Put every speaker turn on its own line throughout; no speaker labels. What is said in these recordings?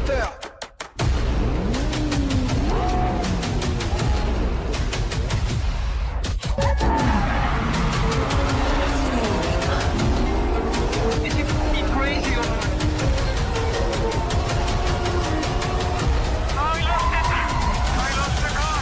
terre.
Is it fucking crazy or not? I lost it! I lost the car!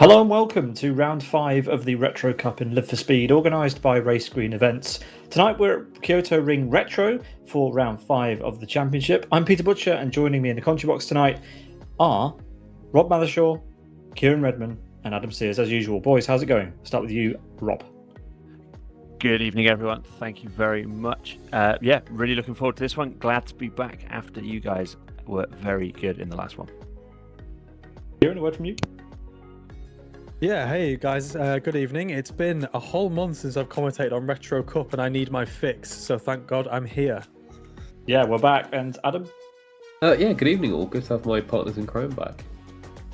Hello and welcome to round 5 of the Retro Cup in Live for Speed, organised by Race Green Events. Tonight we're at Kyoto Ring Retro for round 5 of the championship. I'm Peter Butcher, and joining me in the commentary box tonight are Rob Mathershaw, Kieran, Redman and Adam Sears. As usual, boys, how's it going? Start with you, Rob.
Good evening, everyone. Thank you very much. Really looking forward to this one. Glad to be back after you guys were very good in the last one.
Kieran, a word from you?
Yeah, hey guys, good evening. It's been a whole month since I've commentated on Retro Cup and I need my fix, so thank God I'm here.
Yeah, we're back. And Adam?
Good evening all. Good to have my partners in Chrome back.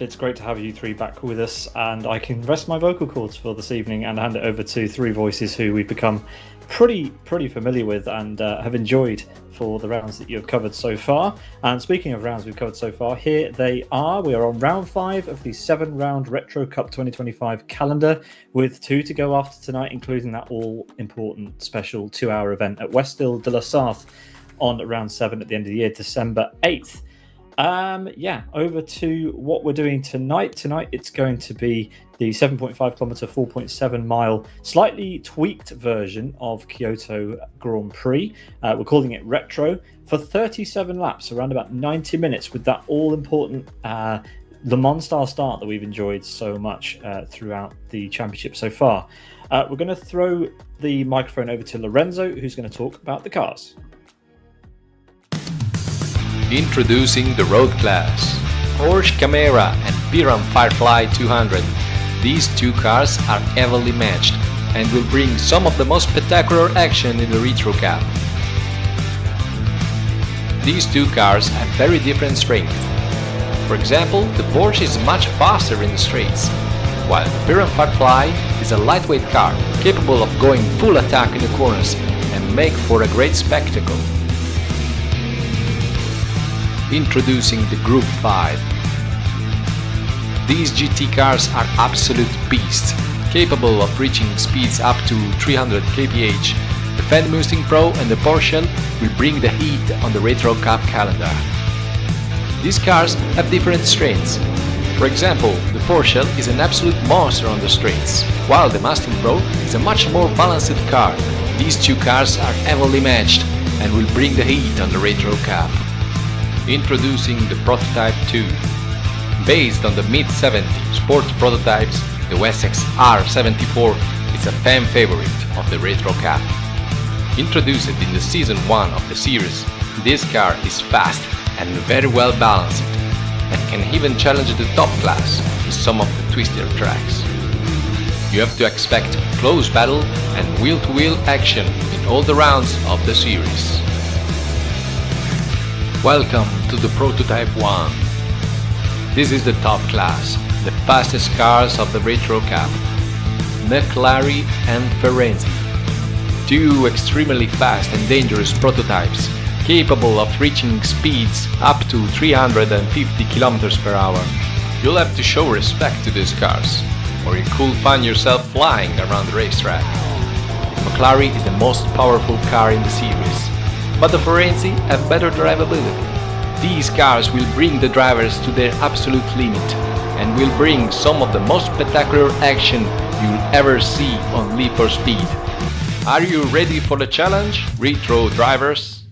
It's great to have you three back with us, and I can rest my vocal cords for this evening and hand it over to three voices who we've become pretty familiar with and have enjoyed for the rounds that you have covered so far. And speaking of rounds we've covered so far, here they are. We are on round 5 of the 7-round Retro Cup 2025 calendar, with 2 to go after tonight, including that all-important special 2-hour event at Westhill de la Sarthe on round 7 at the end of the year, December 8th. Over to what we're doing tonight. Tonight it's going to be the 7.5 kilometer, 4.7 mile, slightly tweaked version of Kyoto Grand Prix. We're calling it Retro for 37 laps, around about 90 minutes, with that all-important Le Mans style start that we've enjoyed so much throughout the championship so far. We're going to throw the microphone over to Lorenzo, who's going to talk about the cars.
Introducing the road class, Porsche Camera and Piran Firefly 200. These two cars are evenly matched and will bring some of the most spectacular action in the Retro Cup. These two cars have very different strengths. For example, the Porsche is much faster in the straights, while the Piran Firefly is a lightweight car capable of going full attack in the corners and make for a great spectacle. Introducing the Group 5. These GT cars are absolute beasts, capable of reaching speeds up to 300 kph. The Fendt Mustang Pro and the Porsche will bring the heat on the Retro Cup calendar. These cars have different strengths. For example, the Porsche is an absolute monster on the straights, while the Mustang Pro is a much more balanced car. These two cars are evenly matched and will bring the heat on the Retro Cup. Introducing the Prototype 2. Based on the mid-70s sports prototypes, the Wessex R74 is a fan favorite of the Retro Cup. Introduced in the Season 1 of the Series, this car is fast and very well balanced, and can even challenge the top class in some of the twistier tracks. You have to expect close battle and wheel-to-wheel action in all the rounds of the series. Welcome to the Prototype 1. This is the top class, the fastest cars of the Retro Cup. McElroy and Ferenzi. Two extremely fast and dangerous prototypes, capable of reaching speeds up to 350 km per hour. You'll have to show respect to these cars, or you could find yourself flying around the racetrack. The McElroy is the most powerful car in the series, but the Ferenzi have better drivability. These cars will bring the drivers to their absolute limit and will bring some of the most spectacular action you'll ever see on Live for Speed. Are you ready for the challenge, Retro drivers?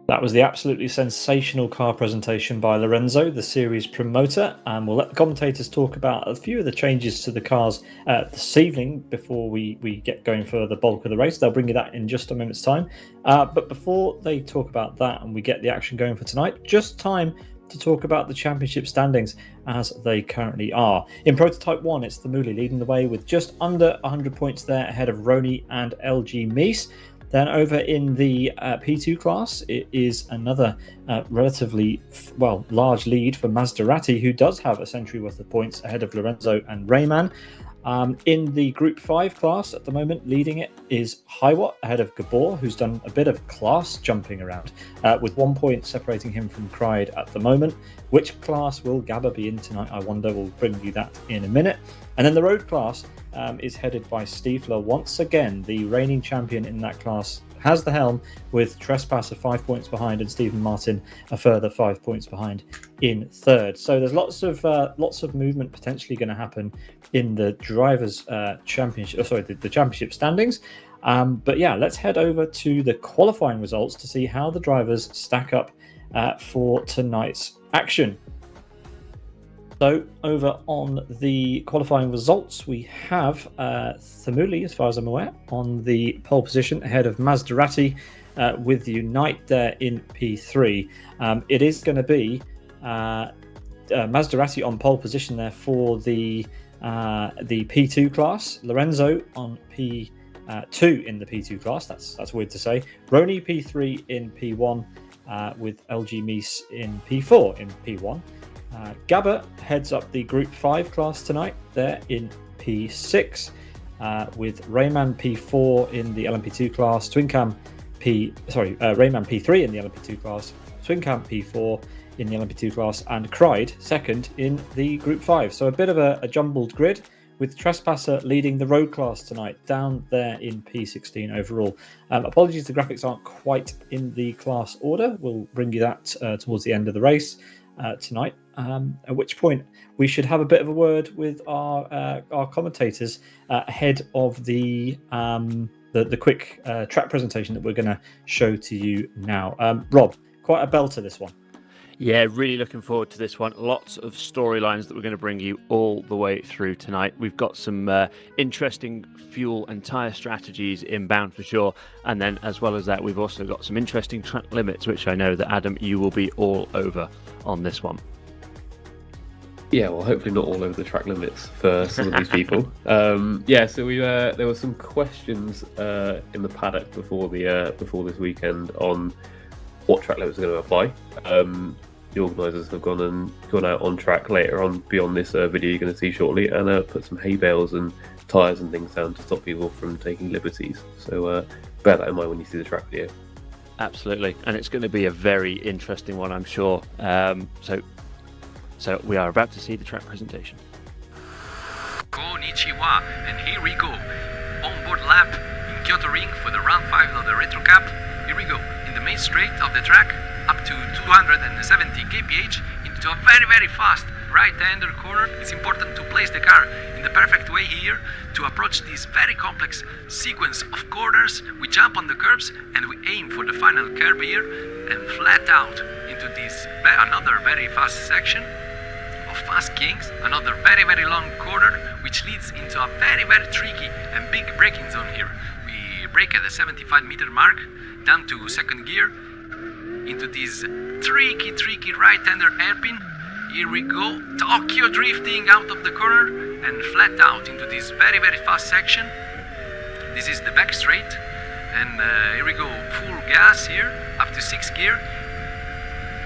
That was the absolutely sensational car presentation by Lorenzo, the series promoter, and we'll let the commentators talk about a few of the changes to the cars this evening before we get going for the bulk of the race. They'll bring you that in just a minute's time. But before they talk about that and we get the action going for tonight, just time to talk about the championship standings as they currently are. In Prototype 1, it's the Muli leading the way with just under 100 points there ahead of Roni and LG Mies. Then over in the P2 class, it is another relatively large lead for Maserati, who does have a century worth of points ahead of Lorenzo and Redman. In the Group 5 class at the moment, leading it is Hiwatt ahead of Gabor, who's done a bit of class jumping around, with 1 point separating him from Cried at the moment. Which class will Gabba be in tonight, I wonder? We'll bring you that in a minute. And then the road class is headed by Stiefler. Once again, the reigning champion in that class has the helm, with Trespasser 5 points behind and Stephen Martin a further 5 points behind in third. So there's lots of movement potentially going to happen in the drivers' championship. The championship standings. But yeah, let's head over to the qualifying results to see how the drivers stack up for tonight's action. So over on the qualifying results, we have Thamuli, as far as I'm aware, on the pole position ahead of Maserati with Unite there in P3. It is going to be Maserati on pole position there for the P2 class. Lorenzo on P2 in the P2 class. That's weird to say. Roni P3 in P1 with LG Mies in P4 in P1. Gabba heads up the Group 5 class tonight there in P6 with Rayman P4 in the LMP2 class, Rayman P3 in the LMP2 class, Twincam P4 in the LMP2 class, and Cried second in the Group 5. So a bit of a jumbled grid, with Trespasser leading the road class tonight, down there in P16 overall. Apologies, the graphics aren't quite in the class order. We'll bring you that towards the end of the race tonight. At which point we should have a bit of a word with our commentators ahead of the quick track presentation that we're going to show to you now. Rob, quite a belter this one.
Yeah, really looking forward to this one. Lots of storylines that we're going to bring you all the way through tonight. We've got some interesting fuel and tyre strategies inbound for sure. And then as well as that, we've also got some interesting track limits, which I know that Adam, you will be all over on this one.
Yeah, well, hopefully not all over the track limits for some of these people. So we there were some questions in the paddock before this weekend on what track limits are going to apply. The organisers have gone out on track later on beyond this video you're going to see shortly, and put some hay bales and tyres and things down to stop people from taking liberties. So bear that in mind when you see the track video.
Absolutely, and it's going to be a very interesting one, I'm sure. So we are about to see the track presentation.
Konnichiwa, and here we go. Onboard lap in Kyoto Ring for the round 5 of the Retro Cup. Here we go. In the main straight of the track, up to 270 kph into a very, very fast right-hander corner. It's important to place the car in the perfect way here to approach this very complex sequence of corners. We jump on the curbs and we aim for the final curb here and flat out into this another very fast section of Fast Kings, another very, very long corner which leads into a very, very tricky and big braking zone here. We brake at the 75 meter mark down to second gear into this tricky right-hander hairpin. Here we go, Tokyo drifting out of the corner and flat out into this very, very fast section. This is the back straight, and here we go, full gas here, up to 6th gear,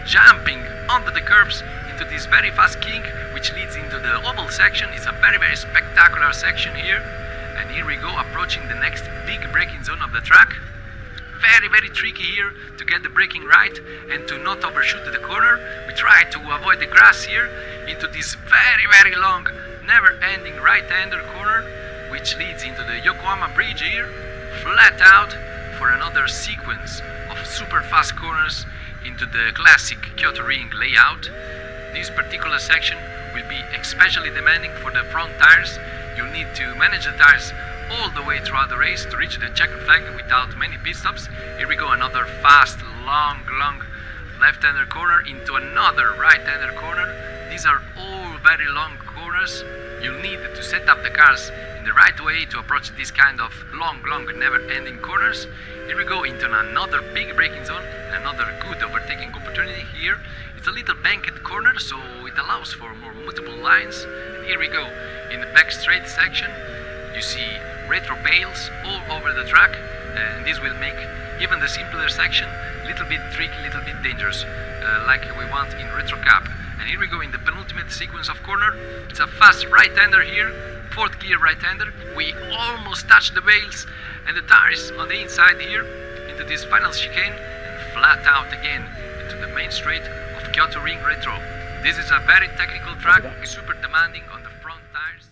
jumping onto the curbs into this very fast kink, which leads into the oval section. It's a very, very spectacular section here, and here we go, approaching the next big braking zone of the track. Very, very tricky here to get the braking right and to not overshoot the corner. We try to avoid the grass here into this very, very long, never-ending right-hander corner, which leads into the Yokohama Bridge here, flat out for another sequence of super fast corners into the classic Kyoto Ring layout. This particular section will be especially demanding for the front tires. You'll need to manage the tires all the way throughout the race to reach the checkered flag without many pit stops. Here we go, another fast, long left-hander corner into another right-hander corner. These are all very long corners. You'll need to set up the cars in the right way to approach this kind of long, never-ending corners. Here we go into another big braking zone, another good overtaking opportunity here. It's a little banked corner, so it allows for more multiple lines. And here we go, in the back straight section, you see retro bales all over the track, and this will make even the simpler section a little bit tricky, a little bit dangerous, like we want in Retro Cup. And here we go in the penultimate sequence of corner. It's a fast right-hander here, 4th gear right-hander. We almost touch the bales and the tires on the inside here into this final chicane and flat out again into the main straight of Kyoto Ring Retro. This is a very technical track, super demanding on the front tires.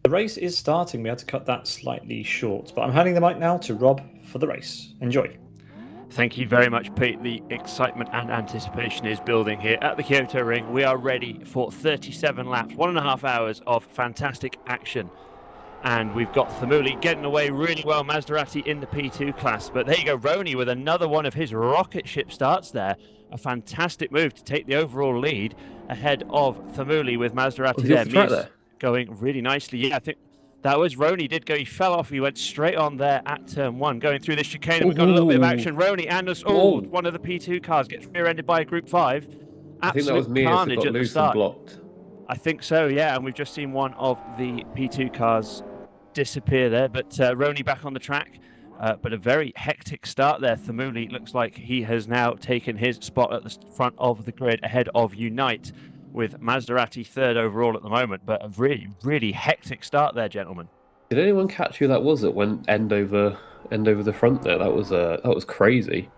The race is starting. We had to cut that slightly short, but I'm handing the mic now to Rob for the race. Enjoy.
Thank you very much, Pete. The excitement and anticipation is building here at the Kyoto Ring. We are ready for 37 laps, 1.5 hours of fantastic action. And we've got Thamuli getting away really well, Maserati in the P2 class. But there you go, Roni with another one of his rocket ship starts there. A fantastic move to take the overall lead ahead of Thamuli with Maserati there. Going really nicely. Yeah, I think that was Roni did go. He fell off. He went straight on there at turn 1, going through the chicane. And we've got a little bit of action. Roni and us. Oh, one of the P2 cars gets rear-ended by Group 5.
I think that was me as it got loose and blocked.
I think so, yeah. And we've just seen one of the P2 cars disappear there. But Roni back on the track. But a very hectic start there. Thamuli looks like he has now taken his spot at the front of the grid ahead of Unite, with Maserati 3rd overall at the moment, but a really hectic start there, gentlemen.
Did anyone catch who that was that went end over the front there? That was crazy.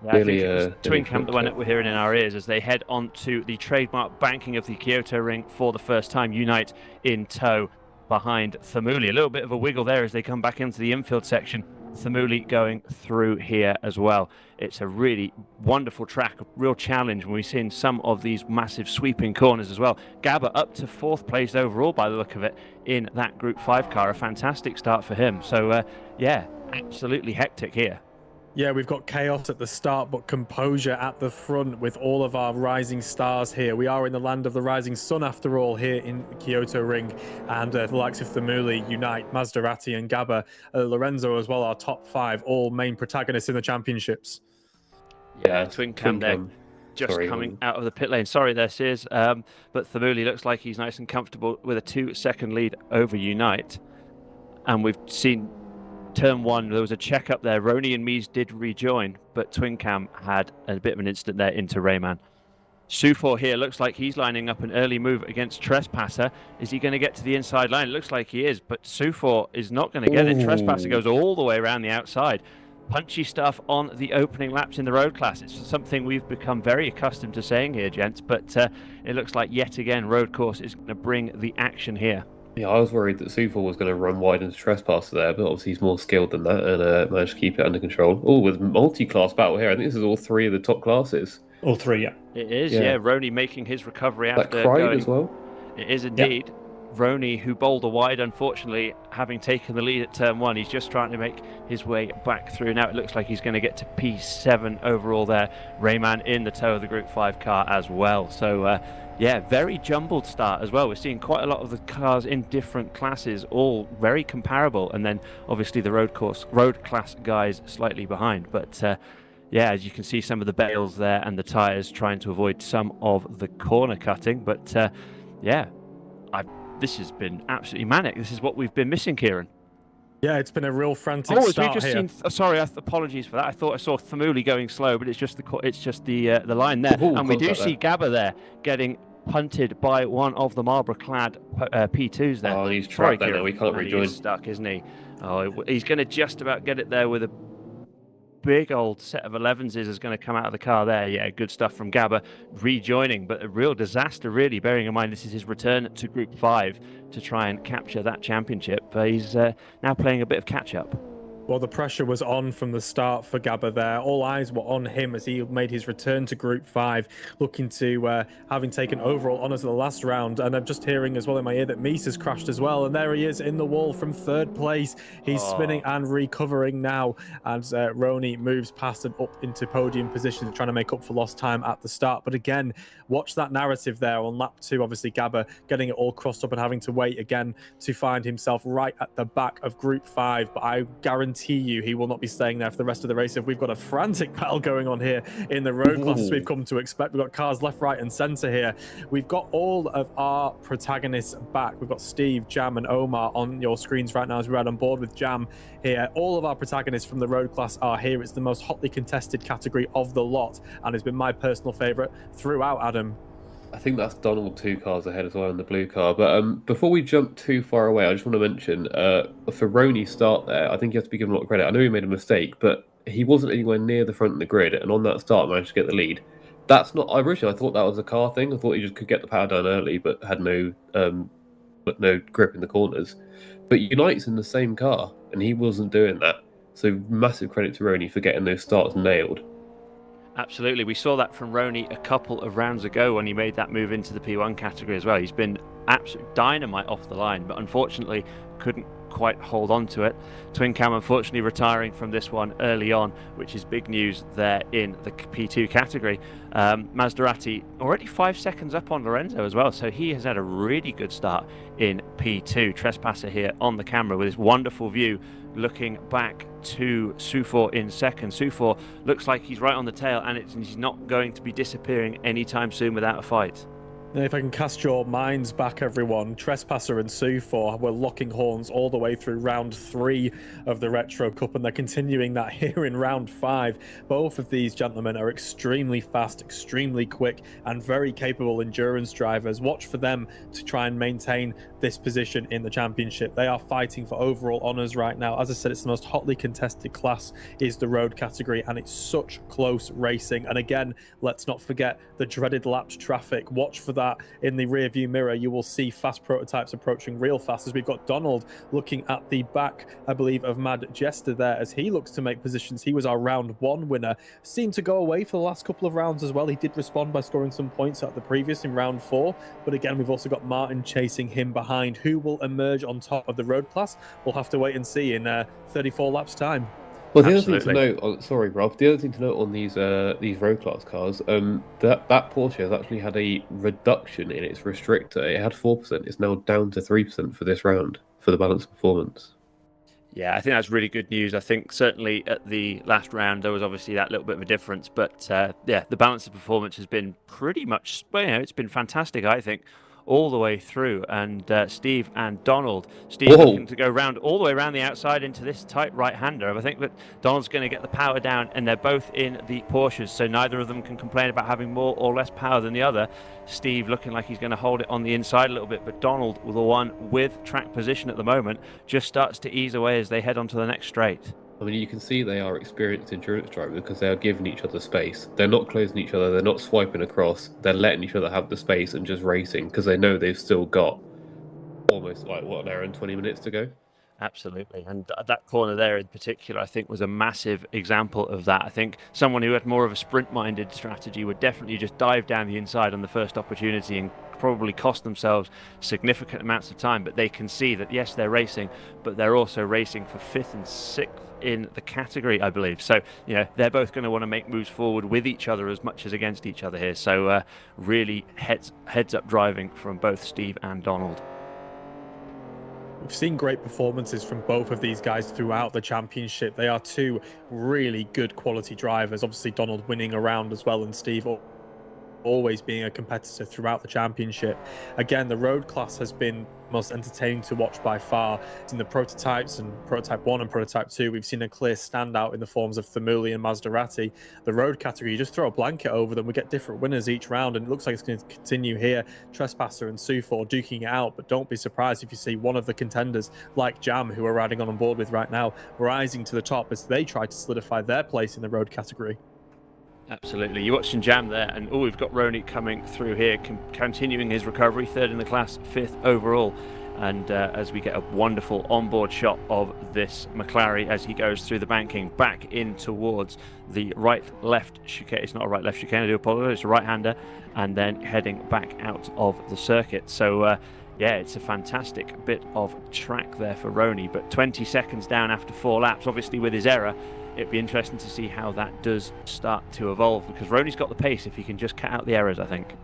Yeah, really, I think it was Twin Camp the one that we're hearing in our ears as they head on to the trademark banking of the Kyoto Ring for the first time. Unite in tow behind Thamuli. A little bit of a wiggle there as they come back into the infield section. Thamuli going through here as well. It's a really wonderful track, a real challenge when we've seen some of these massive sweeping corners as well. Gabba up to 4th place overall by the look of it in that Group 5 car. A fantastic start for him. So, yeah, absolutely hectic here.
Yeah, we've got chaos at the start, but composure at the front with all of our rising stars here. We are in the land of the rising sun, after all, here in the Kyoto Ring. And the likes of Thamuli, Unite, Maserati and Gabba, Lorenzo as well, our top 5, all main protagonists in the championships.
Yeah, Twin Cam there, just coming out of the pit lane. Sorry there, Sears. But Thamuli looks like he's nice and comfortable with a 2-second lead over Unite. And we've seen turn 1, there was a check up there. Roni and Mies did rejoin, but Twin Cam had a bit of an incident there into Redman. Sufor here looks like he's lining up an early move against Trespasser. Is he going to get to the inside line? It looks like he is, but Sufor is not going to get it. Trespasser goes all the way around the outside. Punchy stuff on the opening laps in the road class. It's something we've become very accustomed to saying here, gents, but it looks like yet again road course is going to bring the action here.
Yeah, I was worried that Sufor was going to run wide into Trespasser there, but obviously he's more skilled than that and managed to keep it under control. Oh, with multi-class battle here. I think this is all 3 of the top classes.
All 3, yeah.
It is, yeah. Roni making his recovery after
that cried as well.
It is indeed. Yeah. Roni, who bowled a wide, unfortunately, having taken the lead at turn 1, he's just trying to make his way back through. Now it looks like he's going to get to P7 overall there. Rayman in the tow of the Group 5 car as well. So, yeah, very jumbled start as well. We're seeing quite a lot of the cars in different classes, all very comparable. And then, obviously, the road class guys slightly behind. But, yeah, as you can see, some of the bales there and the tyres trying to avoid some of the corner cutting. But, yeah, this has been absolutely manic. This is what we've been missing, Kieran.
Yeah, it's been a real frantic start here.
Sorry, apologies for that. I thought I saw Thamuli going slow, but it's just the line there. And we do see Gabba there getting punted by one of the Marlborough-clad P2s there.
Oh, he's trapped there now. We can't rejoin.
He's stuck, isn't he? Oh, he's going to just about get it there with a big old set of 11s is going to come out of the car there. Yeah, good stuff from Gabba rejoining, but a real disaster really, bearing in mind this is his return to Group 5 to try and capture that championship. He's now playing a bit of catch-up.
Well, the pressure was on from the start for Gabba there. All eyes were on him as he made his return to Group 5, looking to having taken overall honours of the last round. And I'm just hearing as well in my ear that Mies has crashed as well. And there he is in the wall from 3rd place. He's spinning and recovering now as Roni moves past and up into podium position, trying to make up for lost time at the start. But again, watch that narrative there on lap 2. Obviously, Gabba getting it all crossed up and having to wait again to find himself right at the back of Group 5. But I guarantee you he will not be staying there for the rest of the race. If we've got a frantic battle going on here in the road classes we've come to expect. We've got cars left, right and centre here. We've got all of our protagonists back. We've got Steve, Jam and Omar on your screens right now as we ride on board with Jam here. All of our protagonists from the road class are here. It's the most hotly contested category of the lot and it's been my personal favourite throughout, Adam.
I think that's Donald 2 cars ahead as well in the blue car. But before we jump too far away, I just want to mention for Roni's start there, I think you have to be given a lot of credit. I know he made a mistake, but he wasn't anywhere near the front of the grid, and on that start managed to get the lead. That's not. Originally, I thought that was a car thing. I thought he just could get the power down early, but had no grip in the corners. But Unite's in the same car, and he wasn't doing that. So massive credit to Roni for getting those starts nailed.
Absolutely. We saw that from Roni a couple of rounds ago when he made that move into the P1 category as well. He's been absolute dynamite off the line, but unfortunately couldn't quite hold on to it. Twin Cam unfortunately retiring from this one early on, which is big news there in the P2 category. Maserati already 5 seconds up on Lorenzo as well, so he has had a really good start in P2. Trespasser here on the camera with his wonderful view looking back to Sufor in second. Sufor looks like he's right on the tail and he's not going to be disappearing anytime soon without a fight.
And if I can cast your minds back, everyone, Trespasser and Sufor were locking horns all the way through round 3 of the Retro Cup, and they're continuing that here in round 5. Both of these gentlemen are extremely fast, extremely quick, and very capable endurance drivers. Watch for them to try and maintain this position in the championship. They are fighting for overall honours right now. As I said, it's the most hotly contested class is the road category, and it's such close racing. And again, let's not forget the dreaded lapped traffic. Watch for that in the rear view mirror. You will see fast prototypes approaching real fast as we've got Donald looking at the back, I believe, of Mad Jester there as he looks to make positions. He was our round 1 winner. Seemed to go away for the last couple of rounds as well. He did respond by scoring some points at the previous in round 4, but again, we've also got Martin chasing him behind. Who will emerge on top of the road class? We'll have to wait and see in 34 laps time.
Well, the other thing to note, sorry, Rob. The other thing to note on these road class cars, that Porsche has actually had a reduction in its restrictor. It had 4%. It's now down to 3% for this round for the balance of performance.
Yeah, I think that's really good news. I think certainly at the last round there was obviously that little bit of a difference, but yeah, the balance of performance has been pretty much, it's been fantastic, I think, all the way through. And Steve and Donald. Steve looking to go round all the way around the outside into this tight right-hander. I think that Donald's going to get the power down, and they're both in the Porsches, so neither of them can complain about having more or less power than the other. Steve looking like he's going to hold it on the inside a little bit, but Donald, the one with track position at the moment, just starts to ease away as they head onto the next straight.
I mean, you can see they are experienced endurance drivers because they are giving each other space. They're not closing each other. They're not swiping across. They're letting each other have the space and just racing because they know they've still got almost an hour and 20 minutes to go.
Absolutely. And that corner there in particular, I think, was a massive example of that. I think someone who had more of a sprint-minded strategy would definitely just dive down the inside on the first opportunity and probably cost themselves significant amounts of time. But they can see that, yes, they're racing, but they're also racing for 5th and 6th in the category, I believe. So, they're both going to want to make moves forward with each other as much as against each other here. So really heads up driving from both Steve and Donald.
We've seen great performances from both of these guys throughout the championship. They are two really good quality drivers. Obviously, Donald winning around as well, and Steve always being a competitor throughout the championship. Again, the road class has been most entertaining to watch by far. In the prototypes and Prototype 1 and Prototype 2, we've seen a clear standout in the forms of Thermuli and Maserati. The road category, you just throw a blanket over them, we get different winners each round, and it looks like it's going to continue here. Trespasser and Sufor duking it out, but don't be surprised if you see one of the contenders like Jam, who we're riding on board with right now, rising to the top as they try to solidify their place in the road category.
Absolutely. You're watching Jam there, and we've got Roni coming through here, continuing his recovery, 3rd in the class, 5th overall. And as we get a wonderful onboard shot of this McLaren as he goes through the banking back in towards the right-left chicane. It's not a right-left chicane, I do apologise, it's a right-hander, and then heading back out of the circuit. So yeah, it's a fantastic bit of track there for Roney, but 20 seconds down after 4 laps, obviously with his error. It'd be interesting to see how that does start to evolve, because Roney's got the pace if he can just cut out the errors, I think.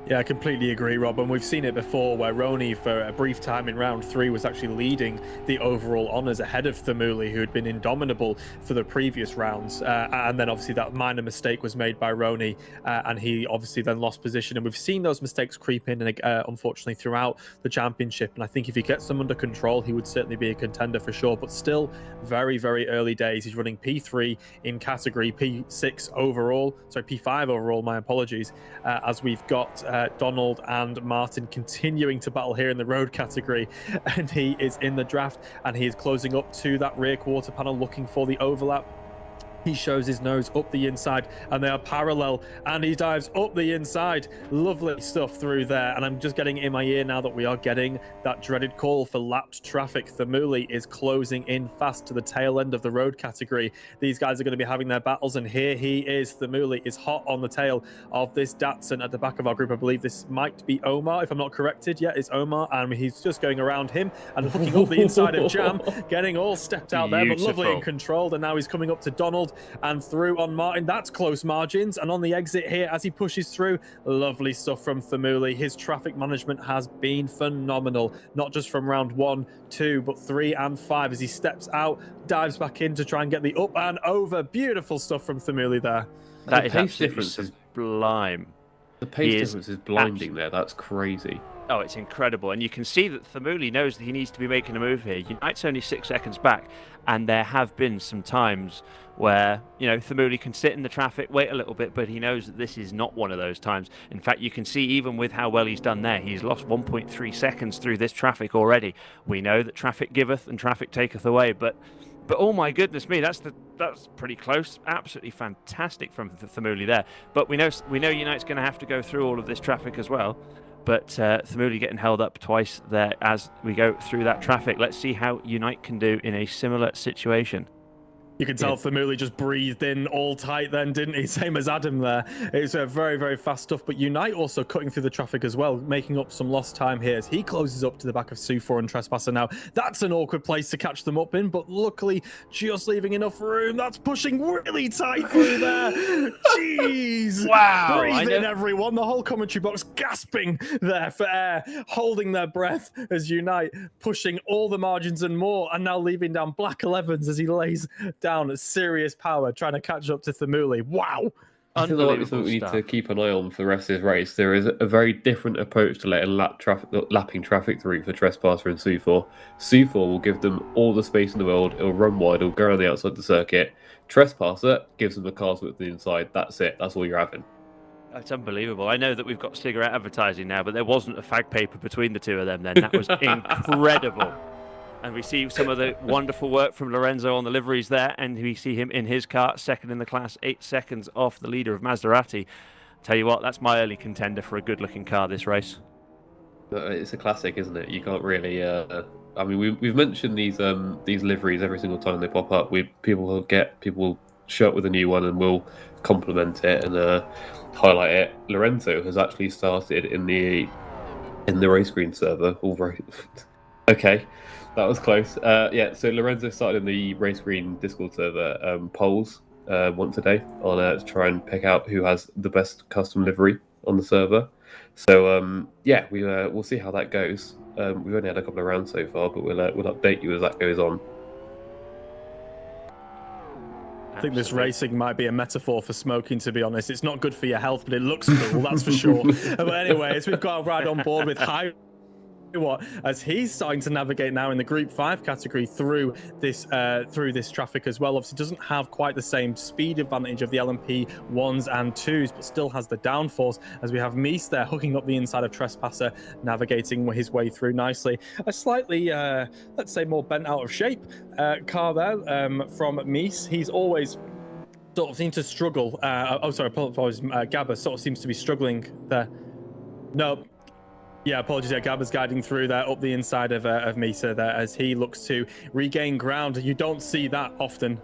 Yeah, I completely agree, Rob. And we've seen it before where Roney, for a brief time in round 3, was actually leading the overall honours ahead of Thamuli, who had been indomitable for the previous rounds. And then obviously that minor mistake was made by Roney, and he obviously then lost position. And we've seen those mistakes creep in, unfortunately, throughout the championship. And I think if he gets them under control, he would certainly be a contender for sure. But still, very, very early days. He's running P3 in category, P6 overall, sorry, P5 overall, my apologies, as we've got Donald and Martin continuing to battle here in the road category, and he is in the draft and he is closing up to that rear quarter panel looking for the overlap. He shows his nose up the inside and they are parallel, and he dives up the inside. Lovely stuff through there, and I'm just getting in my ear now that we are getting that dreaded call for lapped traffic. Thamuli is closing in fast to the tail end of the road category. These guys are going to be having their battles, and here he is. Thamuli is hot on the tail of this Datsun at the back of our group. I believe this might be Omar, if I'm not corrected. Yeah, it's Omar, and he's just going around him and hooking up the inside of Jam, getting all stepped out there, but lovely and controlled. And now he's coming up to Donald and through on Martin. That's close margins. And on the exit here, as he pushes through, lovely stuff from Thamuli. His traffic management has been phenomenal, not just from round 1, 2, but 3 and 5, as he steps out, dives back in to try and get the up and over. Beautiful stuff from Thamuli there.
That is absolutely sublime.
The pace difference is blinding there. That's crazy.
Oh, it's incredible. And you can see that Thamuli knows that he needs to be making a move here. Unite's only 6 seconds back, and there have been some times where, Thamuli can sit in the traffic, wait a little bit, but he knows that this is not one of those times. In fact, you can see even with how well he's done there, he's lost 1.3 seconds through this traffic already. We know that traffic giveth and traffic taketh away, but oh my goodness me, that's pretty close. Absolutely fantastic from Thamuli there. But we know Unite's going to have to go through all of this traffic as well. But Thamuli getting held up twice there as we go through that traffic. Let's see how Unite can do in a similar situation.
You can tell Thamuli just breathed in all tight then, didn't he? Same as Adam there. It's very, very fast stuff. But Unite also cutting through the traffic as well, making up some lost time here as he closes up to the back of Sufor and Trespasser now. That's an awkward place to catch them up in, but luckily just leaving enough room. That's pushing really tight through there. Jeez.
Wow.
Breathe in, everyone. The whole commentary box gasping there for air, holding their breath as Unite pushing all the margins and more, and now leaving down black 11s as he lays down at serious power, trying to catch up to Thamuli. Wow.
I feel like it's something we need to keep an eye on for the rest of this race. There is a very different approach to letting lapping traffic through for Trespasser and Sufor. Sufor will give them all the space in the world. It'll run wide. It'll go around the outside the circuit. Trespasser gives them the cars with the inside. That's it. That's all you're having.
That's unbelievable. I know that we've got cigarette advertising now, but there wasn't a fag paper between the two of them then. That was incredible. And we see some of the wonderful work from Lorenzo on the liveries there, and we see him in his car, second in the class, 8 seconds off the leader of Maserati. Tell you what, that's my early contender for a good-looking car this race.
It's a classic, isn't it? You can't really. I mean, we've mentioned these liveries every single time they pop up. People will show up with a new one, and we'll compliment it and highlight it. Lorenzo has actually started in the race green server. All right. Okay. That was close. So Lorenzo started in the Race Green Discord server polls once a day on to try and pick out who has the best custom livery on the server. So we'll see how that goes. We've only had a couple of rounds so far, but we'll update you as that goes on.
I think this racing might be a metaphor for smoking, to be honest. It's not good for your health, but it looks cool, that's for sure. But anyways, we've got a ride on board with High. As he's starting to navigate now in the Group 5 category through this traffic as well. Obviously doesn't have quite the same speed advantage of the LMP 1s and 2s, but still has the downforce, as we have Mies there hooking up the inside of Trespasser, navigating his way through nicely. A slightly, let's say, more bent out of shape car there from Mies. He's always sort of seemed to struggle. Apologies. Gabba sort of seems to be struggling there. No. Yeah, apologies. Yeah, Gabba's guiding through there up the inside of Misa there as he looks to regain ground. You don't see that often.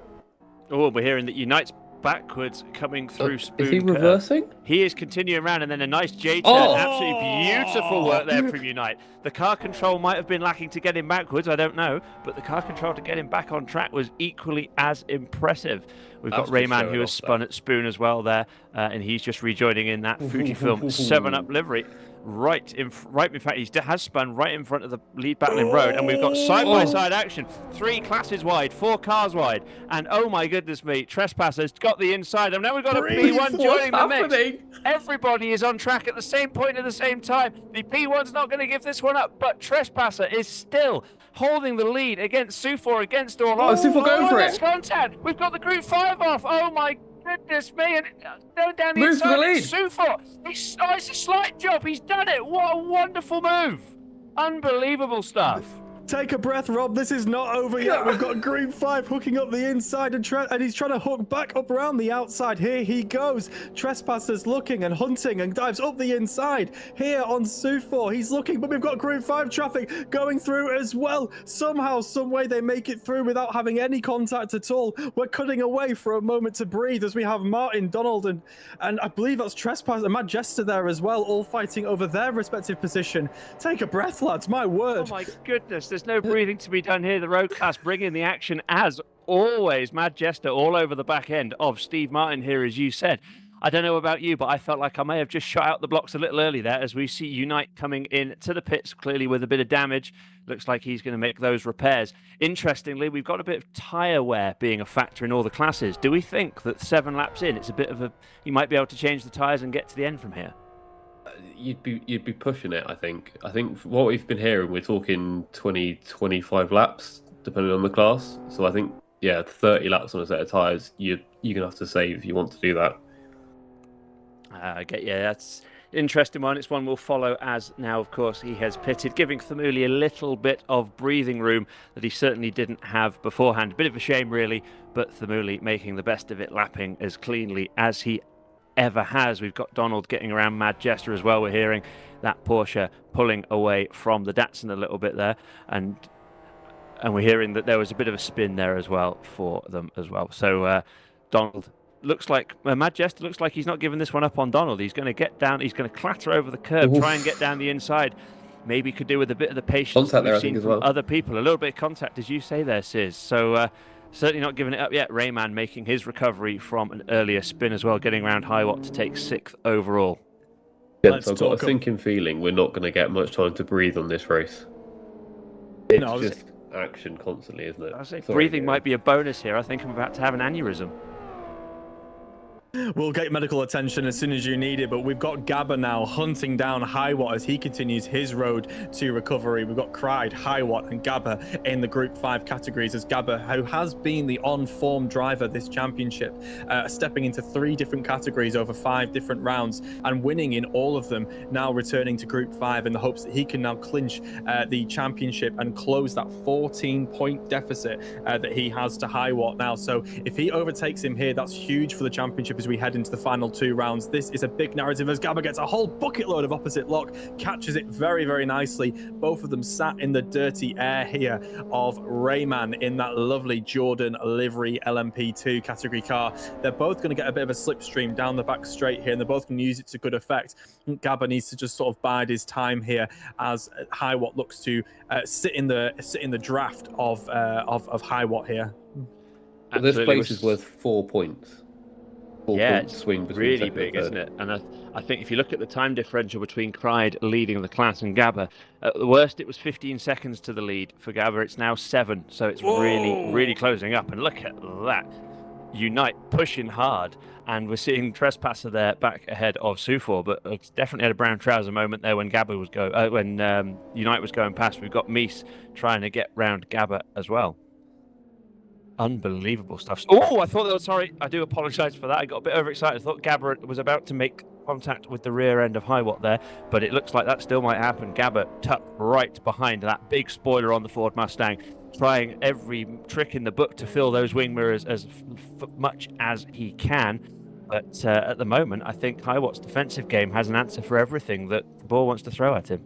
Oh, we're hearing that Unite's backwards coming through Spoon.
Is he reversing?
He is continuing around, and then a nice J-turn.
Oh!
Absolutely beautiful work there from Unite. The car control might have been lacking to get him backwards, I don't know, but the car control to get him back on track was equally as impressive. We've got Rayman, who has spun at Spoon as well there, and he's just rejoining in that Fujifilm 7-Up livery. In fact, he has spun right in front of the lead battling road, and we've got side-by-side action. 3 classes wide, 4 cars wide, and oh my goodness me, Trespasser's got the inside, and now we've got a P1 joining the mix. Everybody is on track at the same point at the same time. The P1's not going to give this one up, but Trespasser is still holding the lead against Sufor, against all odds.
Sufor going for it.
Contact. We've got the Group 5 off. Oh my goodness me, and going down the
Moves
inside,
for the lead.
Sufor. It's a slight job. He's done it. What a wonderful move. Unbelievable stuff.
Take a breath, Rob. This is not over yet. We've got Group 5 hooking up the inside, and he's trying to hook back up around the outside. Here he goes. Trespasser's looking and hunting and dives up the inside. Here on Sufor, he's looking, but we've got Group 5 traffic going through as well. Somehow, some way, they make it through without having any contact at all. We're cutting away for a moment to breathe as we have Martin, Donald, and I believe that's Trespasser, Mad Jester there as well, all fighting over their respective position. Take a breath, lads. My word.
Oh my goodness. There's no breathing to be done here. The road class bringing the action as always. Mad Jester all over the back end of Steve Martin here, as you said. I don't know about you, but I felt like I may have just shot out the blocks a little early there as we see Unite coming in to the pits, clearly with a bit of damage. Looks like he's going to make those repairs. Interestingly, we've got a bit of tyre wear being a factor in all the classes. Do we think that 7 laps in, it's a bit of a... you might be able to change the tyres and get to the end from here?
You'd be pushing it, I think. I think what we've been hearing, we're talking 20-25 laps, depending on the class. So I think, 30 laps on a set of tyres, you're going to have to save if you want to do that.
I get you. That's interesting one. It's one we'll follow as now, of course, he has pitted, giving Thamuli a little bit of breathing room that he certainly didn't have beforehand. A bit of a shame, really, but Thamuli making the best of it, lapping as cleanly as he ever has. We've got Donald getting around Mad Jester as well. We're hearing that Porsche pulling away from the Datsun a little bit there, and we're hearing that there was a bit of a spin there as well for them as well. So Donald looks like Mad Jester looks like he's not giving this one up on Donald. He's going to get down. He's going to clatter over the curb, try and get down the inside. Maybe could do with a bit of the patience that we've seen from other people. A little bit of contact, as you say there, Sears. So certainly not giving it up yet. Rayman making his recovery from an earlier spin as well, getting around Hiwatt to take 6th overall.
Yeah, so I've got a sinking feeling we're not going to get much time to breathe on this race. It's just action constantly, isn't it?
I say breathing might be a bonus here. I think I'm about to have an aneurysm.
We'll get medical attention as soon as you need it, but we've got Gabba now hunting down Hiwatt as he continues his road to recovery. We've got Cried, Hiwatt, and Gabba in the Group 5 categories, as Gabba, who has been the on-form driver this championship, stepping into 3 different categories over 5 different rounds and winning in all of them, now returning to Group 5 in the hopes that he can now clinch the championship and close that 14-point deficit that he has to Hiwatt now. So if he overtakes him here, that's huge for the championship as we head into the final 2 rounds. This is a big narrative as Gabba gets a whole bucket load of opposite lock, catches it very, very nicely. Both of them sat in the dirty air here of Rayman in that lovely Jordan livery LMP2 category car. They're both going to get a bit of a slipstream down the back straight here, and they're both going to use it to good effect. Gabba needs to just sort of bide his time here as Hiwatt looks to sit in the draft of Hiwatt here.
Well, this place is worth 4 points.
Yeah, it's
swing
really big, isn't it? And I think if you look at the time differential between Cried leading the class and Gabba, at the worst it was 15 seconds to the lead. For Gabba, it's now 7, so it's really, really closing up. And look at that. Unite pushing hard, and we're seeing Trespasser there back ahead of Sufor, but it's definitely had a brown trouser moment there when Gabba was when Unite was going past. We've got Mies trying to get round Gabba as well. Unbelievable stuff. Oh, I thought that was... Sorry, I do apologise for that. I got a bit overexcited. I thought Gabba was about to make contact with the rear end of Hiwatt there, but it looks like that still might happen. Gabba tucked right behind that big spoiler on the Ford Mustang, trying every trick in the book to fill those wing mirrors as much as he can. But at the moment, I think Hiwatt's defensive game has an answer for everything that the ball wants to throw at him.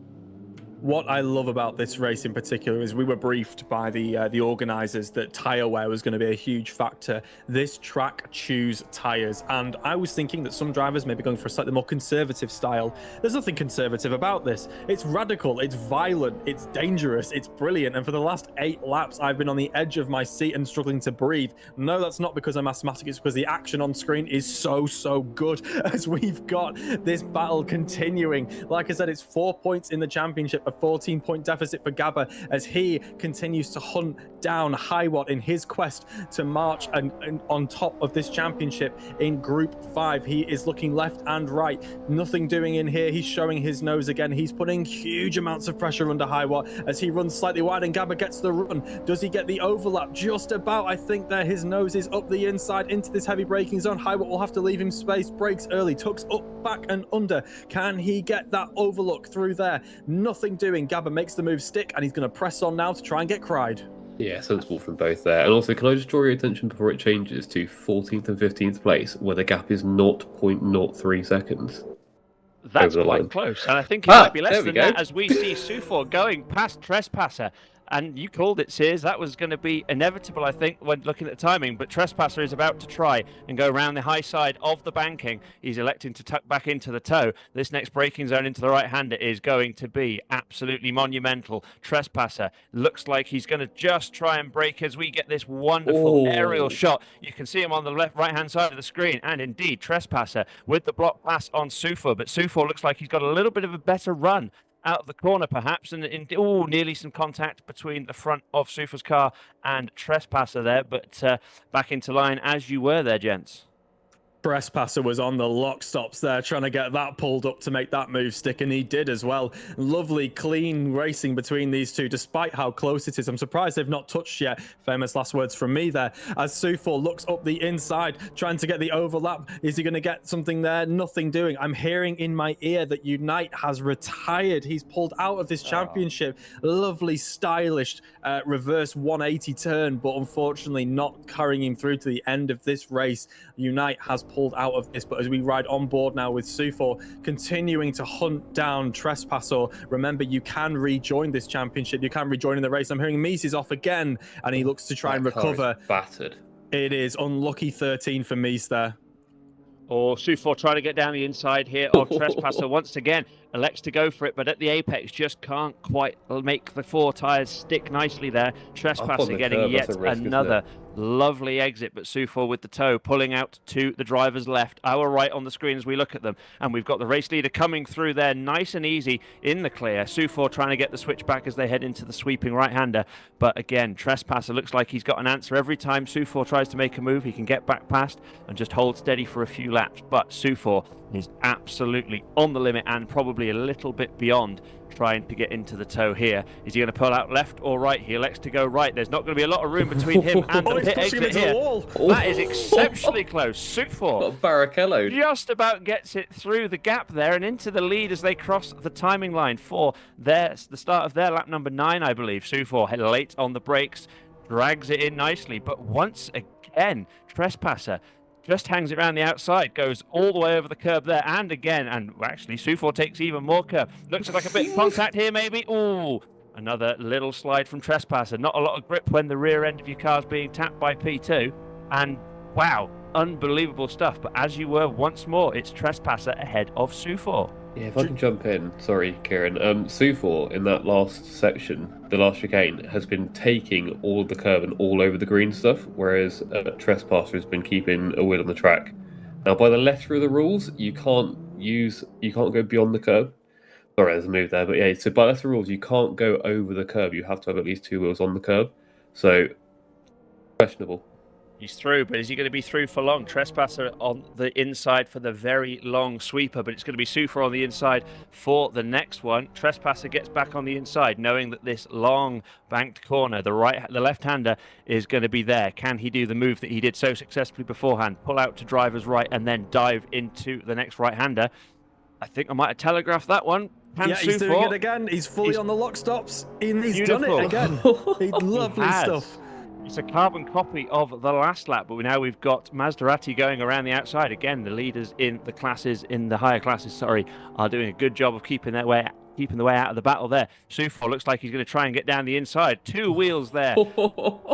What I love about this race in particular is we were briefed by the organisers that tyre wear was going to be a huge factor. This track chews tyres, and I was thinking that some drivers may be going for a slightly more conservative style. There's nothing conservative about this. It's radical, it's violent, it's dangerous, it's brilliant, and for the last 8 laps, I've been on the edge of my seat and struggling to breathe. No, that's not because I'm asthmatic, it's because the action on screen is so good as we've got this battle continuing. Like I said, it's 4 points in the championship, a 14-point deficit for Gabba as he continues to hunt down Highwatt in his quest to march and on top of this championship in Group 5. He is looking left and right, nothing doing in here. He's showing his nose again. He's putting huge amounts of pressure under Highwatt as he runs slightly wide, and Gabba gets the run. Does he get the overlap? Just about, I think there. His nose is up the inside into this heavy braking zone. Highwatt will have to leave him space, brakes early, tucks up, back and under. Can he get that overlook through there? Nothing doing. Gabba makes the move stick, and he's going to press on now to try and get cried.
Yeah, sensible from both there. And also, can I just draw your attention before it changes to 14th and 15th place, where the gap is 0.03 seconds?
That's
over the
quite
line.
close, and I think it might be less
there we
than
go.
that as we see Sufor going past Trespasser. And you called it, Sears. That was going to be inevitable, I think, when looking at the timing. But Trespasser is about to try and go around the high side of the banking. He's electing to tuck back into the toe. This next braking zone into the right-hander is going to be absolutely monumental. Trespasser looks like he's going to just try and brake as we get this wonderful aerial shot. You can see him on the right-hand side of the screen. And indeed, Trespasser with the block pass on Sufor. But Sufor looks like he's got a little bit of a better run out of the corner perhaps, and nearly some contact between the front of Sufor's car and Trespasser there, but back into line as you were there, gents.
Trespasser was on the lock stops there, trying to get that pulled up to make that move stick, and he did as well. Lovely, clean racing between these two, despite how close it is. I'm surprised they've not touched yet. Famous last words from me there. As Sufor looks up the inside, trying to get the overlap. Is he going to get something there? Nothing doing. I'm hearing in my ear that Unite has retired. He's pulled out of this championship. Lovely, stylish reverse 180 turn, but unfortunately not carrying him through to the end of this race. Unite has pulled out of this, but as we ride on board now with Sufor continuing to hunt down Trespasser, remember you can rejoin this championship, you can rejoin in the race. I'm hearing Mies is off again and he looks to try and recover.
Battered.
It is unlucky 13 for Mies there.
Or Sufor trying to get down the inside here of Trespasser once again. Elects to go for it, but at the apex just can't quite make the 4 tyres stick nicely there. Trespasser getting yet another lovely exit, but Sufor with the toe pulling out to the driver's left, our right on the screen as we look at them, and we've got the race leader coming through there nice and easy in the clear. Sufor trying to get the switch back as they head into the sweeping right-hander, but again Trespasser looks like he's got an answer. Every time Sufor tries to make a move, he can get back past and just hold steady for a few laps, but Sufor is absolutely on the limit and probably a little bit beyond trying to get into the toe here. Is he going to pull out left or right? He elects to go right. There's not going to be a lot of room between him and the pit exit here. That is exceptionally close. Sufor
Barrichello
just about gets it through the gap there and into the lead as they cross the timing line for the start of their lap number 9, I believe. Sufor late on the brakes, drags it in nicely, but once again, Trespasser just hangs it around the outside, goes all the way over the curb there, and again, and actually Sufor takes even more curb. Looks like a bit of contact here, maybe. Ooh, another little slide from Trespasser. Not a lot of grip when the rear end of your car's being tapped by P2, and wow, unbelievable stuff. But as you were once more, it's Trespasser ahead of Sufor.
Yeah, if I can jump in, sorry, Kieran. Sufor in that last section, the last chicane, has been taking all of the curb and all over the green stuff, whereas Trespasser has been keeping a wheel on the track. Now, by the letter of the rules, you can't go beyond the curb. Sorry, there's a move there, but yeah, so by the letter of the rules, you can't go over the curb. You have to have at least 2 wheels on the curb. So, questionable.
He's through, but is he going to be through for long? Trespasser on the inside for the very long sweeper, but it's going to be Sufor on the inside for the next one. Trespasser gets back on the inside, knowing that this long banked corner, the left-hander, is going to be there. Can he do the move that he did so successfully beforehand? Pull out to driver's right and then dive into the next right-hander. I think I might have telegraphed that one.
Yeah, he's doing it again. He's fully on the lock stops. He's done it again. Lovely stuff.
It's a carbon copy of the last lap, but now we've got Maserati going around the outside. Again, the leaders in the higher classes, are doing a good job of keeping their way keeping the way out of the battle there. Sufor looks like he's going to try and get down the inside. 2 wheels there.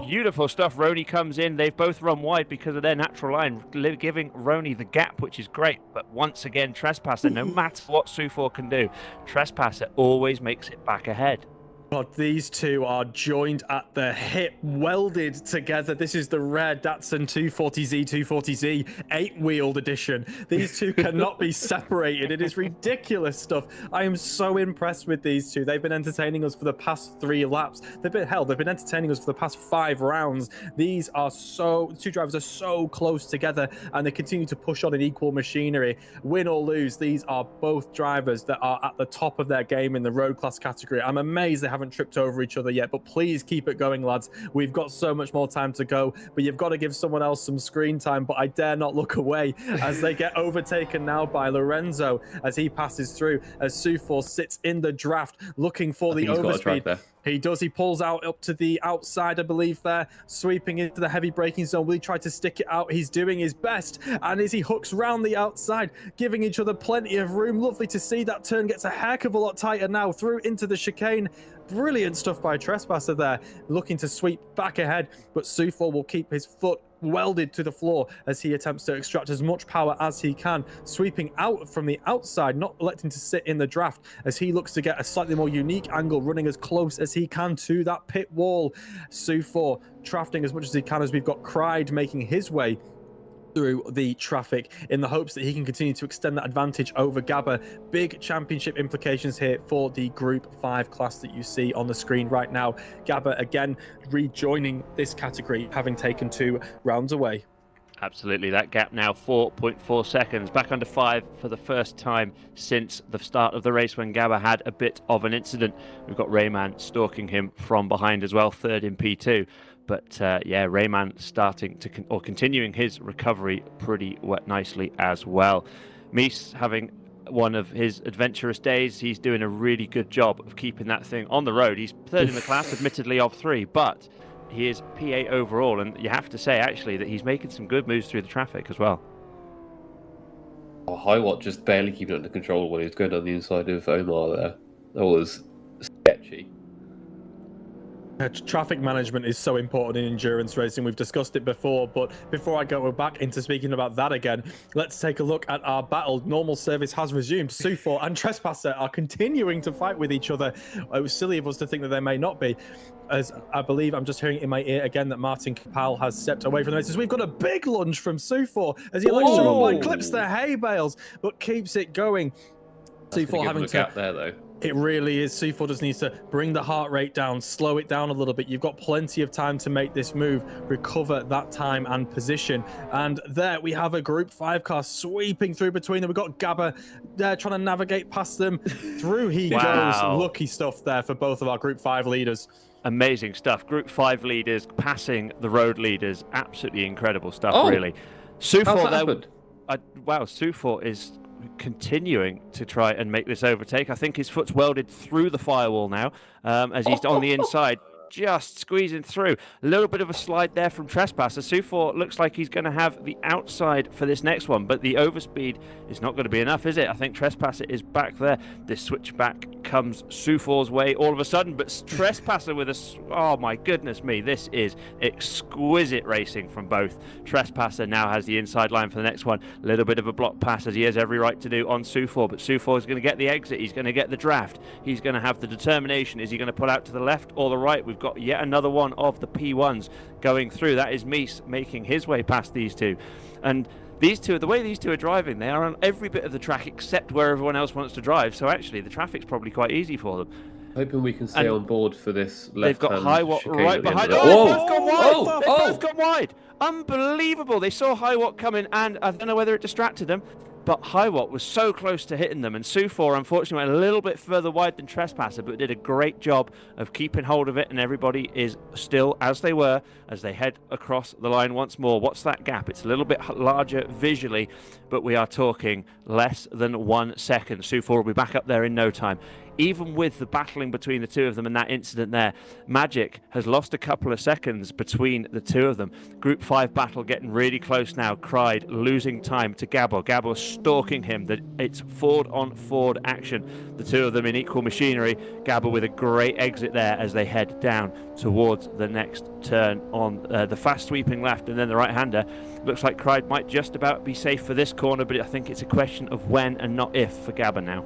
Beautiful stuff. Roni comes in. They've both run wide because of their natural line, giving Roni the gap, which is great. But once again, Trespasser, no matter what Sufor can do, Trespasser always makes it back ahead.
God, these two are joined at the hip, welded together. This is the rare Datsun 240Z, 240Z 8-wheeled edition. These two cannot be separated. It is ridiculous stuff. I am so impressed with these two. They've been entertaining us for the past 3 laps. They've been entertaining us for the past 5 rounds. These are two drivers are so close together, and they continue to push on in equal machinery. Win or lose, these are both drivers that are at the top of their game in the road class category. I'm amazed they haven't tripped over each other yet, but please keep it going, lads. We've got so much more time to go, but you've got to give someone else some screen time. But I dare not look away as they get overtaken now by Lorenzo as he passes through, as Sufor sits in the draft looking for the overspeed. He does. He pulls out up to the outside, I believe, there, sweeping into the heavy braking zone. Will he try to stick it out? He's doing his best. And as he hooks round the outside, giving each other plenty of room. Lovely to see. That turn gets a heck of a lot tighter now, through into the chicane. Brilliant stuff by Trespasser there, looking to sweep back ahead. But Sufor will keep his foot welded to the floor as he attempts to extract as much power as he can, sweeping out from the outside, not electing to sit in the draft as he looks to get a slightly more unique angle, running as close as he can to that pit wall. Sufor drafting as much as he can as we've got Cried making his way through the traffic in the hopes that he can continue to extend that advantage over Gabba. Big championship implications here for the Group 5 class that you see on the screen right now. Gabba again rejoining this category, having taken 2 rounds away.
Absolutely, that gap now 4.4 seconds, back under 5 for the first time since the start of the race when Gabba had a bit of an incident. We've got Redman stalking him from behind as well, 3rd in P2. But yeah, Redman starting to continuing his recovery pretty nicely as well. Mies having one of his adventurous days. He's doing a really good job of keeping that thing on the road. He's 3rd in the class, admittedly of 3, but he is PA overall, and you have to say actually that he's making some good moves through the traffic as well.
Oh, Highwatt just barely keeping it under control when he was going on the inside of Omar there. That was sketchy.
Traffic management is so important in endurance racing. We've discussed it before, but before I go back into speaking about that again, let's take a look at our battle. Normal service has resumed. Sufor and Trespasser are continuing to fight with each other. It was silly of us to think that they may not be, as I believe I'm just hearing in my ear again that Martin Kapal has stepped away from the races. We've got a big lunge from Sufor as he elects to run wide, clips the hay bales, but keeps it going. Sufor having to
gap there though.
It really is. Sufor just needs to bring the heart rate down, slow it down a little bit. You've got plenty of time to make this move, recover that time and position. And there we have a Group 5 car sweeping through between them. We've got Gabba there trying to navigate past them. Through he goes. Lucky stuff there for both of our Group 5 leaders. Amazing stuff. Group 5 leaders passing the road leaders. Absolutely incredible stuff, really. Sufor there. Wow, Sufor is continuing to try and make this overtake. I think his foot's welded through the firewall now, as he's on the inside, just squeezing through. A little bit of a slide there from Trespasser. Sufor looks like he's going to have the outside for this next one, but the overspeed is not going to be enough, is it? I think Trespasser is back there. This switchback comes Sufor's way all of a sudden, but Trespasser with a... Oh my goodness me, this is exquisite racing from both. Trespasser now has the inside line for the next one. A little bit of a block pass, as he has every right to do on Sufor, but Sufor is going to get the exit. He's going to get the draft. He's going to have the determination. Is he going to pull out to the left or the right? We've got yet another one of the P1s going through. That is Mies making his way past these two. And these two, the way these two are driving, they are on every bit of the track except where everyone else wants to drive. So actually, the traffic's probably quite easy for them.
Hoping we can stay on board for this left-hand.
They've got Highwatt right behind. They've both gone wide. Unbelievable. They saw Highwatt coming, and I don't know whether it distracted them, but Highwatt was so close to hitting them, and Sufor unfortunately went a little bit further wide than Trespasser, but did a great job of keeping hold of it, and everybody is still as they were as they head across the line once more. What's that gap? It's a little bit larger visually, but we are talking less than 1 second. Sufor will be back up there in no time. even with the battling between the two of them and that incident there, Magic has lost a couple of seconds between the two of them. Group 5 battle getting really close now. Cried losing time to Gabbo. Gabbo stalking him. It's Ford on Ford action. The two of them in equal machinery. Gabbo with a great exit there as they head down towards the next turn on the fast sweeping left, and then the right-hander. Looks like Cried might just about be safe for this corner, but I think it's a question of when and not if for Gabbo now.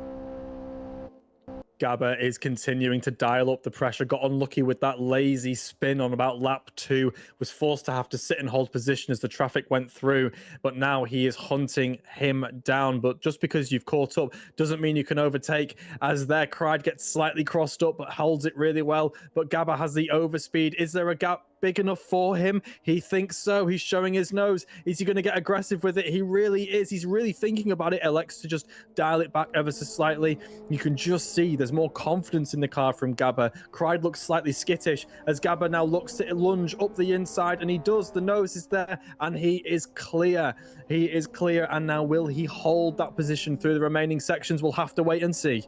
Gabba is continuing to dial up the pressure, got unlucky with that lazy spin on about lap 2, was forced to have to sit and hold position as the traffic went through, but now he is hunting him down. But just because you've caught up doesn't mean you can overtake, as there Cried gets slightly crossed up but holds it really well. But Gabba has the overspeed. Is there a gap big enough for him? He thinks so. He's showing his nose. Is he going to get aggressive with it? He really is. He's really thinking about it. Elects to just dial it back ever so slightly. You can just see there's more confidence in the car from Gabba. Cried looks slightly skittish as Gabba now looks to lunge up the inside, and he does. The nose is there and he is clear. He is clear, and now will he hold that position through the remaining sections? We'll have to wait and see.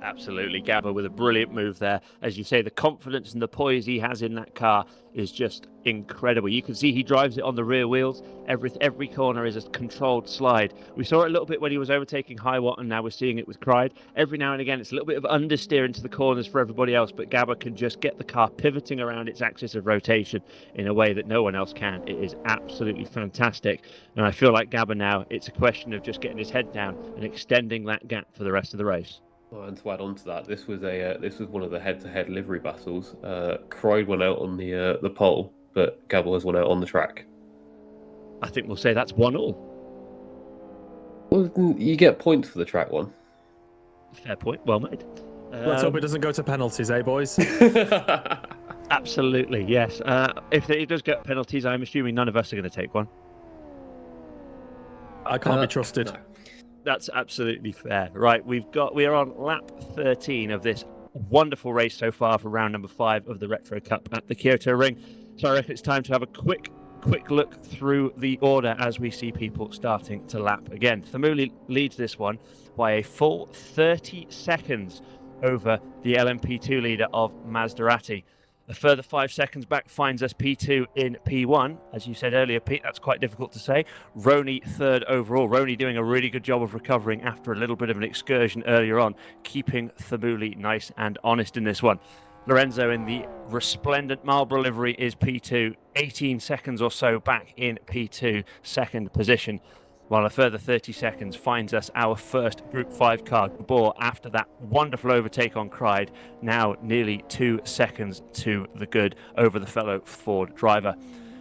Absolutely, Gabba with a brilliant move there. As you say, the confidence and the poise he has in that car is just incredible. You can see he drives it on the rear wheels. Every corner is a controlled slide. We saw it a little bit when he was overtaking Highwatt, and now we're seeing it with Cried. Every now and again, it's a little bit of understeer into the corners for everybody else, but Gabba can just get the car pivoting around its axis of rotation in a way that no one else can. It is absolutely fantastic. And I feel like Gabba now, it's a question of just getting his head down and extending that gap for the rest of the race.
Well, and to add on to that, this was one of the head-to-head livery battles. Cried went out on the pole, but Gabbo has won out on the track.
I think we'll say that's 1-1.
Well, you get points for the track one.
Fair point, well made.
Let's hope it doesn't go to penalties, eh, boys?
Absolutely, yes. If it does get penalties, I'm assuming none of us are going to take one.
I can't be trusted.
No.
That's absolutely fair. Right, we are on lap 13 of this wonderful race so far for round number 5 of the Retro Cup at the Kyoto Ring. So I reckon it's time to have a quick look through the order as we see people starting to lap again. Thamuli leads this one by a full 30 seconds over the LMP2 leader of Maserati. A further 5 seconds back finds us P2 in P1. As you said earlier, Pete, that's quite difficult to say. Roney third overall. Roney doing a really good job of recovering after a little bit of an excursion earlier on, keeping Thamuli nice and honest in this one. Lorenzo in the resplendent Marlboro livery is P2, 18 seconds or so back in P2, second position. While a further 30 seconds finds us our first Group 5 car, Gabor, after that wonderful overtake on Cried, now nearly 2 seconds to the good over the fellow Ford driver.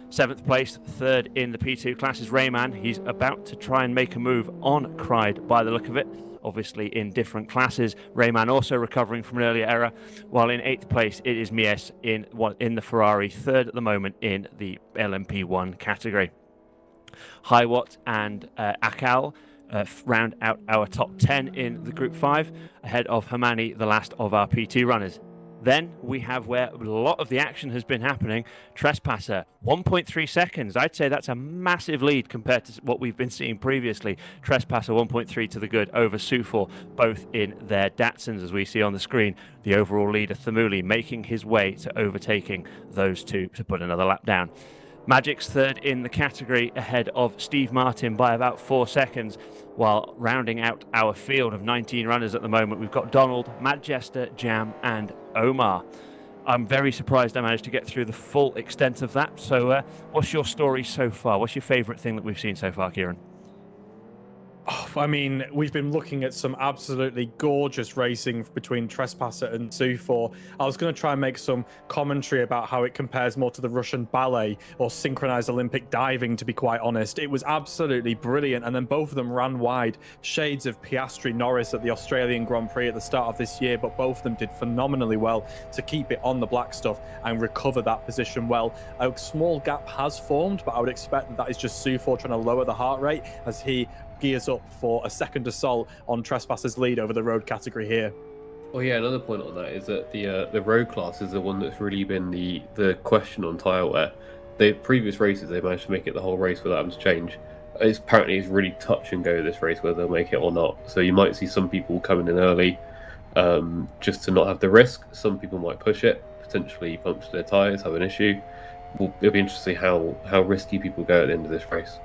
7th place, third in the P2 class is Redman. He's about to try and make a move on Cried by the look of it, obviously in different classes. Redman also recovering from an earlier error, while in 8th place it is Mies in the Ferrari, third at the moment in the LMP1 category. Highwatt and Akal round out our top 10 in the Group 5, ahead of Hamani, the last of our P2 runners. Then we have where a lot of the action has been happening. Trespasser, 1.3 seconds. I'd say that's a massive lead compared to what we've been seeing previously. Trespasser 1.3 to the good over Sufor, both in their Datsuns, as we see on the screen. The overall leader, Thamuli, making his way to overtaking those two to put another lap down. Magic's third in the category, ahead of Steve Martin by about 4 seconds, while rounding out our field of 19 runners at the moment, we've got Donald, Matt Jester, Jam and Omar. I'm very surprised I managed to get through the full extent of that. So what's your story so far? What's your favourite thing that we've seen so far, Kieran?
Oh, I mean, we've been looking at some absolutely gorgeous racing between Trespasser and Sufor. I was going to try and make some commentary about how it compares more to the Russian ballet or synchronized Olympic diving, to be quite honest. It was absolutely brilliant, and then both of them ran wide. Shades of Piastri Norris at the Australian Grand Prix at the start of this year, but both of them did phenomenally well to keep it on the black stuff and recover that position well. A small gap has formed, but I would expect that is just Sufor trying to lower the heart rate as he gears up for a second assault on Trespasser's lead over the road category here.
Well, yeah, another point on that is that the road class is the one that's really been the question on tyre wear. The previous races, they managed to make it the whole race without having to change. Apparently it's really touch and go this race, whether they'll make it or not. So you might see some people coming in early just to not have the risk. Some people might push it, potentially puncture their tyres, have an issue. It'll be interesting how risky people go at the end of this race.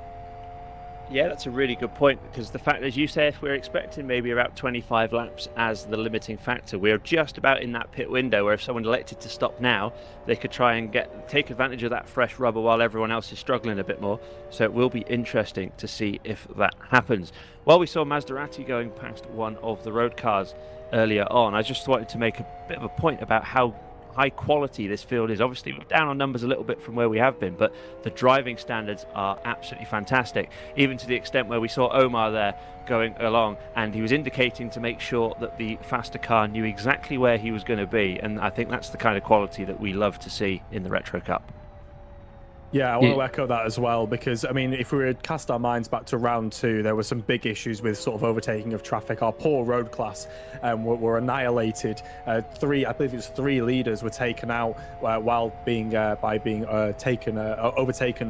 Yeah, that's a really good point, because the fact, as you say, if we're expecting maybe about 25 laps as the limiting factor, we're just about in that pit window where if someone elected to stop now, they could try and take advantage of that fresh rubber while everyone else is struggling a bit more. So it will be interesting to see if that happens. While we saw Maserati going past one of the road cars earlier on, I just wanted to make a bit of a point about how high quality this field is. Obviously we're down on numbers a little bit from where we have been, but the driving standards are absolutely fantastic, even to the extent where we saw Omar there going along and he was indicating to make sure that the faster car knew exactly where he was going to be, and I think that's the kind of quality that we love to see in the Retro Cup.
Yeah, I want to echo that as well, because, I mean, if we were to cast our minds back to round 2, there were some big issues with sort of overtaking of traffic. Our poor road class were annihilated. I believe it was 3 leaders were taken out while being overtaken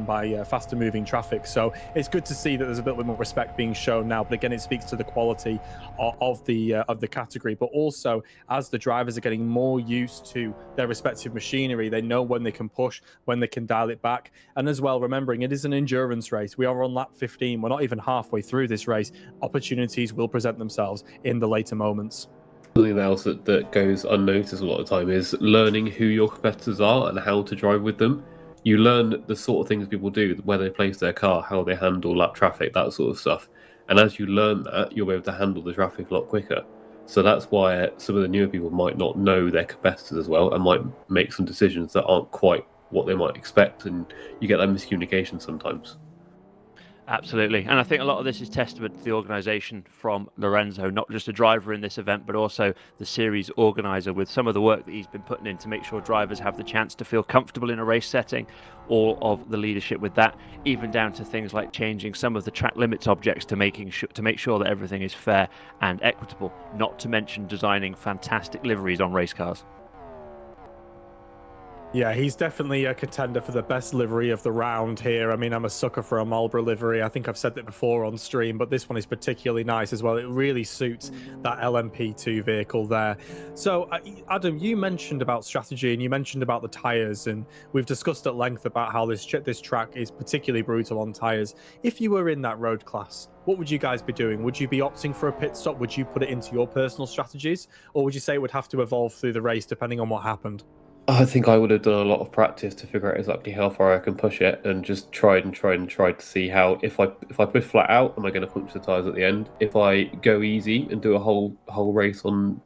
by faster moving traffic. So it's good to see that there's a bit more respect being shown now. But again, it speaks to the quality of the category. But also, as the drivers are getting more used to their respective machinery, they know when they can push, when they can dial it back. And as well, remembering it is an endurance race. We are on lap 15. We're not even halfway through this race. Opportunities will present themselves in the later moments.
Something else that goes unnoticed a lot of the time is learning who your competitors are and how to drive with them. You learn the sort of things people do, where they place their car, how they handle lap traffic, that sort of stuff. And as you learn that, you'll be able to handle the traffic a lot quicker. So that's why some of the newer people might not know their competitors as well and might make some decisions that aren't quite what they might expect, and you get that miscommunication sometimes.
Absolutely, and I think a lot of this is testament to the organisation from Lorenzo, not just a driver in this event, but also the series organiser, with some of the work that he's been putting in to make sure drivers have the chance to feel comfortable in a race setting, all of the leadership with that, even down to things like changing some of the track limits objects to make sure that everything is fair and equitable, not to mention designing fantastic liveries on race cars.
Yeah, he's definitely a contender for the best livery of the round here. I mean, I'm a sucker for a Marlboro livery. I think I've said that before on stream, but this one is particularly nice as well. It really suits that LMP2 vehicle there. So, Adam, you mentioned about strategy and you mentioned about the tyres, and we've discussed at length about how this track is particularly brutal on tyres. If you were in that road class, what would you guys be doing? Would you be opting for a pit stop? Would you put it into your personal strategies? Or would you say it would have to evolve through the race depending on what happened?
I think I would have done a lot of practice to figure out exactly how far I can push it, and just tried to see how, if I push flat out, am I going to punch the tyres at the end? If I go easy and do a whole race on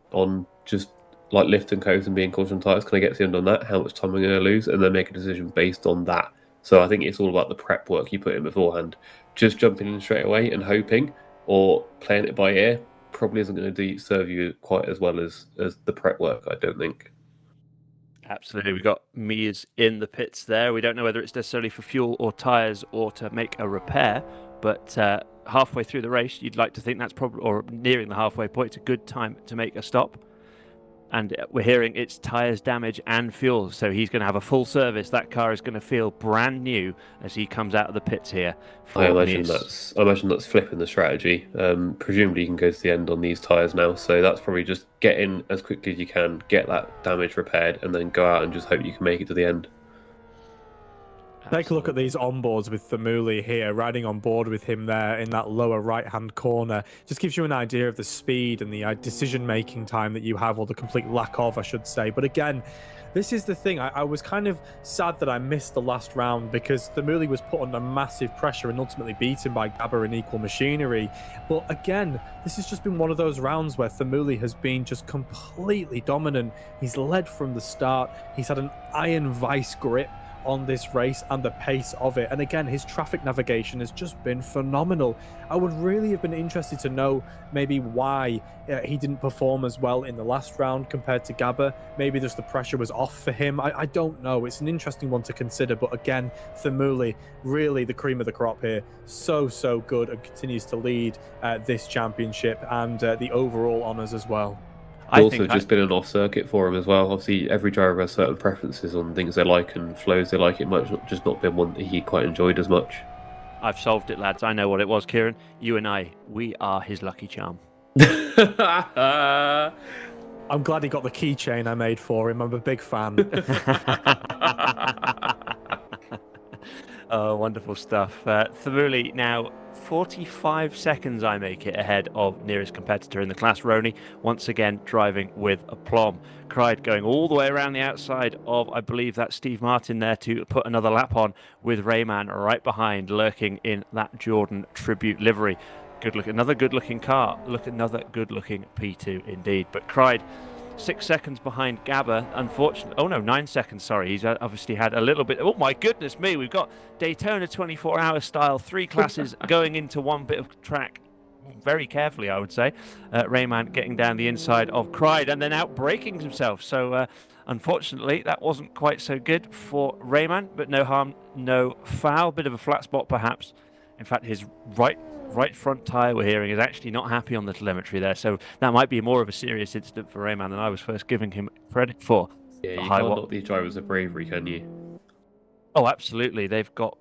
just like lift and coast and being caution tyres, can I get to the end on that? How much time am I going to lose? And then make a decision based on that. So I think it's all about the prep work you put in beforehand. Just jumping in straight away and hoping, or playing it by ear, probably isn't going to serve you quite as well as the prep work, I don't think.
Absolutely. We've got Mies in the pits there. We don't know whether it's necessarily for fuel or tyres or to make a repair, but halfway through the race, you'd like to think that's probably, or nearing the halfway point, it's a good time to make a stop. And we're hearing it's tyres damage and fuel, so he's going to have a full service. That car is going to feel brand new as he comes out of the pits here.
I imagine that's flipping the strategy. Presumably you can go to the end on these tyres now, so that's probably just get in as quickly as you can, get that damage repaired, and then go out and just hope you can make it to the end.
Take a look at these onboards with Thamuli here, riding on board with him there in that lower right-hand corner. Just gives you an idea of the speed and the decision-making time that you have, or the complete lack of, I should say. But again, this is the thing. I was kind of sad that I missed the last round, because Thamuli was put under massive pressure and ultimately beaten by Gabber and Equal Machinery. But again, this has just been one of those rounds where Thamuli has been just completely dominant. He's led from the start. He's had an iron vice grip on this race and the pace of it, and again, his traffic navigation has just been phenomenal. I would really have been interested to know maybe why he didn't perform as well in the last round compared to Gabber. Maybe just the pressure was off for him. I don't know. It's an interesting one to consider, but again, Thamuli, really the cream of the crop here. So good, and continues to lead this championship and the overall honours as well.
Also just been an off circuit for him as well. Obviously, every driver has certain preferences on things they like and flows they like. It might just not been one that he quite enjoyed as much.
I've solved it, lads. I know what it was, Kieran. You and I, we are his lucky charm.
I'm glad he got the keychain I made for him. I'm a big fan.
Oh, wonderful stuff. Thamuli, now 45 seconds I make it ahead of nearest competitor in the class, Roni, once again driving with aplomb. Cried going all the way around the outside of, I believe that's Steve Martin there to put another lap on, with Rayman right behind, lurking in that Jordan tribute livery. Another good-looking car. Another good-looking P2 indeed. But Cried 6 seconds behind Gabba, unfortunately. Oh no, 9 seconds, sorry. He's obviously had a little bit. Oh my goodness me, we've got Daytona 24-hour style, 3 classes going into one bit of track. Very carefully, I would say. Rayman getting down the inside of Cried and then out braking himself. So unfortunately, that wasn't quite so good for Rayman, but no harm, no foul. Bit of a flat spot perhaps. In fact, his right front tyre, we're hearing, is actually not happy on the telemetry there. So that might be more of a serious incident for Rayman than I was first giving him credit for.
Yeah, you can't knock these drivers of bravery, can you?
Oh, absolutely. They've got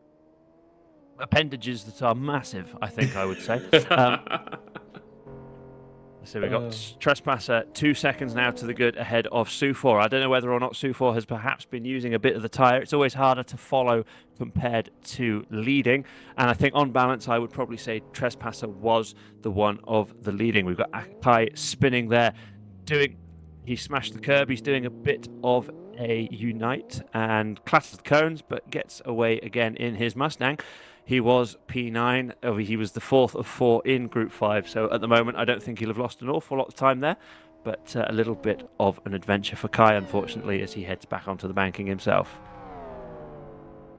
appendages that are massive, I think I would say. So we've got Trespasser 2 seconds now to the good ahead of Su4. I don't know whether or not Su4 has perhaps been using a bit of the tyre. It's always harder to follow compared to leading. And I think on balance, I would probably say Trespasser was the one of the leading. We've got Akai spinning there. He smashed the curb. He's doing a bit of a unite and classes the cones, but gets away again in his Mustang. He was P9. He was the 4th of 4 in Group 5. So at the moment, I don't think he'll have lost an awful lot of time there. But a little bit of an adventure for Kai, unfortunately, as he heads back onto the banking himself.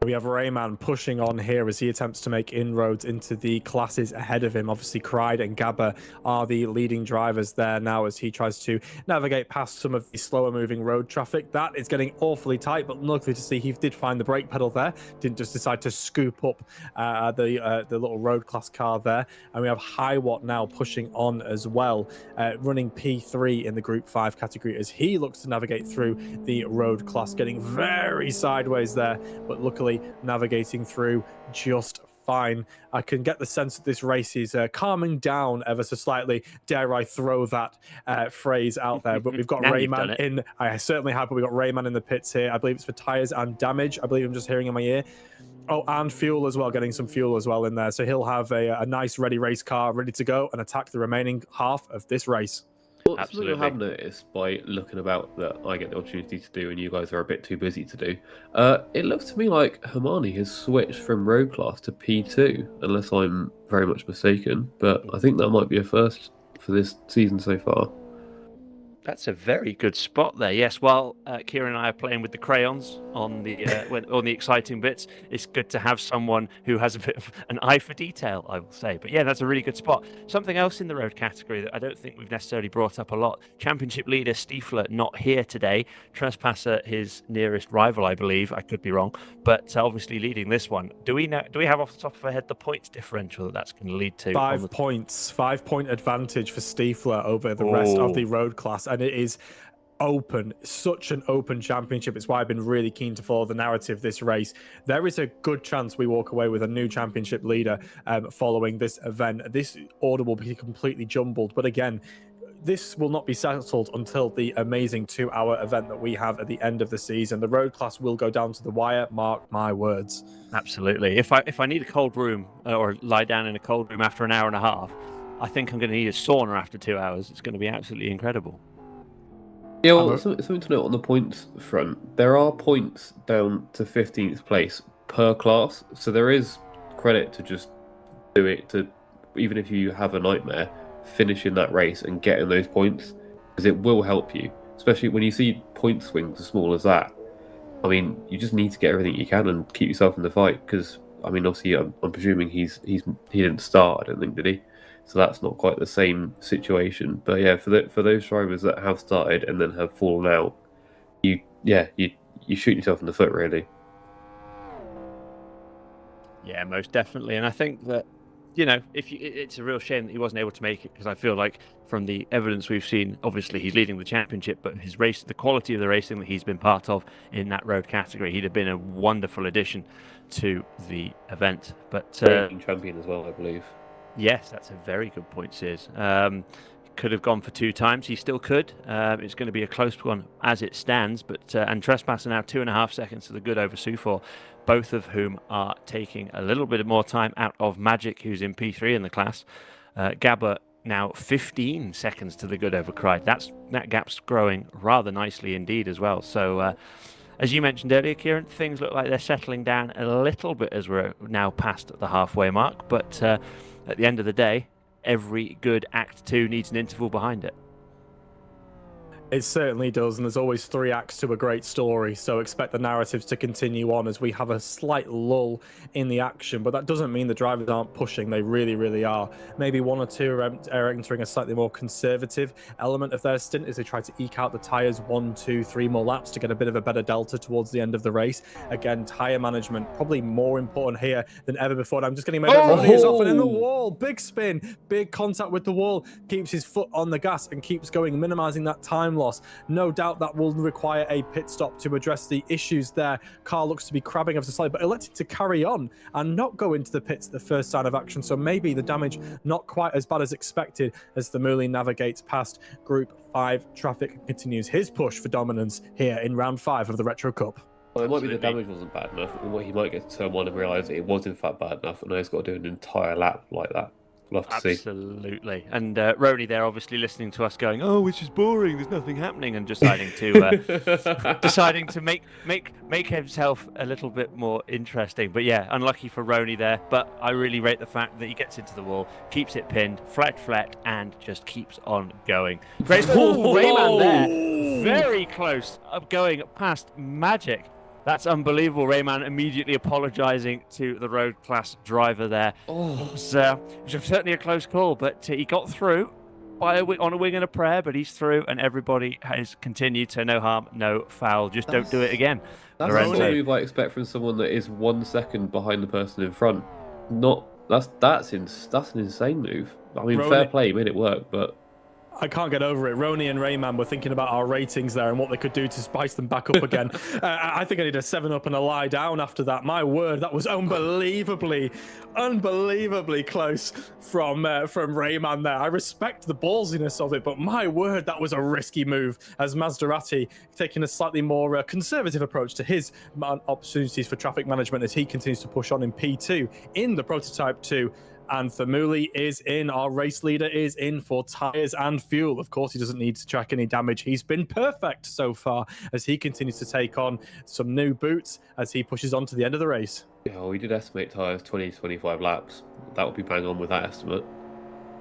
We have Rayman pushing on here as he attempts to make inroads into the classes ahead of him. Obviously, Cried and Gabba are the leading drivers there now as he tries to navigate past some of the slower moving road traffic. That is getting awfully tight, but luckily to see he did find the brake pedal there. Didn't just decide to scoop up the little road class car there. And we have Highwatt now pushing on as well, running P3 in the Group 5 category as he looks to navigate through the road class, getting very sideways there, but luckily navigating through just fine. I can get the sense that this race is calming down ever so slightly. Dare I throw that phrase out there? But we've got Rayman in. I certainly have, but we've got Rayman in the pits here. I believe it's for tyres and damage. I believe I'm just hearing in my ear. Oh, and fuel as well, getting some fuel as well in there. So he'll have a nice ready race car ready to go and attack the remaining half of this race.
Well, something I have noticed by looking about that I get the opportunity to do and you guys are a bit too busy to do, it looks to me like Hermione has switched from road class to P2, unless I'm very much mistaken, but I think that might be a first for this season so far.
That's a very good spot there. Yes, while Kieran and I are playing with the crayons on the on the exciting bits, it's good to have someone who has a bit of an eye for detail, I will say. But yeah, that's a really good spot. Something else in the road category that I don't think we've necessarily brought up a lot. Championship leader Stiefler not here today. Trespasser, his nearest rival, I believe. I could be wrong, but obviously leading this one. Do we have off the top of our head the points differential that's going to lead to?
5 points. 5-point advantage for Stiefler over the rest of the road class. And it is open, such an open championship. It's why I've been really keen to follow the narrative this race. There is a good chance we walk away with a new championship leader following this event. This order will be completely jumbled, but again, this will not be settled until the amazing 2-hour event that we have at the end of the season. The road class will go down to the wire, mark my words.
Absolutely. If I need a cold room or lie down in a cold room after an hour and a half, I think I'm going to need a sauna after 2 hours. It's going to be absolutely incredible.
Yeah, well, something to note on the points front. There are points down to 15th place per class, so there is credit to just do it, to even if you have a nightmare, finishing that race and getting those points, because it will help you, especially when you see point swings as small as that. I mean, you just need to get everything you can and keep yourself in the fight, because, I mean, obviously, I'm presuming he didn't start, I don't think, did he? So that's not quite the same situation. But yeah, for those drivers that have started and then have fallen out, you shoot yourself in the foot, really.
Yeah, most definitely. And I think that, it's a real shame that he wasn't able to make it, because I feel like from the evidence we've seen, obviously he's leading the championship, but the quality of the racing that he's been part of in that road category, he'd have been a wonderful addition to the event. But
champion as well, I believe.
Yes, that's a very good point, Sears. could have gone for 2 times. He still could. It's going to be a close one as it stands. But and Trespasser now 2.5 seconds to the good over Sufor, both of whom are taking a little bit more time out of Magic, who's in P3 in the class. Gabba now 15 seconds to the good over Clyde. That gap's growing rather nicely indeed as well. So as you mentioned earlier, Kieran, things look like they're settling down a little bit as we're now past the halfway mark. But at the end of the day, every good Act 2 needs an interval behind it.
It certainly does, and there's always 3 acts to a great story, so expect the narratives to continue on as we have a slight lull in the action, but that doesn't mean the drivers aren't pushing. They really, really are. Maybe 1 or 2 are entering a slightly more conservative element of their stint as they try to eke out the tyres 1, 2, 3 more laps to get a bit of a better delta towards the end of the race. Again, tyre management probably more important here than ever before. And I'm just getting made up. He's off and in the wall. Big spin, big contact with the wall, keeps his foot on the gas and keeps going, minimizing that time loss. No doubt that will require a pit stop to address the issues there. Car looks to be crabbing ever so slightly, but elected to carry on and not go into the pits at the first sign of action. So maybe the damage not quite as bad as expected as the Muli navigates past Group 5 traffic and continues his push for dominance here in round 5 of the Retro Cup.
Well, it might be the damage wasn't bad enough, or he might get to turn 1 and realise it was in fact bad enough, and now he's got to do an entire lap like that. We'll have to see.
Absolutely. And Rony there obviously listening to us going, oh, it's just boring, there's nothing happening, and deciding to make himself a little bit more interesting. But yeah, unlucky for Rony there, but I really rate the fact that he gets into the wall, keeps it pinned, flat, and just keeps on going. Great. Rayman there, very close of going past Magic. That's unbelievable. Rayman immediately apologising to the road class driver there. It was certainly a close call, but he got through on a wing and a prayer, but he's through, and everybody has continued to no harm, no foul. Just don't do it again.
That's the sort of move I expect from someone that is 1 second behind the person in front. That's an insane move. I mean, fair play, he made it work, but
I can't get over it. Rony and Rayman were thinking about our ratings there and what they could do to spice them back up again. I think I need a 7-up and a lie down after that. My word, that was unbelievably close from Rayman there. I respect the ballsiness of it, but my word, that was a risky move as Maserati taking a slightly more conservative approach to his opportunities for traffic management as he continues to push on in P2 in the Prototype 2. And Thamuli is in. Our race leader is in for tyres and fuel. Of course, he doesn't need to track any damage. He's been perfect so far as he continues to take on some new boots as he pushes on to the end of the race.
Yeah, we did estimate tyres 20-25 laps. That would be bang on with that estimate.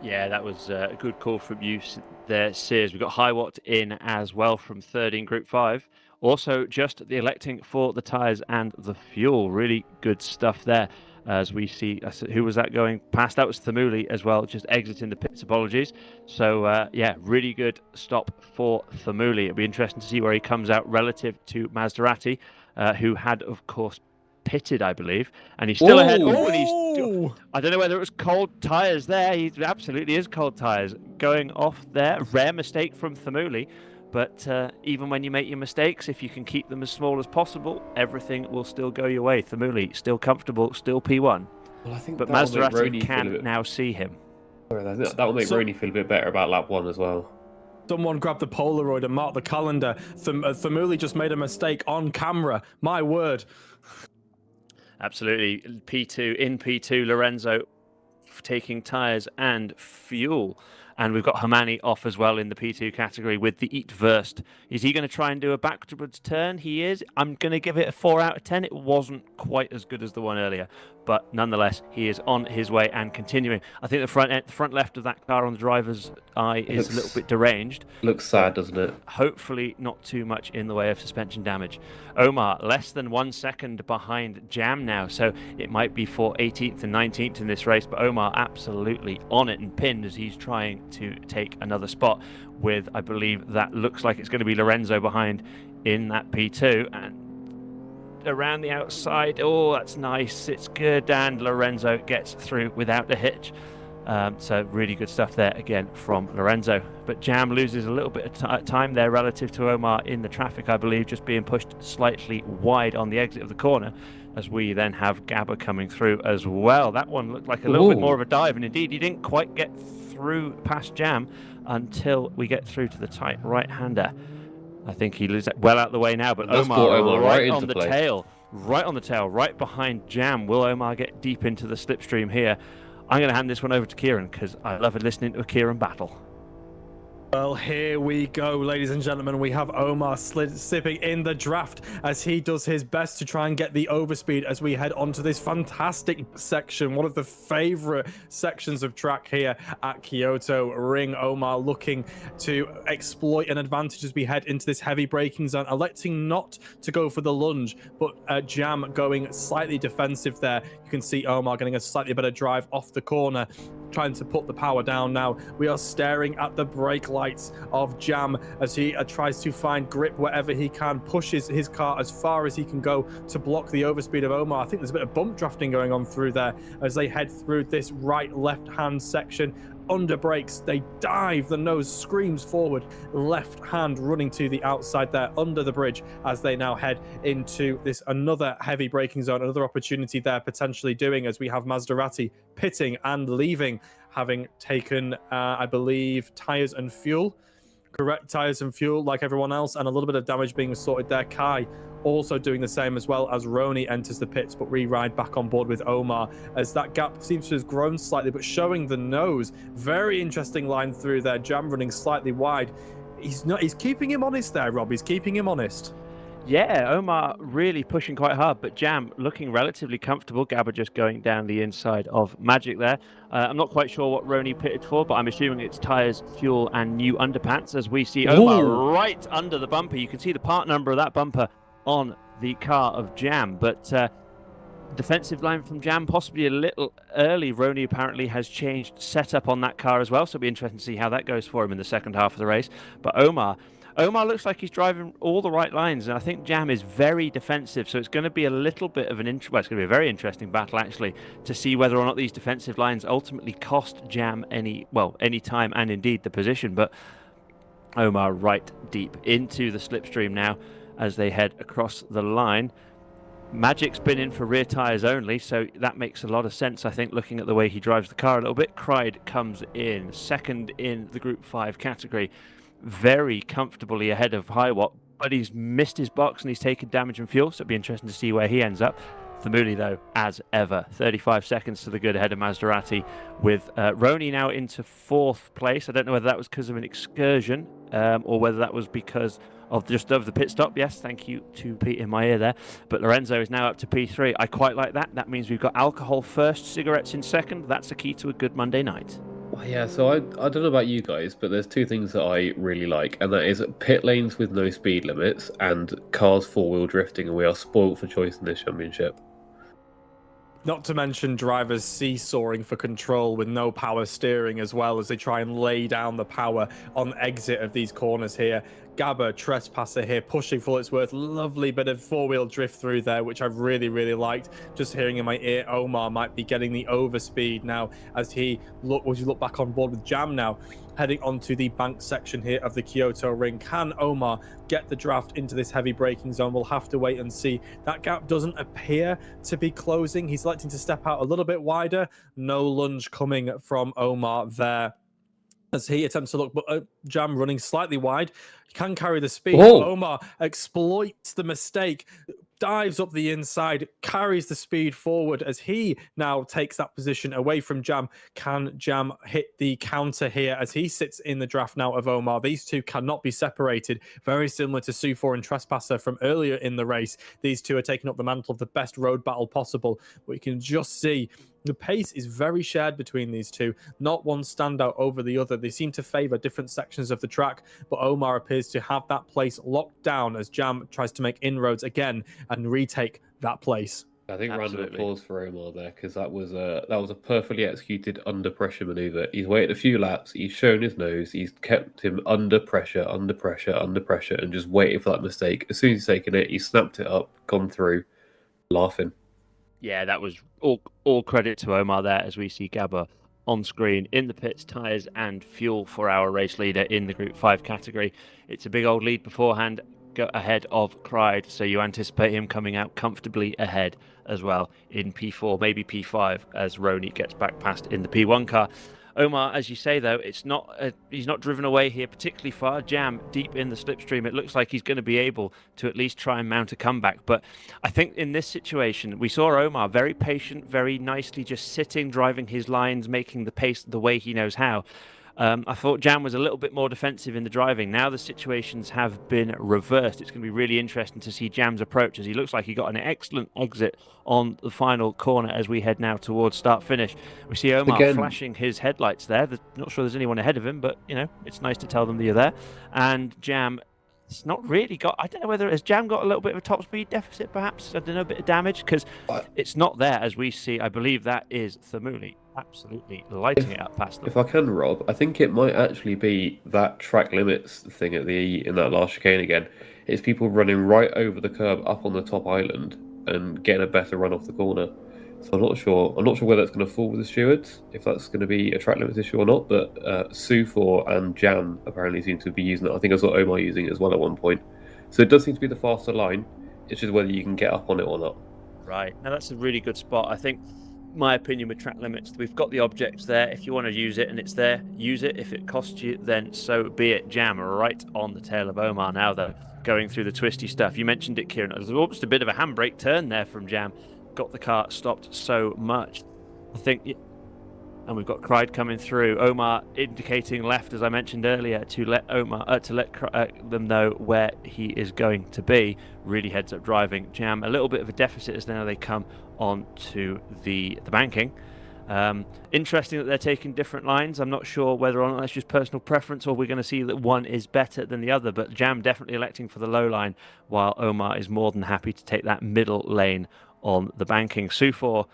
Yeah, that was a good call from you there, Sears. We've got Highwatt in as well from 3rd in Group 5. Also, just the electing for the tyres and the fuel. Really good stuff there. As we see, who was that going past? That was Thamuli as well, just exiting the pits. Apologies. So, yeah, really good stop for Thamuli. It'll be interesting to see where he comes out relative to Maserati, who had, of course, pitted, I believe, and he's still ahead. I don't know whether it was cold tyres there. He absolutely is cold tyres going off there. Rare mistake from Thamuli. But even when you make your mistakes, if you can keep them as small as possible, everything will still go your way. Thamuli, still comfortable, still P1.
Well, I think
but Maserati can now see him.
That will make Rony feel a bit better about lap 1 as well.
Someone grab the Polaroid and mark the calendar. Thamuli just made a mistake on camera. My word.
Absolutely. In P2, Lorenzo taking tyres and fuel. And we've got Hamani off as well in the P2 category with the Eat Verst. Is he going to try and do a backwards turn? He is. I'm going to give it a 4 out of 10. It wasn't quite as good as the one earlier. But nonetheless, he is on his way and continuing. I think the front left of that car on the driver's eye is a little bit deranged.
Looks sad, doesn't it?
Hopefully not too much in the way of suspension damage. Omar, less than 1 second behind Jam now. So it might be for 18th and 19th in this race. But Omar absolutely on it and pinned as he's trying to take another spot with, I believe, that looks like it's going to be Lorenzo behind in that P2. And around the outside, oh, that's nice, it's good, and Lorenzo gets through without a hitch. So really good stuff there again from Lorenzo. But Jam loses a little bit of time there relative to Omar in the traffic, I believe, just being pushed slightly wide on the exit of the corner, as we then have Gabba coming through as well. That one looked like a little bit more of a dive, and indeed he didn't quite get through past Jam until we get through to the tight right-hander. I think he lives well out of the way now, but
That's brought Omar right
on
into
the
play.
tail, right behind Jam. Will Omar get deep into the slipstream here? I'm going to hand this one over to Kieran because I love listening to a Kieran battle.
Well, here we go, ladies and gentlemen. We have Omar slipping in the draft as he does his best to try and get the overspeed as we head onto this fantastic section, one of the favorite sections of track here at Kyoto Ring. Omar looking to exploit an advantage as we head into this heavy braking zone, electing not to go for the lunge, but Jam going slightly defensive there. You can see Omar getting a slightly better drive off the corner, trying to put the power down now. We are staring at the brake lights of Jam as he tries to find grip wherever he can, pushes his car as far as he can go to block the overspeed of Omar. I think there's a bit of bump drafting going on through there as they head through this right left hand section. Under brakes, they dive, the nose screams forward, left hand running to the outside there under the bridge as they now head into this another heavy braking zone, another opportunity there potentially doing as we have Maserati pitting and leaving, having taken I believe tires and fuel. Correct, tires and fuel like everyone else, and a little bit of damage being sorted there. Kai also doing the same as well as Roni enters the pits, but re-ride back on board with Omar as that gap seems to have grown slightly, but showing the nose. Very interesting line through there. Jam running slightly wide. He's keeping him honest there, Rob. He's keeping him honest.
Yeah, Omar really pushing quite hard, but Jam looking relatively comfortable. Gabba just going down the inside of Magic there. I'm not quite sure what Roni pitted for, but I'm assuming it's tyres, fuel, and new underpants as we see Omar right under the bumper. You can see the part number of that bumper on the car of Jam, but defensive line from Jam possibly a little early. Roni apparently has changed setup on that car as well, so it'll be interesting to see how that goes for him in the second half of the race. But Omar looks like he's driving all the right lines, and I think Jam is very defensive, so it's going to be a little bit of it's going to be a very interesting battle actually to see whether or not these defensive lines ultimately cost Jam any time and indeed the position. But Omar right deep into the slipstream now as they head across the line. Magic's been in for rear tyres only, so that makes a lot of sense, I think, looking at the way he drives the car a little bit. Cried comes in second in the Group 5 category, very comfortably ahead of Highwatt, but he's missed his box and he's taken damage and fuel, so it'll be interesting to see where he ends up. Thamuli, though, as ever, 35 seconds to the good ahead of Maserati, with Roni now into fourth place. I don't know whether that was because of an excursion or whether that was because of just over the pit stop. Yes, thank you to Pete in my ear there. But Lorenzo is now up to P3. I quite like that. That means we've got alcohol first, cigarettes in second. That's a key to a good Monday night.
Well, yeah, so I don't know about you guys, but there's two things that I really like, and that is pit lanes with no speed limits and cars four-wheel drifting, and we are spoilt for choice in this championship.
Not to mention drivers seesawing for control with no power steering as well as they try and lay down the power on exit of these corners here. Gabba, trespasser here, pushing for its worth. Lovely bit of four-wheel drift through there, which I really, really liked. Just hearing in my ear, Omar might be getting the overspeed now as you look back on board with Jam now, heading onto the bank section here of the Kyoto Ring. Can Omar get the draft into this heavy braking zone? We'll have to wait and see. That gap doesn't appear to be closing. He's electing to step out a little bit wider. No lunge coming from Omar there as he attempts to look, but Jam running slightly wide. He can carry the speed. Omar exploits the mistake, dives up the inside, carries the speed forward as he now takes that position away from Jam. Can Jam hit the counter here as he sits in the draft now of Omar? These two cannot be separated. Very similar to Sufor and Trespasser from earlier in the race. These two are taking up the mantle of the best road battle possible. But you can just see the pace is very shared between these two. Not one standout over the other. They seem to favor different sections of the track, but Omar appears to have that place locked down as Jam tries to make inroads again and retake that place.
I think round of applause for Omar there, because that was a perfectly executed under pressure maneuver. He's waited a few laps, he's shown his nose, he's kept him under pressure, and just waited for that mistake. As soon as he's taken it, he snapped it up, gone through, laughing.
Yeah, that was all credit to Omar there as we see Gabba on screen in the pits, tyres and fuel for our race leader in the Group 5 category. It's a big old lead beforehand, go ahead of Cried, so you anticipate him coming out comfortably ahead as well in P4, maybe P5 as Roni gets back past in the P1 car. Omar, as you say though, it's not he's not driven away here particularly far. Jam deep in the slipstream. It looks like he's going to be able to at least try and mount a comeback. But I think in this situation, we saw Omar very patient, very nicely just sitting, driving his lines, making the pace the way he knows how. I thought Jam was a little bit more defensive in the driving. Now the situations have been reversed. It's going to be really interesting to see Jam's approach, as he looks like he got an excellent exit on the final corner as we head now towards start-finish. We see Omar flashing his headlights there. Not sure there's anyone ahead of him, but, it's nice to tell them that you're there. And Jam... It's not really got. I don't know whether Jam got a little bit of a top speed deficit, perhaps. I don't know, a bit of damage because it's not there as we see. I believe that is Thermuli absolutely lighting it up past them.
If I can, Rob, I think it might actually be that track limits thing in that last chicane again. It's people running right over the curb up on the top island and getting a better run off the corner. So I'm not sure whether it's going to fall with the stewards, if that's going to be a track limits issue or not. But Sufor and Jam apparently seem to be using it. I think I saw Omar using it as well at one point. So it does seem to be the faster line. It's just whether you can get up on it or not.
Right. Now that's a really good spot. I think my opinion with track limits, we've got the objects there. If you want to use it and it's there, use it. If it costs you, then so be it. Jam right on the tail of Omar now, though, going through the twisty stuff. You mentioned it, Kieran. It was almost a bit of a handbrake turn there from Jam. Got the car stopped so much. I think, and we've got Cried coming through. Omar indicating left, as I mentioned earlier, to let them know where he is going to be. Really heads up driving. Jam a little bit of a deficit as now they come on to the banking. Interesting that they're taking different lines. I'm not sure whether or not that's just personal preference or we're going to see that one is better than the other, but Jam definitely electing for the low line, while Omar is more than happy to take that middle lane on the banking. Sufor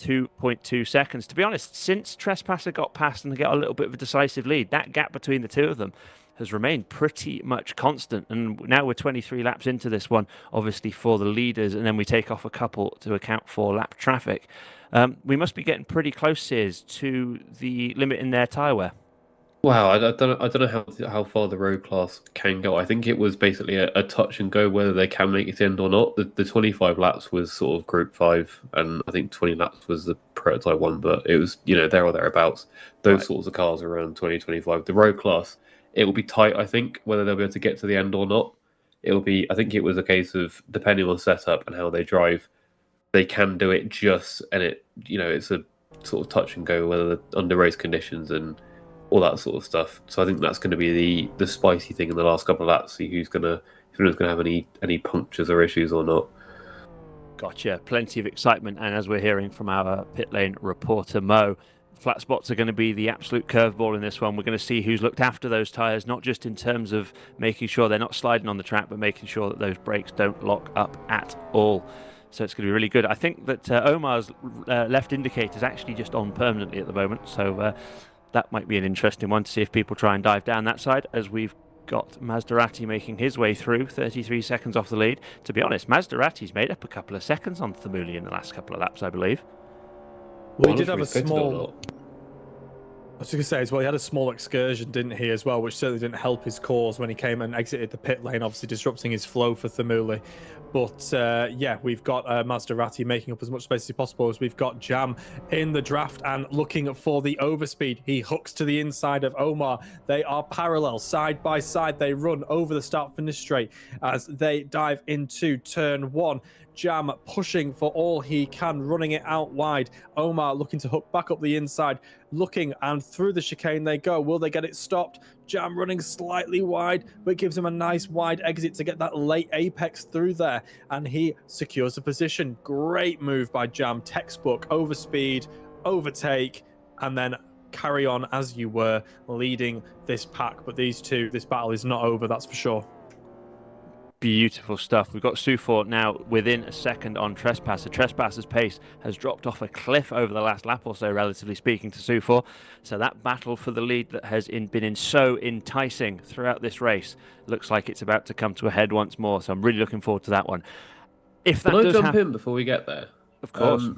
2.2 seconds. To be honest, since Trespasser got past and got a little bit of a decisive lead, that gap between the two of them has remained pretty much constant. And now we're 23 laps into this one, obviously for the leaders, and then we take off a couple to account for lap traffic. We must be getting pretty close, Sears, to the limit in their tyre wear.
Wow, I don't know how far the road class can go. I think it was basically a touch and go whether they can make it in or not. The 25 laps was sort of Group 5, and I think 20 laps was the prototype one, but it was, there or thereabouts. Those sorts of cars are around 20-25. The road class, it will be tight, I think, whether they'll be able to get to the end or not. I think it was a case of, depending on setup and how they drive, they can do it and it's a sort of touch and go whether under race conditions and all that sort of stuff. So I think that's going to be the spicy thing in the last couple of laps. See who's going to have any punctures or issues or not.
Gotcha. Plenty of excitement, and as we're hearing from our pit lane reporter Mo, flat spots are going to be the absolute curveball in this one. We're going to see who's looked after those tyres, not just in terms of making sure they're not sliding on the track, but making sure that those brakes don't lock up at all. So it's going to be really good. I think that Omar's left indicator is actually just on permanently at the moment, so that might be an interesting one to see if people try and dive down that side, as we've got Maserati making his way through, 33 seconds off the lead. To be honest, Maserati's made up a couple of seconds on Thermuli in the last couple of laps, I believe.
Well, he did have a small... I was going to say as well, he had a small excursion, didn't he, as well, which certainly didn't help his cause when he came and exited the pit lane, obviously disrupting his flow for Thermuli. But we've got Maserati making up as much space as possible, as we've got Jam in the draft and looking for the overspeed. He hooks to the inside of Omar. They are parallel, side by side. They run over the start-finish straight as they dive into turn 1. Jam pushing for all he can, running it out wide. Omar looking to hook back up the inside, looking, and through the chicane they go. Will they get it stopped? Jam running slightly wide, but gives him a nice wide exit to get that late apex through there, and he secures the position. Great move by Jam. Textbook overspeed, overtake, and then carry on as you were, leading this pack. But this battle is not over, that's for sure.
Beautiful stuff. We've got Sufor now within a second on Trespasser. Trespasser's pace has dropped off a cliff over the last lap or so, relatively speaking, to Sufor. So that battle for the lead that has been so enticing throughout this race looks like it's about to come to a head once more. So I'm really looking forward to that one. If that
Can I
does
jump in before we get there?
Of course.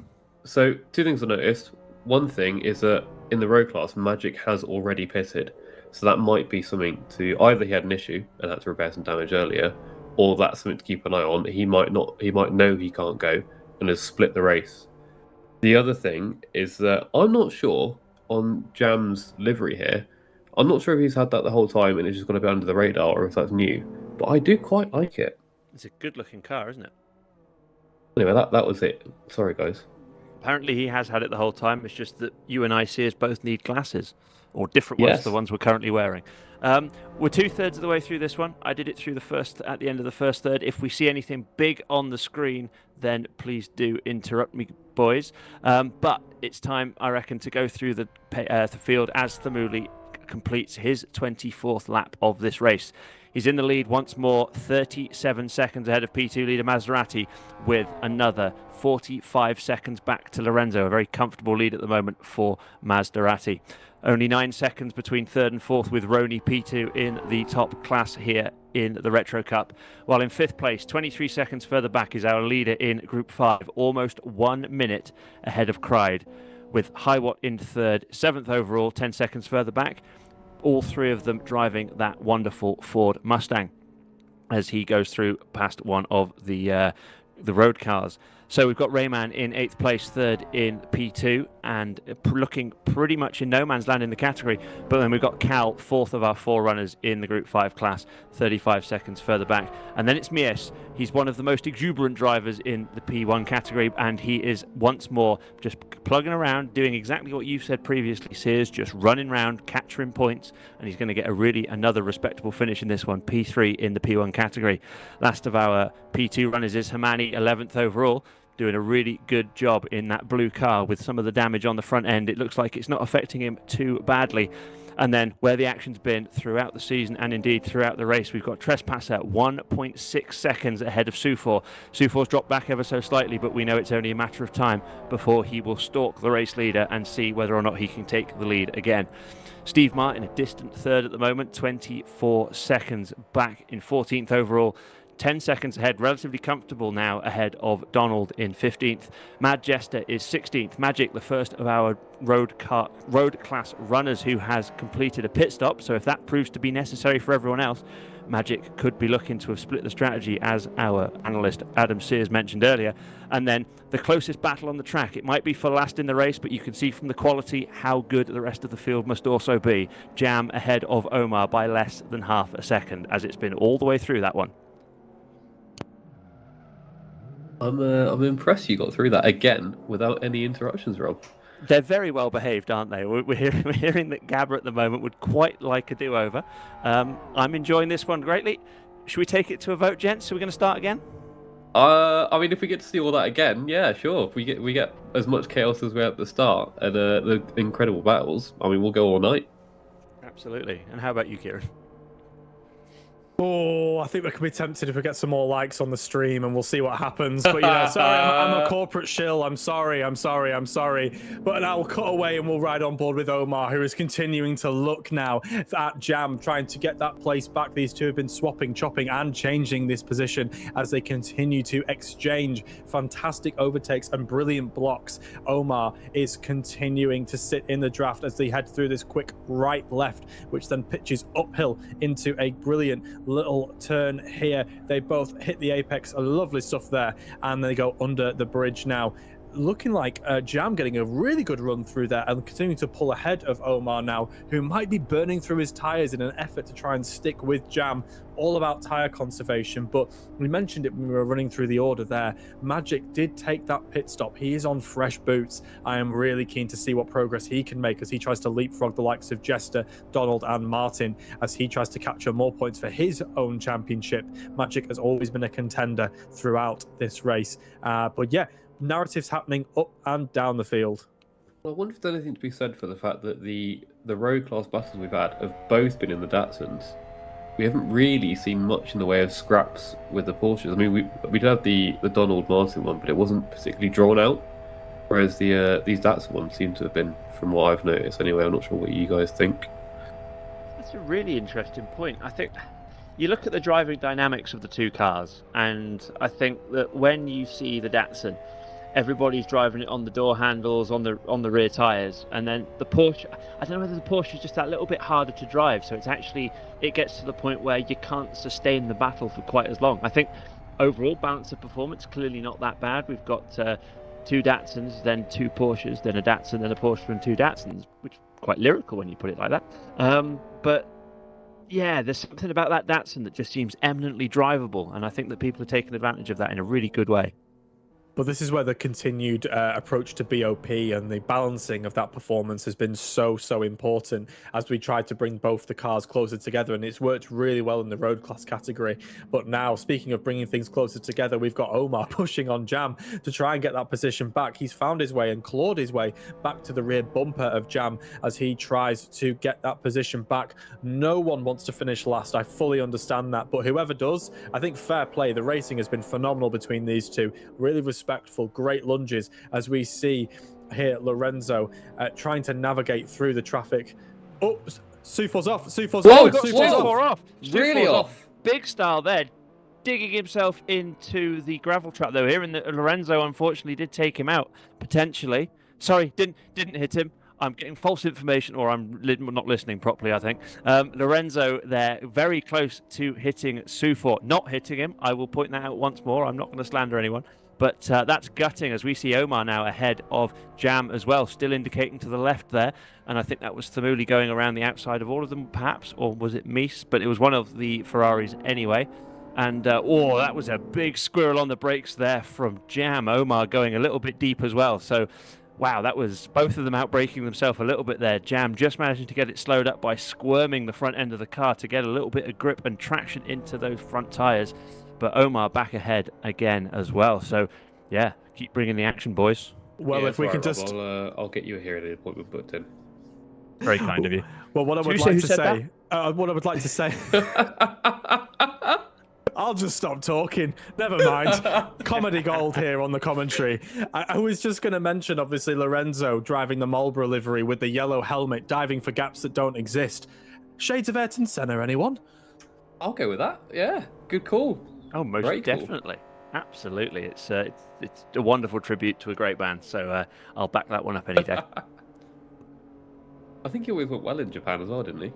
So two things I noticed. One thing is that in the road class, Magic has already pitted. So that might be something to either he had an issue and had to repair some damage earlier, or that's something to keep an eye on. He might know he can't go and has split the race. The other thing is that I'm not sure on Jam's livery here. I'm not sure if he's had that the whole time and it's just going to be under the radar or if that's new, but I do quite like it.
It's a good-looking car, isn't it?
Anyway, that was it. Sorry, guys.
Apparently he has had it the whole time. It's just that you and I, Sears, both need glasses, or different ones to the ones we're currently wearing. We're 2/3 of the way through this one. I did it through at the end of the first third. If we see anything big on the screen, then please do interrupt me, boys. But it's time, I reckon, to go through the field as Thamuli completes his 24th lap of this race. He's in the lead once more, 37 seconds ahead of P2 leader Maserati, with another 45 seconds back to Lorenzo. A very comfortable lead at the moment for Maserati. Only 9 seconds between third and fourth, with Roni P2 in the top class here in the Retro Cup. While in fifth place, 23 seconds further back, is our leader in Group 5, almost 1 minute ahead of Cried, with Hiwatt in third, seventh overall, 10 seconds further back. All three of them driving that wonderful Ford Mustang as he goes through past one of the road cars. So we've got Rayman in 8th place, third in P2, and looking pretty much in no man's land in the category. But then we've got Cal, fourth of our four runners in the Group 5 class, 35 seconds further back. And then it's Mies. He's one of the most exuberant drivers in the P1 category, and he is once more just plugging around, doing exactly what you've said previously, Sears, just running around, capturing points, and he's going to get another respectable finish in this one, P3 in the P1 category. Last of our P2 runners is Hamani, 11th overall, doing a really good job in that blue car with some of the damage on the front end. It looks like it's not affecting him too badly. And then where the action's been throughout the season and indeed throughout the race, we've got Trespasser 1.6 seconds ahead of Sufor. Sufor's dropped back ever so slightly, but we know it's only a matter of time before he will stalk the race leader and see whether or not he can take the lead again. Steve Martin, a distant third at the moment, 24 seconds back in 14th overall. 10 seconds ahead, relatively comfortable now ahead of Donald in 15th. Mad Jester is 16th. Magic, the first of our road class runners who has completed a pit stop. So if that proves to be necessary for everyone else, Magic could be looking to have split the strategy, as our analyst Adam Sears mentioned earlier. And then the closest battle on the track, it might be for last in the race, but you can see from the quality how good the rest of the field must also be. Jam ahead of Omar by less than half a second, as it's been all the way through that one.
I'm impressed you got through that again without any interruptions, Rob.
They're very well behaved, aren't they? We're hearing that Gabba at the moment would quite like a do-over. I'm enjoying this one greatly. Should we take it to a vote, gents? Are we going to start again?
I mean, if we get to see all that again, yeah, sure. If we get as much chaos as we had at the start and the incredible battles, I mean, we'll go all night.
Absolutely. And how about you, Kieran?
Oh, I think we could be tempted if we get some more likes on the stream, and we'll see what happens. But yeah, sorry, I'm a corporate shill. I'm sorry. But now we'll cut away and we'll ride on board with Omar, who is continuing to look now at Jam, trying to get that place back. These two have been swapping, chopping, and changing this position as they continue to exchange fantastic overtakes and brilliant blocks. Omar is continuing to sit in the draft as they head through this quick right-left, which then pitches uphill into a brilliant little turn here. They both hit the apex, lovely stuff there, and they go under the bridge now. Looking like Jam getting a really good run through there and continuing to pull ahead of Omar now, who might be burning through his tyres in an effort to try and stick with Jam. All about tyre conservation, but we mentioned it when we were running through the order there. Magic did take that pit stop. He is on fresh boots. I am really keen to see what progress he can make as he tries to leapfrog the likes of Jester, Donald, and Martin as he tries to capture more points for his own championship. Magic has always been a contender throughout this race. But yeah, narratives happening up and down the field.
Well, I wonder if there's anything to be said for the fact that the road class battles we've had have both been in the Datsuns. We haven't really seen much in the way of scraps with the Porsches. I mean, we did have the Donald Martin one, but it wasn't particularly drawn out. Whereas these Datsun ones seem to have been, from what I've noticed anyway. I'm not sure what you guys think.
That's a really interesting point. I think you look at the driving dynamics of the two cars, and I think that when you see the Datsun, everybody's driving it on the door handles, on the rear tyres, and then the Porsche, I don't know whether the Porsche is just that little bit harder to drive, so it gets to the point where you can't sustain the battle for quite as long. I think overall balance of performance clearly not that bad. We've got 2 Datsuns, then 2 Porsches, then a Datsun, then a Porsche, and 2 Datsuns, which is quite lyrical when you put it like that. But yeah, there's something about that Datsun that just seems eminently drivable, and I think that people are taking advantage of that in a really good way.
But this is where the continued approach to BOP and the balancing of that performance has been so important as we tried to bring both the cars closer together, and it's worked really well in the road class category. But now, speaking of bringing things closer together, we've got Omar pushing on Jam to try and get that position back. He's found his way and clawed his way back to the rear bumper of Jam as he tries to get that position back. No one wants to finish last. I fully understand that, but whoever does, I think fair play. The racing has been phenomenal between these two. Really respectful, great lunges as we see here Lorenzo trying to navigate through the traffic. Oh, Sufor's off. Sufor's
Whoa,
off.
Sufor off.
Really
Sufor's
off.
Big style there, digging himself into the gravel trap though here, and Lorenzo unfortunately did take him out potentially. Sorry, didn't hit him. I'm getting false information, or I'm not listening properly, I think. Lorenzo there, very close to hitting Sufor. Not hitting him. I will point that out once more. I'm not going to slander anyone. But that's gutting as we see Omar now ahead of Jam as well, still indicating to the left there. And I think that was Thamuli going around the outside of all of them, perhaps, or was it Mies? But it was one of the Ferraris anyway. And, that was a big squirrel on the brakes there from Jam. Omar going a little bit deep as well. So, wow, that was both of them outbraking themselves a little bit there. Jam just managing to get it slowed up by squirming the front end of the car to get a little bit of grip and traction into those front tyres. But Omar back ahead again as well. So, yeah, keep bringing the action, boys.
Well,
Yeah,
if we
right,
can
Rob,
just...
I'll get you a hearing appointment booked in.
Very kind of you.
Well, what I would like to say... what I would like to say... I'll just stop talking. Never mind. Comedy gold here on the commentary. I was just going to mention, obviously, Lorenzo driving the Marlboro livery with the yellow helmet, diving for gaps that don't exist. Shades of Ayrton Senna, anyone?
I'll go with that. Yeah, good call.
Oh, most
Very cool.
definitely. Absolutely. It's a wonderful tribute to a great band. So I'll back that one up any day.
I think he always went well in Japan as well, didn't he?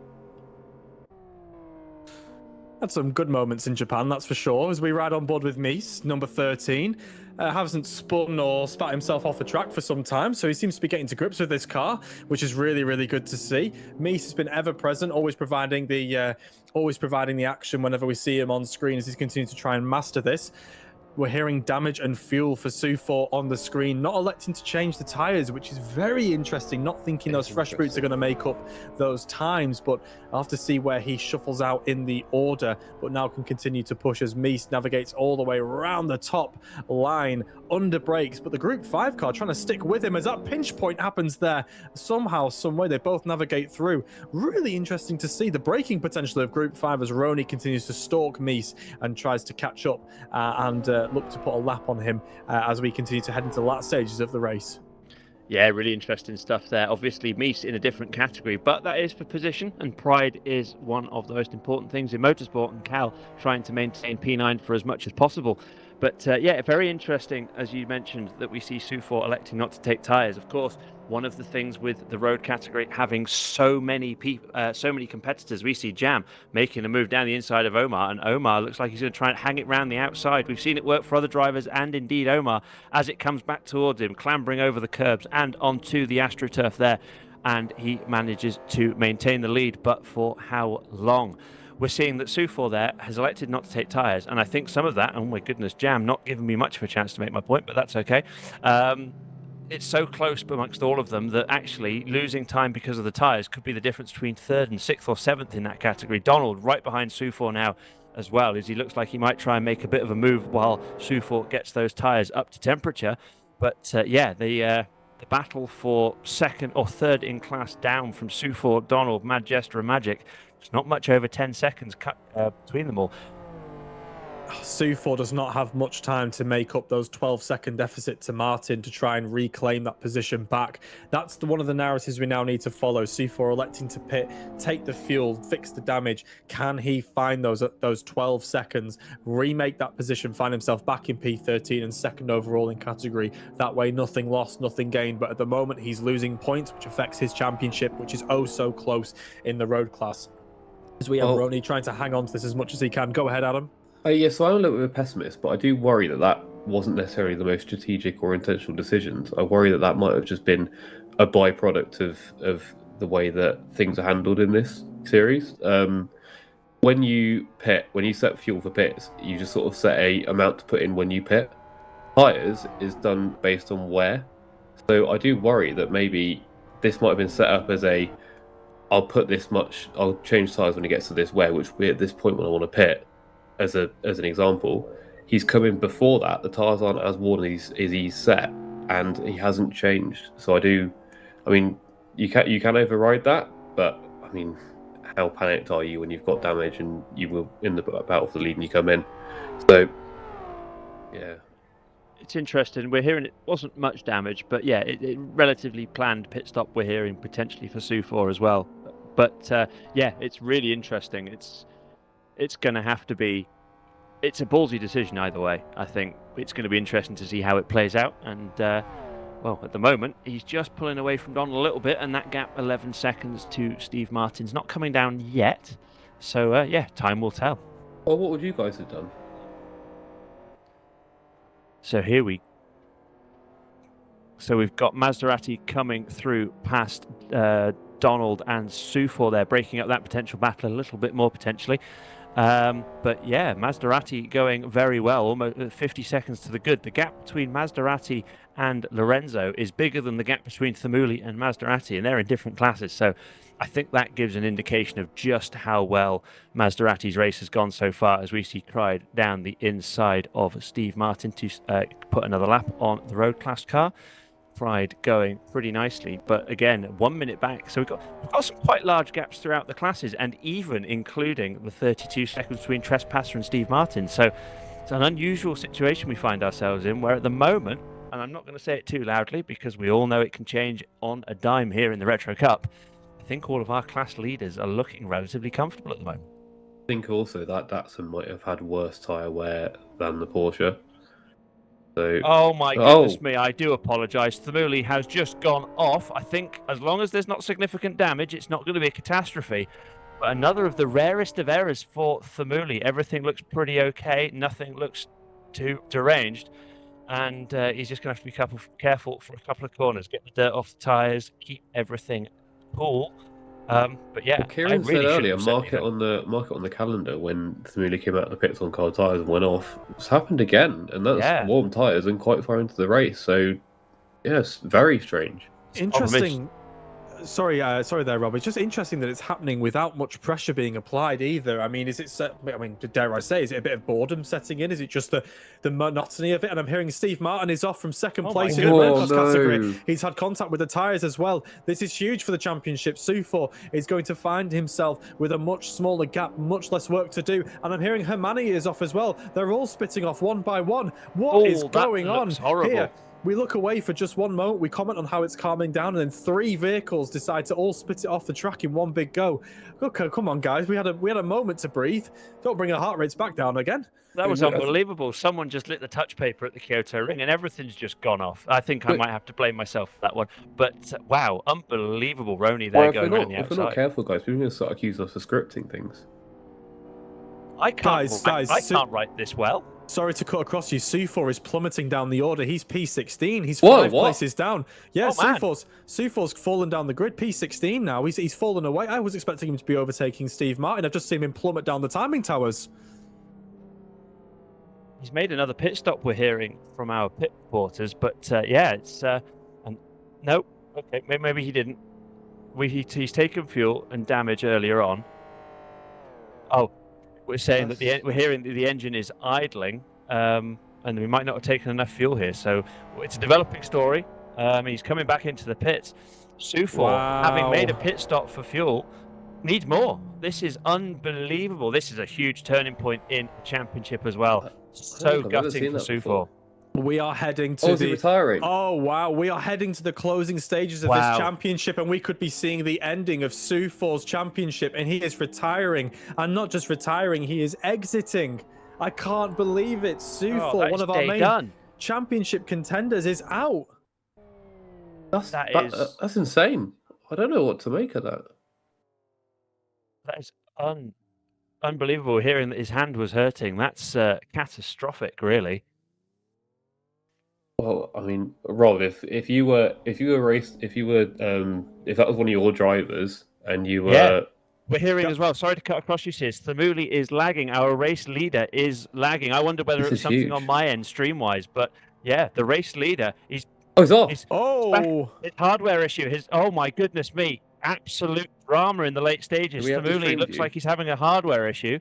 Had some good moments in Japan, that's for sure, as we ride on board with Mies, number 13. Hasn't spun or spat himself off the track for some time, so he seems to be getting to grips with this car, which is really good to see. Mies has been ever present, always providing the action whenever we see him on screen as he's continuing to try and master this. We're hearing damage and fuel for Sufor on the screen, not electing to change the tyres, which is very interesting, not thinking those fresh boots are going to make up those times, but I'll have to see where he shuffles out in the order, but now can continue to push as Mies navigates all the way around the top line, under brakes, but the Group 5 car trying to stick with him as that pinch point happens there. Somehow, some way, they both navigate through. Really interesting to see the braking potential of Group 5 as Roney continues to stalk Mies and tries to catch up and look to put a lap on him as we continue to head into the last stages of the race.
Yeah, really interesting stuff there. Obviously, Mies in a different category, but that is for position, and pride is one of the most important things in motorsport, and Cal trying to maintain P9 for as much as possible. But yeah, very interesting, as you mentioned, that we see Sufor electing not to take tyres. Of course, one of the things with the road category having so many competitors, we see Jam making a move down the inside of Omar, and Omar looks like he's going to try and hang it round the outside. We've seen it work for other drivers, and indeed Omar, as it comes back towards him, clambering over the curbs and onto the AstroTurf there, and he manages to maintain the lead, but for how long? We're seeing that Sufor there has elected not to take tyres, and I think some of that, oh my goodness, Jam not giving me much of a chance to make my point, but that's okay. It's so close amongst all of them that actually losing time because of the tyres could be the difference between 3rd and 6th or 7th in that category. Donald right behind Sufor now as well, as he looks like he might try and make a bit of a move while Sufor gets those tyres up to temperature. But yeah, the battle for 2nd or 3rd in class down from Sufor, Donald, Mad Jester and Magic. It's not much over 10 seconds cut between them all.
Sufor does not have much time to make up those 12-second deficit to Martin to try and reclaim that position back. That's one of the narratives we now need to follow. Sufor electing to pit, take the fuel, fix the damage. Can he find those 12 seconds, remake that position, find himself back in P13 and 2nd overall in category? That way, nothing lost, nothing gained. But at the moment, he's losing points, which affects his championship, which is oh so close in the road class. As we have Roney trying to hang on to this as much as he can. Go ahead, Adam.
Yeah, so I'm a little bit of a pessimist, but I do worry that wasn't necessarily the most strategic or intentional decisions. I worry that that might have just been a byproduct of the way that things are handled in this series. When you set fuel for pits, you just sort of set a amount to put in when you pit. Tires is done based on wear. So I do worry that maybe this might have been set up as I'll put this much, I'll change tires when it gets to this wear, which will be at this point when I want to pit, as an example. He's come in before that, the tires aren't as worn as he's set, and he hasn't changed. So I mean, you can override that, but I mean, how panicked are you when you've got damage and you were in the battle for the lead and you come in? So, yeah.
It's interesting. We're hearing it wasn't much damage, but yeah, it relatively planned pit stop. We're hearing potentially for Su4 as well. But yeah, it's really interesting. It's going to have to be. It's a ballsy decision either way. I think it's going to be interesting to see how it plays out. And well, at the moment, he's just pulling away from Don a little bit, and that gap 11 seconds to Steve Martin's not coming down yet. So yeah, time will tell.
Well, what would you guys have done?
So we've got Maserati coming through past Donald and Su4 there, breaking up that potential battle a little bit more potentially. But yeah, Maserati going very well, almost 50 seconds to the good. The gap between Maserati and Lorenzo is bigger than the gap between Thamuli and Maserati, and they're in different classes. So I think that gives an indication of just how well Maserati's race has gone so far, as we see Pride down the inside of Steve Martin to put another lap on the road class car. Pride going pretty nicely, but again, 1 minute back. So we've got some quite large gaps throughout the classes, and even including the 32 seconds between Trespasser and Steve Martin. So it's an unusual situation we find ourselves in, where at the moment, and I'm not going to say it too loudly because we all know it can change on a dime here in the Retro Cup, I think all of our class leaders are looking relatively comfortable at the moment.
I think also that Datsun might have had worse tyre wear than the Porsche. So,
oh my goodness me, I do apologise. Thamuli has just gone off. I think as long as there's not significant damage, it's not going to be a catastrophe. But another of the rarest of errors for Thamuli. Everything looks pretty okay. Nothing looks too deranged. And he's just going to have to be careful for a couple of corners. Get the dirt off the tyres. Keep everything cool. But yeah,
well, Kieran
really
said earlier, mark it on the calendar when Thamuli came out of the pits on cold tyres and went off. It's happened again, and that's warm tyres and quite far into the race. So, yes, very strange.
Interesting. Sorry there, Rob. It's just interesting that it's happening without much pressure being applied either. I mean, dare I say, is it a bit of boredom setting in? Is it just the monotony of it? And I'm hearing Steve Martin is off from second place in the road class category. He's had contact with the tyres as well. This is huge for the championship. Su4 is going to find himself with a much smaller gap, much less work to do. And I'm hearing Hermani is off as well. They're all spitting off one by one. What is going on here? We look away for just one moment, we comment on how it's calming down, and then 3 vehicles decide to all spit it off the track in one big go. Okay, come on, guys. We had a moment to breathe. Don't bring our heart rates back down again.
That was unbelievable. Someone just lit the touch paper at the Kyoto ring, and everything's just gone off. I think I might have to blame myself for that one. But wow, unbelievable Roni there going around the outside.
If we're not careful, guys, people are going to start accusing us of scripting things.
I can't write this well.
Sorry to cut across you. Su4 is plummeting down the order. He's P16. He's 5 places down. Yeah, Su4's fallen down the grid. P16 now. He's fallen away. I was expecting him to be overtaking Steve Martin. I've just seen him plummet down the timing towers.
He's made another pit stop, we're hearing from our pit reporters. But yeah, it's... nope. Okay, maybe he didn't. He's taken fuel and damage earlier on. Oh. We're saying that we're hearing that the engine is idling, and we might not have taken enough fuel here. So it's a developing story. He's coming back into the pits. Su4, having made a pit stop for fuel, needs more. This is unbelievable. This is a huge turning point in the championship as well. So gutting for Su4.
We are heading to
retiring.
Oh wow, we are heading to the closing stages of this championship, and we could be seeing the ending of Su4's championship, and he is retiring, and not just retiring, he is exiting. I can't believe it. Su4, one of our main championship contenders, is out.
That's insane. I don't know what to make of that.
That is unbelievable. Hearing that his hand was hurting, that's catastrophic, really.
Well, I mean, Rob, if that was one of your drivers and you were
Yeah. We're hearing as well. Sorry to cut across you, Sears. Thamuli is lagging. Our race leader is lagging. I wonder whether
This
it was
is
something
huge.
on my end, stream-wise. But yeah, the race leader is.
Oh, it's off.
His
Oh,
hardware issue. Oh my goodness me! Absolute drama in the late stages.
Do we have the
Thamuli
stream
looks
view?
like he's having a hardware issue,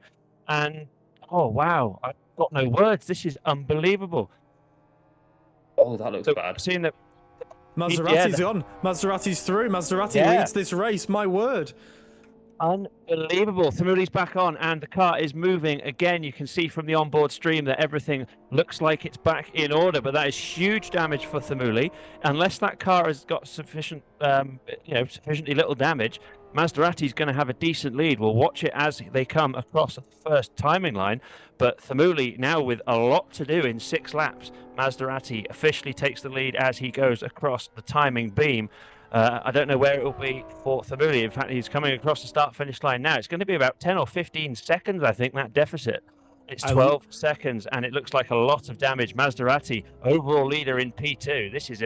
and oh wow, I've got no words. This is unbelievable.
Oh, that looks
So
bad.
seeing that
Maserati's on. Maserati's through. Maserati
Yeah.
leads this race. My word.
unbelievable. Thamuli's back on, and the car is moving again. You can see from the onboard stream that everything looks like it's back in order, but that is huge damage for Thamuli. Unless that car has got sufficiently little damage, Maserati's going to have a decent lead. We'll watch it as they come across the first timing line. But Thamuli now with a lot to do in 6 laps. Maserati officially takes the lead as he goes across the timing beam. I don't know where it will be for Thamuli. In fact, he's coming across the start-finish line now. It's going to be about 10 or 15 seconds, I think, that deficit. It's 12 seconds, and it looks like a lot of damage. Maserati, overall leader in P2. This is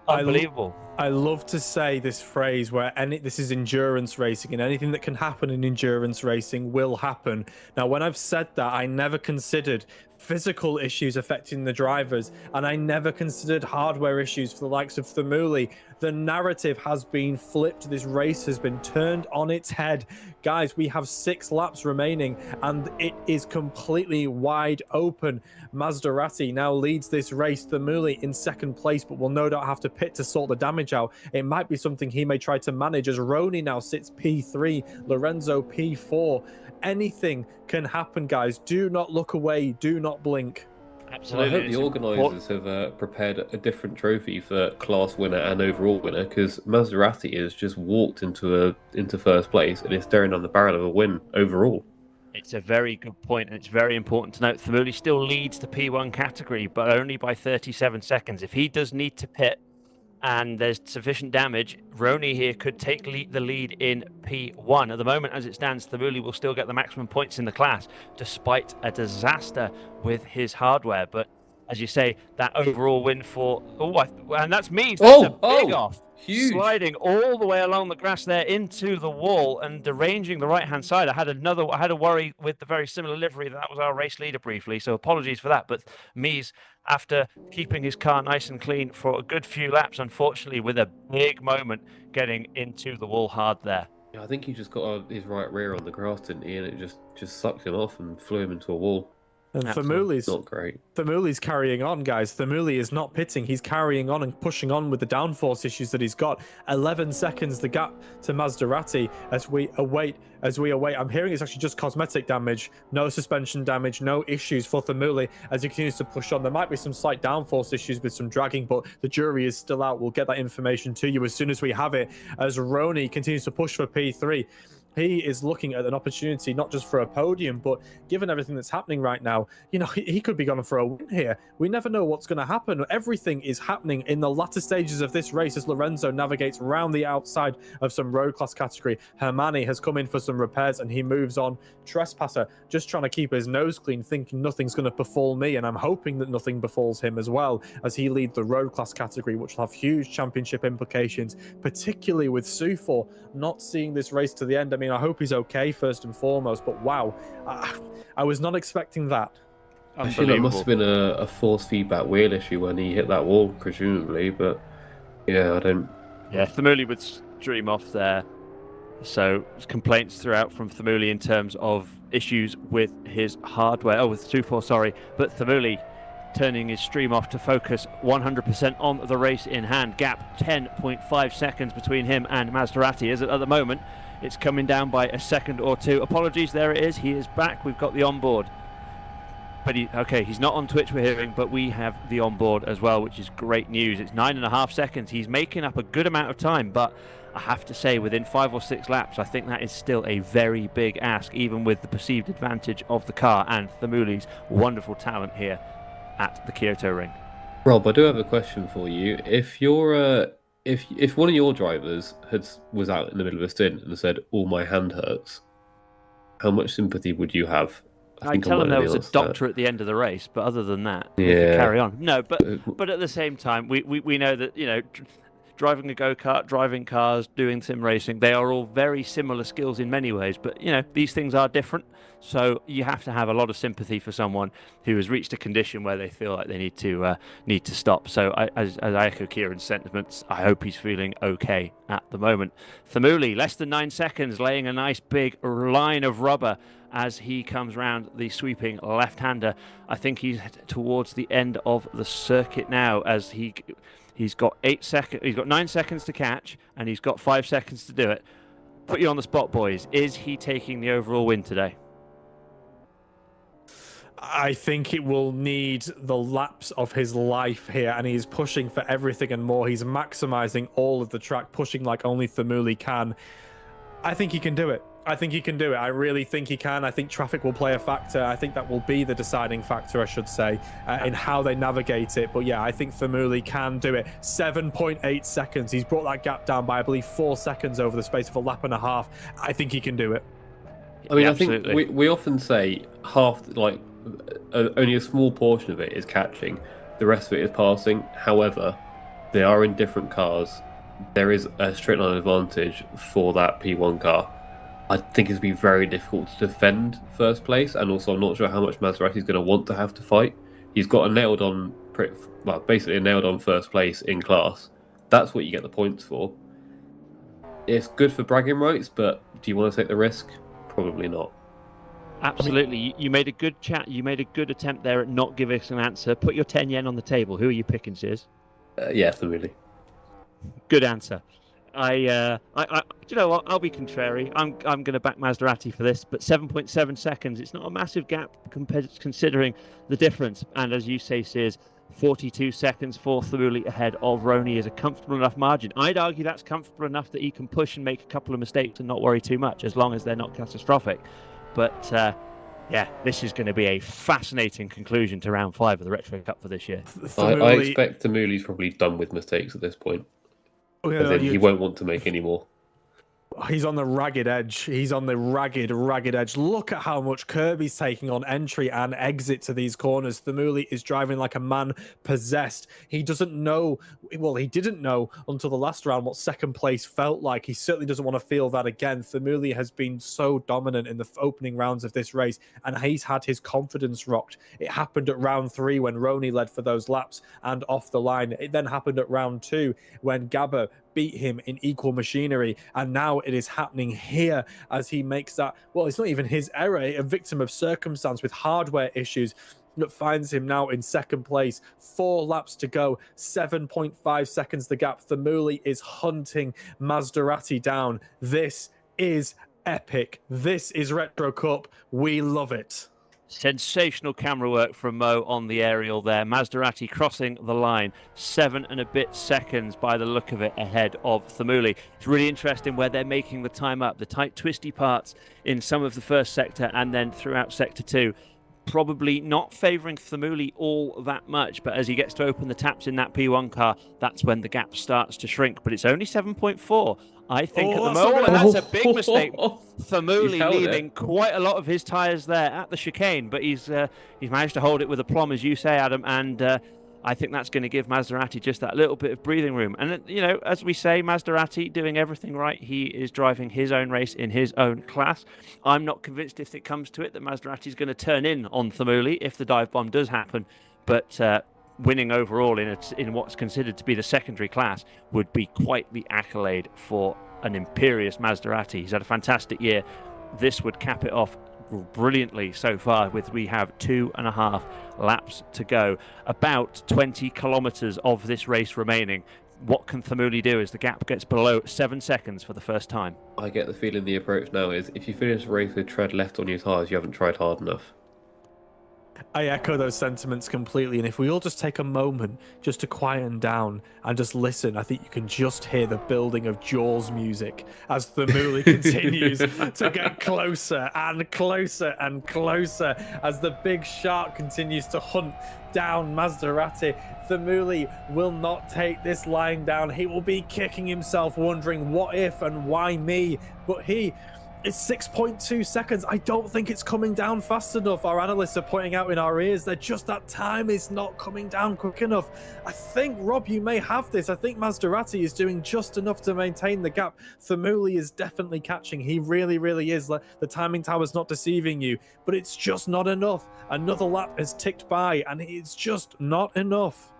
unbelievable.
I love to say this phrase where this is endurance racing, and anything that can happen in endurance racing will happen. Now, when I've said that, I never considered physical issues affecting the drivers, and I never considered hardware issues for the likes of Thamuli. The narrative has been flipped. This race has been turned on its head. Guys, we have 6 laps remaining, and it is completely wide open. Maserati now leads this race. Thamuli in second place, but will no doubt have to pit to sort the damage out. It might be something he may try to manage, as Roni now sits P3, Lorenzo P4. Anything can happen, guys. Do not look away. Do not blink.
Absolutely.
Well, I hope the organisers have prepared a different trophy for class winner and overall winner, because Maserati has just walked into first place and is staring on the barrel of a win overall.
It's a very good point, and it's very important to note Thamuli still leads the P1 category, but only by 37 seconds. If he does need to pit and there's sufficient damage, Roni here could take the lead in P1. At the moment, as it stands, Thamuli will still get the maximum points in the class, despite a disaster with his hardware. But as you say, that overall win for... and that's me. That's a big off.
Huge.
Sliding all the way along the grass there into the wall and deranging the right-hand side. I had a worry with the very similar livery. That was our race leader briefly, so apologies for that. But Mies, after keeping his car nice and clean for a good few laps, unfortunately with a big moment getting into the wall hard there.
Yeah, I think he just got his right rear on the grass, didn't he? And it just sucked him off and flew him into a wall.
And
Absolutely.
Not great.
Thamuli's carrying on, guys. Thamuli is not pitting. He's carrying on and pushing on with the downforce issues that he's got. 11 seconds the gap to Maserati as we await. I'm hearing it's actually just cosmetic damage, no suspension damage, no issues for Thamuli as he continues to push on. There might be some slight downforce issues with some dragging, but the jury is still out. We'll get that information to you as soon as we have it, as Roni continues to push for P3. He is looking at an opportunity not just for a podium, but given everything that's happening right now, he could be going for a win here. We never know what's going to happen. Everything is happening in the latter stages of this race as Lorenzo navigates round the outside of some road class category. Hermani has come in for some repairs and he moves on. Trespasser just trying to keep his nose clean, thinking nothing's going to befall me, and I'm hoping that nothing befalls him as well as he leads the road class category, which will have huge championship implications, particularly with Sufor not seeing this race to the end. I mean, I hope he's okay first and foremost, but wow, I was not expecting that.
I feel it must have been a force feedback wheel issue when he hit that wall, presumably, but yeah, I don't...
Yeah, Thamuli would stream off there. So complaints throughout from Thamuli in terms of issues with his hardware. With Sufor, sorry. But Thamuli turning his stream off to focus 100% on the race in hand. Gap 10.5 seconds between him and Maserati. As at the moment, it's coming down by a second or two. Apologies, there it is. He is back. We've got the onboard. But he's not on Twitch, we're hearing, but we have the onboard as well, which is great news. It's 9.5 seconds. He's making up a good amount of time, but I have to say, within 5 or 6 laps, I think that is still a very big ask, even with the perceived advantage of the car and Thamuli's wonderful talent here at the Kyoto ring.
Rob, I do have a question for you. If you're if one of your drivers was out in the middle of a stint and said, "Oh, my hand hurts," how much sympathy would you have
I'd tell him there was a doctor at the end of the race, but other than that, we could carry on. No, but at the same time, we know that, you know, driving a go-kart, driving cars, doing sim racing, they are all very similar skills in many ways, but, you know, these things are different. So you have to have a lot of sympathy for someone who has reached a condition where they feel like they need to stop. So as I echo Kieran's sentiments, I hope he's feeling okay at the moment. Thamuli, less than 9 seconds, laying a nice big line of rubber as he comes round the sweeping left-hander. I think he's towards the end of the circuit now, as he's got 8 seconds. He's got 9 seconds to catch, and he's got 5 seconds to do it. Put you on the spot, boys. Is he taking the overall win today?
I think it will need the laps of his life here, and he's pushing for everything and more. He's maximizing all of the track, pushing like only Thamuli can. I think he can do it. I really think he can. I think traffic will play a factor. I think that will be the deciding factor, I should say, in how they navigate it. But yeah, I think Thamuli can do it. 7.8 seconds. He's brought that gap down by, I believe, 4 seconds over the space of a lap and a half. I think he can do it.
I mean,
Absolutely.
I think we often say only a small portion of it is catching, the rest of it is passing. However, they are in different cars. There is a straight line advantage for that P1 car. I think it's going to be very difficult to defend first place, and also I'm not sure how much Maserati's going to want to have to fight. He's got basically a nailed on first place in class. That's what you get the points for. It's good for bragging rights, but do you want to take the risk? Probably not.
Absolutely. You made a good chat. You made a good attempt there at not giving us an answer. Put your 10 yen on the table. Who are you picking, Sears?
Yeah, Thamuli.
Good answer. Do you know what? I'll be contrary. I'm going to back Maserati for this, but 7.7 seconds. It's not a massive gap considering the difference. And as you say, Sears, 42 seconds for Thamuli ahead of Roni is a comfortable enough margin. I'd argue that's comfortable enough that he can push and make a couple of mistakes and not worry too much, as long as they're not catastrophic. But yeah, this is going to be a fascinating conclusion to round 5 of the Retro Cup for this year.
I expect Thamuli's probably done with mistakes at this point. He won't want to make any more.
He's on the ragged edge. He's on the ragged edge. Look at how much Kirby's taking on entry and exit to these corners. Thamuli is driving like a man possessed. He doesn't know, well, he didn't know until the last round what second place felt like. He certainly doesn't want to feel that again. Thamuli has been so dominant in the opening rounds of this race, and he's had his confidence rocked. It happened at round 3 when Roni led for those laps and off the line. It then happened at round 2 when Gabba beat him in equal machinery, and now it is happening here as he makes that, well, it's not even his error, a victim of circumstance with hardware issues that finds him now in second place. 4 laps to go, 7.5 seconds the gap. Thamuli is hunting Maserati down. This is epic. This is Retro Cup. We love it.
Sensational camera work from Mo on the aerial there. Maserati crossing the line, 7 and a bit seconds by the look of it ahead of Thamuli. It's really interesting where they're making the time up. The tight twisty parts in some of the first sector and then throughout sector 2. Probably not favouring Thamuli all that much, but as he gets to open the taps in that P1 car, that's when the gap starts to shrink. But it's only 7.4. I think at the moment, and that's a big mistake. Thamuli leaving quite a lot of his tyres there at the chicane, but he's managed to hold it with aplomb, as you say, Adam, and I think that's going to give Maserati just that little bit of breathing room. And, you know, as we say, Maserati doing everything right. He is driving his own race in his own class. I'm not convinced, if it comes to it, that Maserati is going to turn in on Thamuli if the dive bomb does happen, but winning overall in what's considered to be the secondary class would be quite the accolade for an imperious Maserati. He's had a fantastic year. This would cap it off brilliantly so far, we have 2.5 laps to go. About 20 kilometers of this race remaining. What can Thamuli do as the gap gets below 7 seconds for the first time?
I get the feeling the approach now is if you finish the race with tread left on your tyres, you haven't tried hard enough.
I echo those sentiments completely, and if we all just take a moment just to quieten down and just listen, I think you can just hear the building of Jaws music as Thamuli continues to get closer and closer and closer as the big shark continues to hunt down Maserati. Thamuli will not take this lying down. He will be kicking himself, wondering what if and why me, but he It's 6.2 seconds. I don't think it's coming down fast enough. Our analysts are pointing out in our ears that just that time is not coming down quick enough. I think, Rob, you may have this. I think Maserati is doing just enough to maintain the gap. Famuli is definitely catching. He really, really is. The timing tower's not deceiving you, but it's just not enough. Another lap has ticked by, and it's just not enough.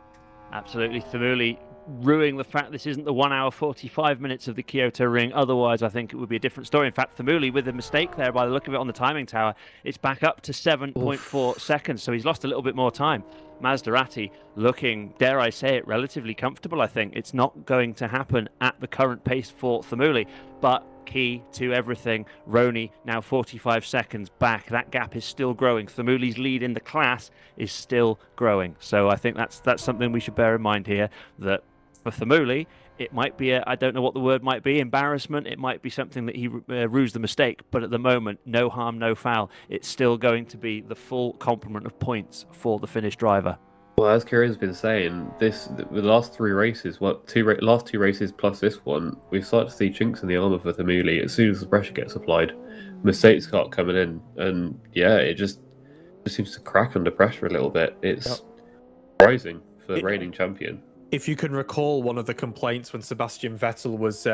Absolutely, Famuli ruining the fact this isn't the 1 hour 45 minutes of the Kyoto ring. Otherwise, I think it would be a different story. In fact, Famuli, with a mistake there by the look of it on the timing tower, it's back up to 7.4 seconds, so he's lost a little bit more time. Maserati looking, dare I say it, relatively comfortable, I think. It's not going to happen at the current pace for Famuli, but key to everything, Roni now 45 seconds back. That gap is still growing. Famuli's lead in the class is still growing. So I think that's something we should bear in mind here, that for Famuli, it might be I don't know what the word might be, embarrassment. It might be something that he rues the mistake, but at the moment, no harm, no foul. It's still going to be the full complement of points for the Finnish driver.
Well, as Kieran's been saying, the last 3 races, last 2 races plus this one, we've started to see chinks in the armour for Famuli as soon as the pressure gets applied. Mistakes start coming in, and yeah, it just seems to crack under pressure a little bit. It's surprising for the reigning champion.
If you can recall, one of the complaints when Sebastian Vettel was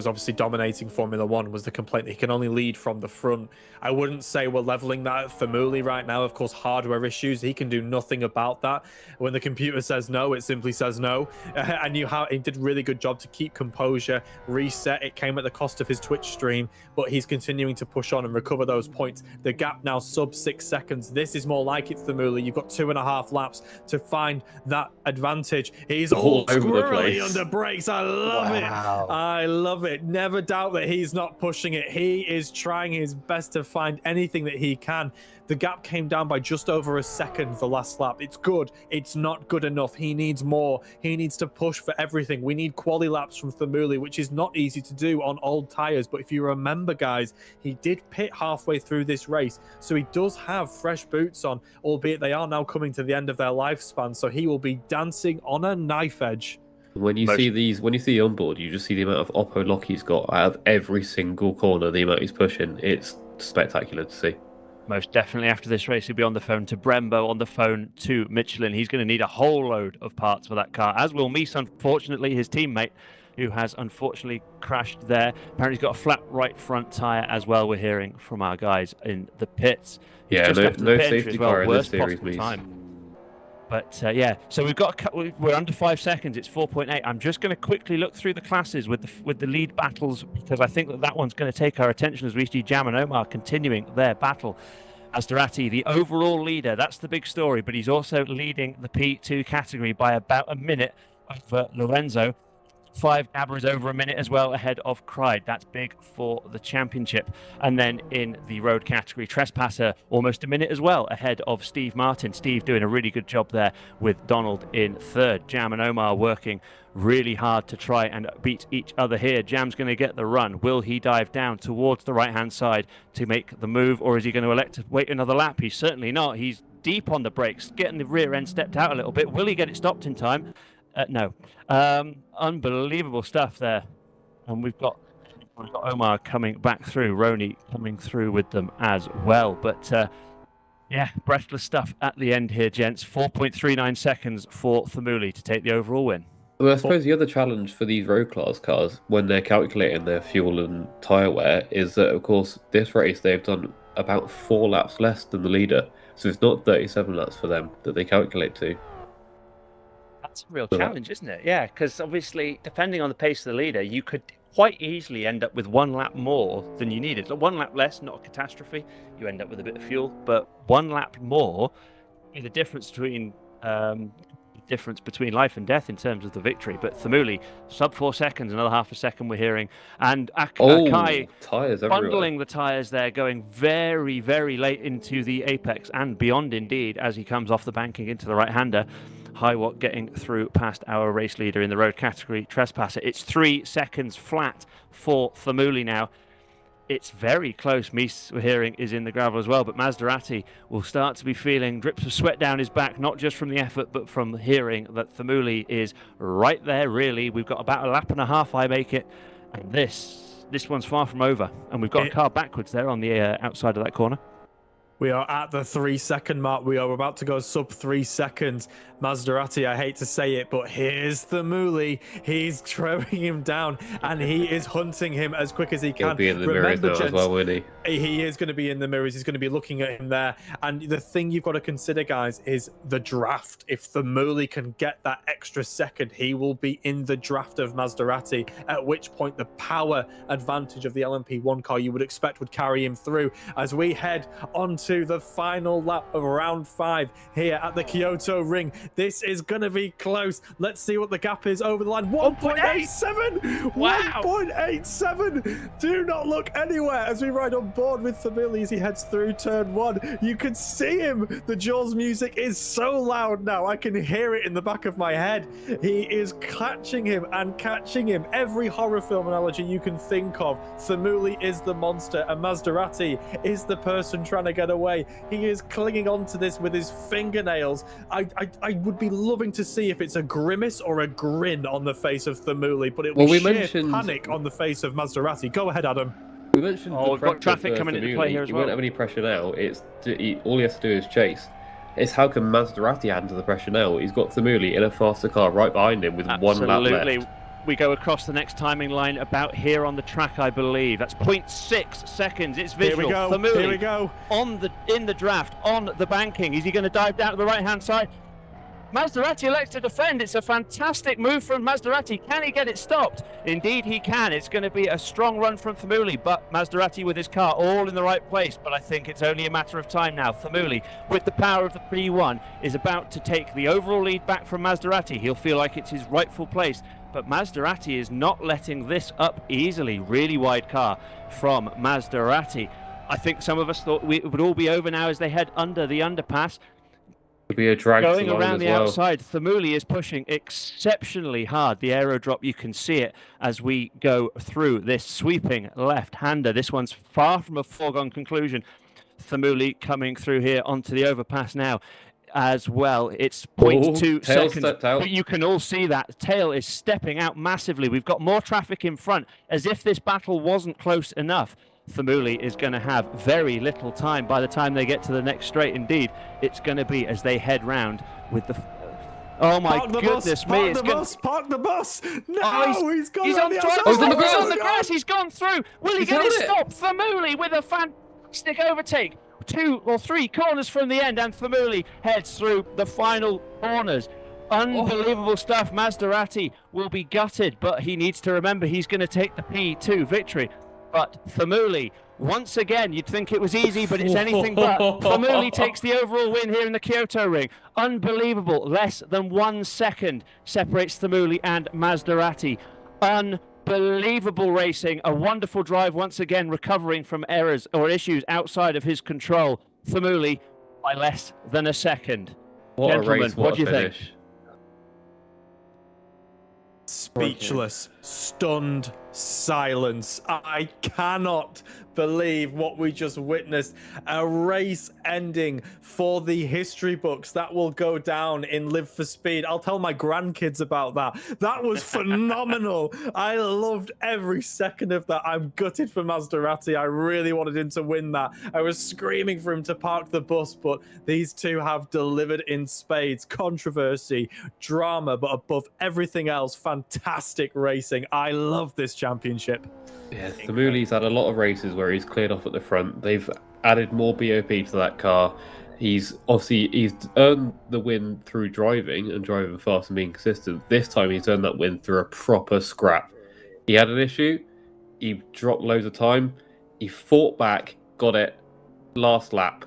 obviously dominating Formula One was the complaint that he can only lead from the front. I wouldn't say we're leveling that at Famuli right now. Of course, hardware issues, he can do nothing about that. When the computer says no, it simply says no. And he did a really good job to keep composure, reset. It came at the cost of his Twitch stream, but he's continuing to push on and recover those points. The gap now sub 6 seconds. This is more like it, Famuli. You've got 2.5 laps to find that advantage. He's all over the place under brakes. I love it. I love it. Never doubt that he's not pushing it. He is trying his best to find anything that he can. The gap came down by just over a second the last lap. It's good. It's not good enough. He needs more. He needs to push for everything. We need quali laps from Famuli, which is not easy to do on old tires. But if you remember, guys, he did pit halfway through this race, so he does have fresh boots on, albeit they are now coming to the end of their lifespan. So he will be dancing on a knife edge.
When you see the onboard, you just see the amount of oppo lock he's got out of every single corner, the amount he's pushing. It's spectacular to see.
Most definitely after this race, he'll be on the phone to Brembo, on the phone to Michelin. He's going to need a whole load of parts for that car, as will Mies, unfortunately, his teammate, who has unfortunately crashed there. Apparently he's got a flat right front tyre as well, we're hearing from our guys in the pits. He's
yeah,
just
no safety car in this series, Mies.
But yeah, so we're under 5 seconds. It's 4.8. I'm just going to quickly look through the classes with the lead battles, because I think that one's going to take our attention as we see Jam and Omar continuing their battle. Maserati, the overall leader, that's the big story, but he's also leading the P2 category by about a minute over Lorenzo. 5 Gabbers over a minute as well ahead of Cried. That's big for the championship. And then in the road category, Trespasser almost a minute as well ahead of Steve Martin. Steve doing a really good job there with Donald in third. Jam and Omar working really hard to try and beat each other here. Jam's going to get the run. Will he dive down towards the right-hand side to make the move, or is he going to elect to wait another lap? He's certainly not. He's deep on the brakes, getting the rear end stepped out a little bit. Will he get it stopped in time? No. Unbelievable stuff there. And we've got Omar coming back through, Roni coming through with them as well. But yeah, breathless stuff at the end here, gents. 4.39 seconds for Famuli to take the overall win.
Well, I suppose the other challenge for these road class cars when they're calculating their fuel and tyre wear is that, of course, this race they've done about 4 laps less than the leader. So it's not 37 laps for them that they calculate to.
That's a real challenge, isn't it? Yeah, because obviously, depending on the pace of the leader, you could quite easily end up with 1 lap more than you needed. So 1 lap less, not a catastrophe. You end up with a bit of fuel, but 1 lap more is the difference between life and death in terms of the victory. But Famuli, sub 4 seconds, another half a second we're hearing, and Akai bundling the tyres there, going very, very late into the apex and beyond indeed as he comes off the banking into the right-hander. Highwatt getting through past our race leader in the road category, Trespasser. It's 3 seconds flat for Famuli now. It's very close. Mies, we're hearing, is in the gravel as well, but Maserati will start to be feeling drips of sweat down his back, not just from the effort, but from hearing that Famuli is right there, really. We've got about a lap and a half, I make it, and this this one's far from over, and we've got a car backwards there on the outside of that corner.
We are at the 3-second mark. We are about to go sub 3 seconds. Maserati, I hate to say it, but here's the Muli. He's throwing him down, and he is hunting him as quick as he can.
He'll be in the mirrors now as well, won't he?
He is going to be in the mirrors. He's going to be looking at him there. And the thing you've got to consider, guys, is the draft. If the Muli can get that extra second, he will be in the draft of Maserati, at which point the power advantage of the LMP1 car you would expect would carry him through as we head onto the final lap of round 5 here at the Kyoto ring. This is going to be close. Let's see what the gap is over the line. 1.87!
Wow.
1.87! Do not look anywhere as we ride on board with Famili as he heads through turn 1. You can see him. The Jaws music is so loud now. I can hear it in the back of my head. He is catching him and catching him. Every horror film analogy you can think of. Famili is the monster and Maserati is the person trying to get away. He is clinging on to this with his fingernails. I would be loving to see if it's a grimace or a grin on the face of Famili, but it was panic on the face of Maserati. Go ahead, Adam.
We mentioned
we've got traffic coming into play here as well.
He won't have any pressure now. All he has to do is chase. It's how can Maserati add to the pressure now? He's got Famili in a faster car right behind him with 1 lap left.
We go across the next timing line about here on the track, I believe. That's 0.6 seconds. It's visual.
Here we go.
In the draft, on the banking. Is he going to dive down to the right-hand side? Maserati elects to defend. It's a fantastic move from Maserati. Can he get it stopped? Indeed he can. It's going to be a strong run from Famili, but Maserati with his car all in the right place. But I think it's only a matter of time now. Famili, with the power of the P1, is about to take the overall lead back from Maserati. He'll feel like it's his rightful place. But Maserati is not letting this up easily. Really wide car from Maserati. I think some of us thought it would all be over now as they head under the underpass.
Could be a drag
going around the outside. Famili is pushing exceptionally hard. The aero drop, you can see it as we go through this sweeping left-hander. This one's far from a foregone conclusion. Famili coming through here onto the overpass now as well. It's 0.2 seconds. But you can all see that tail is stepping out massively. We've got more traffic in front, as if this battle wasn't close enough. Famili is going to have very little time by the time they get to the next straight. Indeed, it's going to be as they head round with the... Oh my goodness me!
Park the bus! No, he's on
the grass. He's gone through. Will he get it stopped? Famili with a fantastic overtake. 2 or 3 corners from the end, and Famili heads through the final corners. Unbelievable stuff. Maserati will be gutted, but he needs to remember he's going to take the P2 victory. But Famili, once again, you'd think it was easy, but it's anything but. Famili takes the overall win here in the Kyoto ring. Unbelievable. Less than 1 second separates Famili and Maserati. Unbelievable racing. A wonderful drive once again, recovering from errors or issues outside of his control. Famili by less than a second.
What
Gentlemen,
a race,
what do you
finish.
think?
Speechless, stunned silence. I cannot believe what we just witnessed. A race ending for the history books that will go down in Live for Speed. I'll tell my grandkids about that. That was phenomenal. I loved every second of that. I'm gutted for Maserati. I really wanted him to win that. I was screaming for him to park the bus, but these two have delivered in spades. Controversy, drama, but above everything else, fantastic racing. I love this championship.
Yeah, Famuli's had a lot of races where he's cleared off at the front. They've added more BOP to that car. He's earned the win through driving and driving fast and being consistent. This time he's earned that win through a proper scrap. He had an issue. He dropped loads of time. He fought back, got it. Last lap,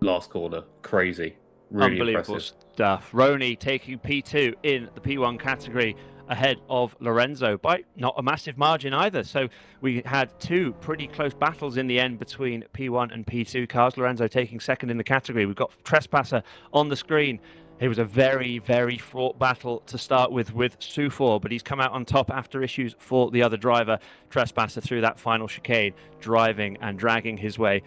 last corner. Crazy. Really
unbelievable
impressive
stuff. Roney taking P2 in the P1 category, ahead of Lorenzo by not a massive margin either. So we had 2 pretty close battles in the end between P1 and P2 cars. Lorenzo taking second in the category. We've got Trespasser on the screen. It was a very, very fraught battle to start with Sufor, but he's come out on top after issues for the other driver. Trespasser through that final chicane, driving and dragging his way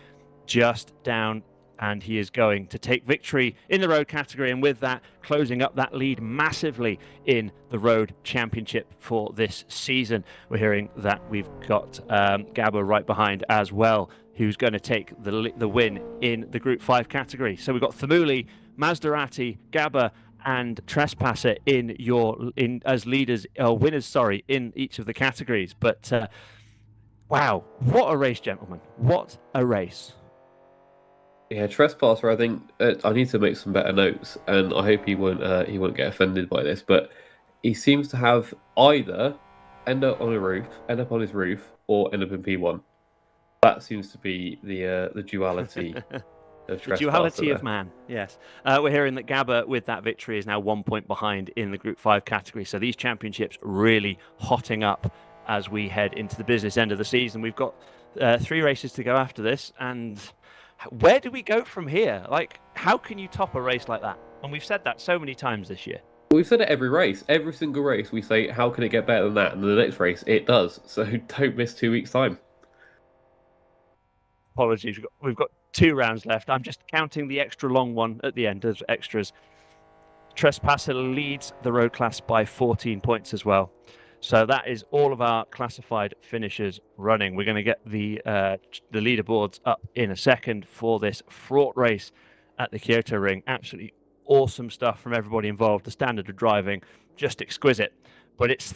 just down and he is going to take victory in the road category, and with that, closing up that lead massively in the road championship for this season. We're hearing that we've got Gabba right behind as well, who's going to take the win in the Group 5 category. So we've got Thamuli, Maserati, Gabba, and Trespasser as leaders, winners, in each of the categories. But wow, what a race, gentlemen! What a race!
Yeah, Trespasser. I think I need to make some better notes, and I hope he won't get offended by this. But he seems to have either end up on his roof, or end up in P1. That seems to be the duality.
The duality of man, yes. We're hearing that Gabba, with that victory, is now 1 point behind in the Group 5 category. So these championships really hotting up as we head into the business end of the season. We've got 3 races to go after this, and where do we go from here? Like, how can you top a race like that? And we've said that so many times this year.
We've said it every race. Every single race we say, how can it get better than that? And the next race, it does. So don't miss 2 weeks' time.
Apologies, we've got 2 rounds left. I'm just counting the extra long one at the end as extras. Trespasser leads the road class by 14 points as well. So that is all of our classified finishers running. We're going to get the leaderboards up in a second for this fraught race at the Kyoto Ring. Absolutely awesome stuff from everybody involved. The standard of driving, just exquisite. But it's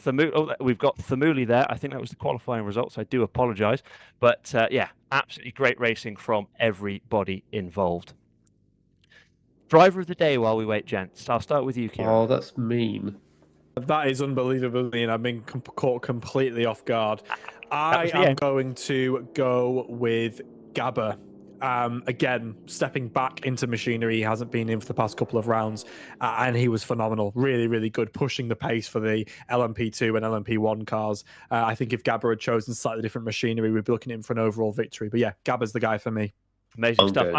we've got Thamuli there. I think that was the qualifying results. I do apologise. But yeah, absolutely great racing from everybody involved. Driver of the day while we wait, gents. I'll start with you, Kieran.
Oh, that's mean.
That is unbelievable, and I've been caught completely off guard. I am going to go with Gabba. Again, stepping back into machinery, he hasn't been in for the past couple of rounds, and he was phenomenal. Really, really good, pushing the pace for the LMP2 and LMP1 cars. I think if Gabba had chosen slightly different machinery, we'd be looking at him for an overall victory. But yeah, Gabba's the guy for me.
Amazing stuff.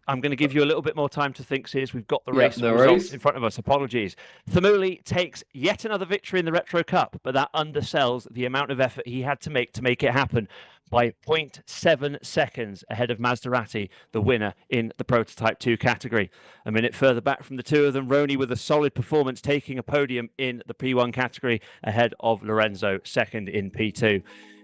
I'm going to give you a little bit more time to think, Sears. We've got the race results in front of us. Apologies. Thamuli takes yet another victory in the Retro Cup, but that undersells the amount of effort he had to make it happen by 0.7 seconds ahead of Maserati, the winner in the Prototype 2 category. A minute further back from the two of them, Roni with a solid performance, taking a podium in the P1 category ahead of Lorenzo, second in P2.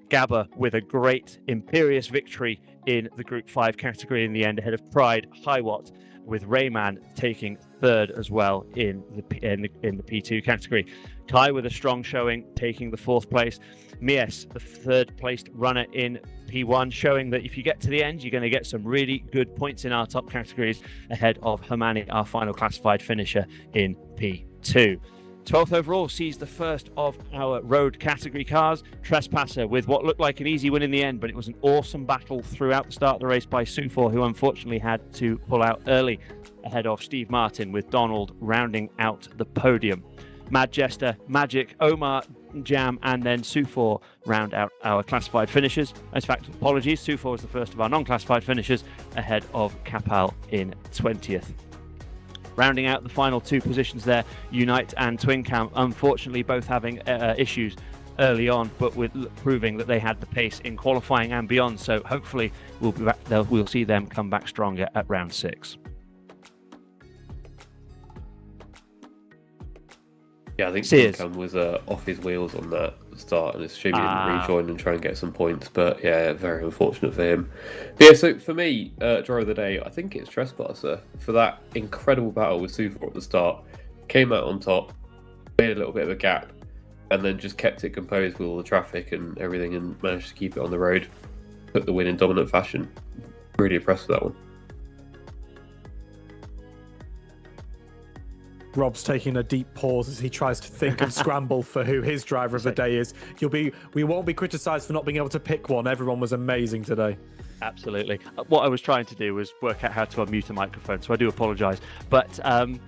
Gabba with a great imperious victory in the Group 5 category in the end, ahead of Pride Highwatt, with Rayman taking third as well in the P2 category. Kai with a strong showing, taking the 4th place. Mies, the 3rd placed runner in P1, showing that if you get to the end, you're going to get some really good points in our top categories, ahead of Hermani, our final classified finisher in P2. 12th overall sees the first of our road category cars, Trespasser, with what looked like an easy win in the end, but it was an awesome battle throughout the start of the race by Sufor, who unfortunately had to pull out early, ahead of Steve Martin, with Donald rounding out the podium. Mad Jester, Magic, Omar, Jam, and then Sufor round out our classified finishers. In fact, apologies, Sufor was the first of our non-classified finishers, ahead of Kapal in 20th. Rounding out the final 2 positions there, Unite and Twin Cam, unfortunately both having issues early on, but with proving that they had the pace in qualifying and beyond. So hopefully we'll see them come back stronger at round 6.
Yeah, I think Twin was off his wheels on that start, and it's a shame he didn't rejoin and try and get some points. But yeah, very unfortunate for him. But yeah, so for me, driver of the day, I think it's Trespasser for that incredible battle with Sufor at the start. Came out on top, made a little bit of a gap, and then just kept it composed with all the traffic and everything, and managed to keep it on the road. Took the win in dominant fashion. Really impressed with that one.
Rob's taking a deep pause as he tries to think and scramble for who his driver of the day is. We won't be criticised for not being able to pick one. Everyone was amazing today.
Absolutely. What I was trying to do was work out how to unmute a microphone, so I do apologise. But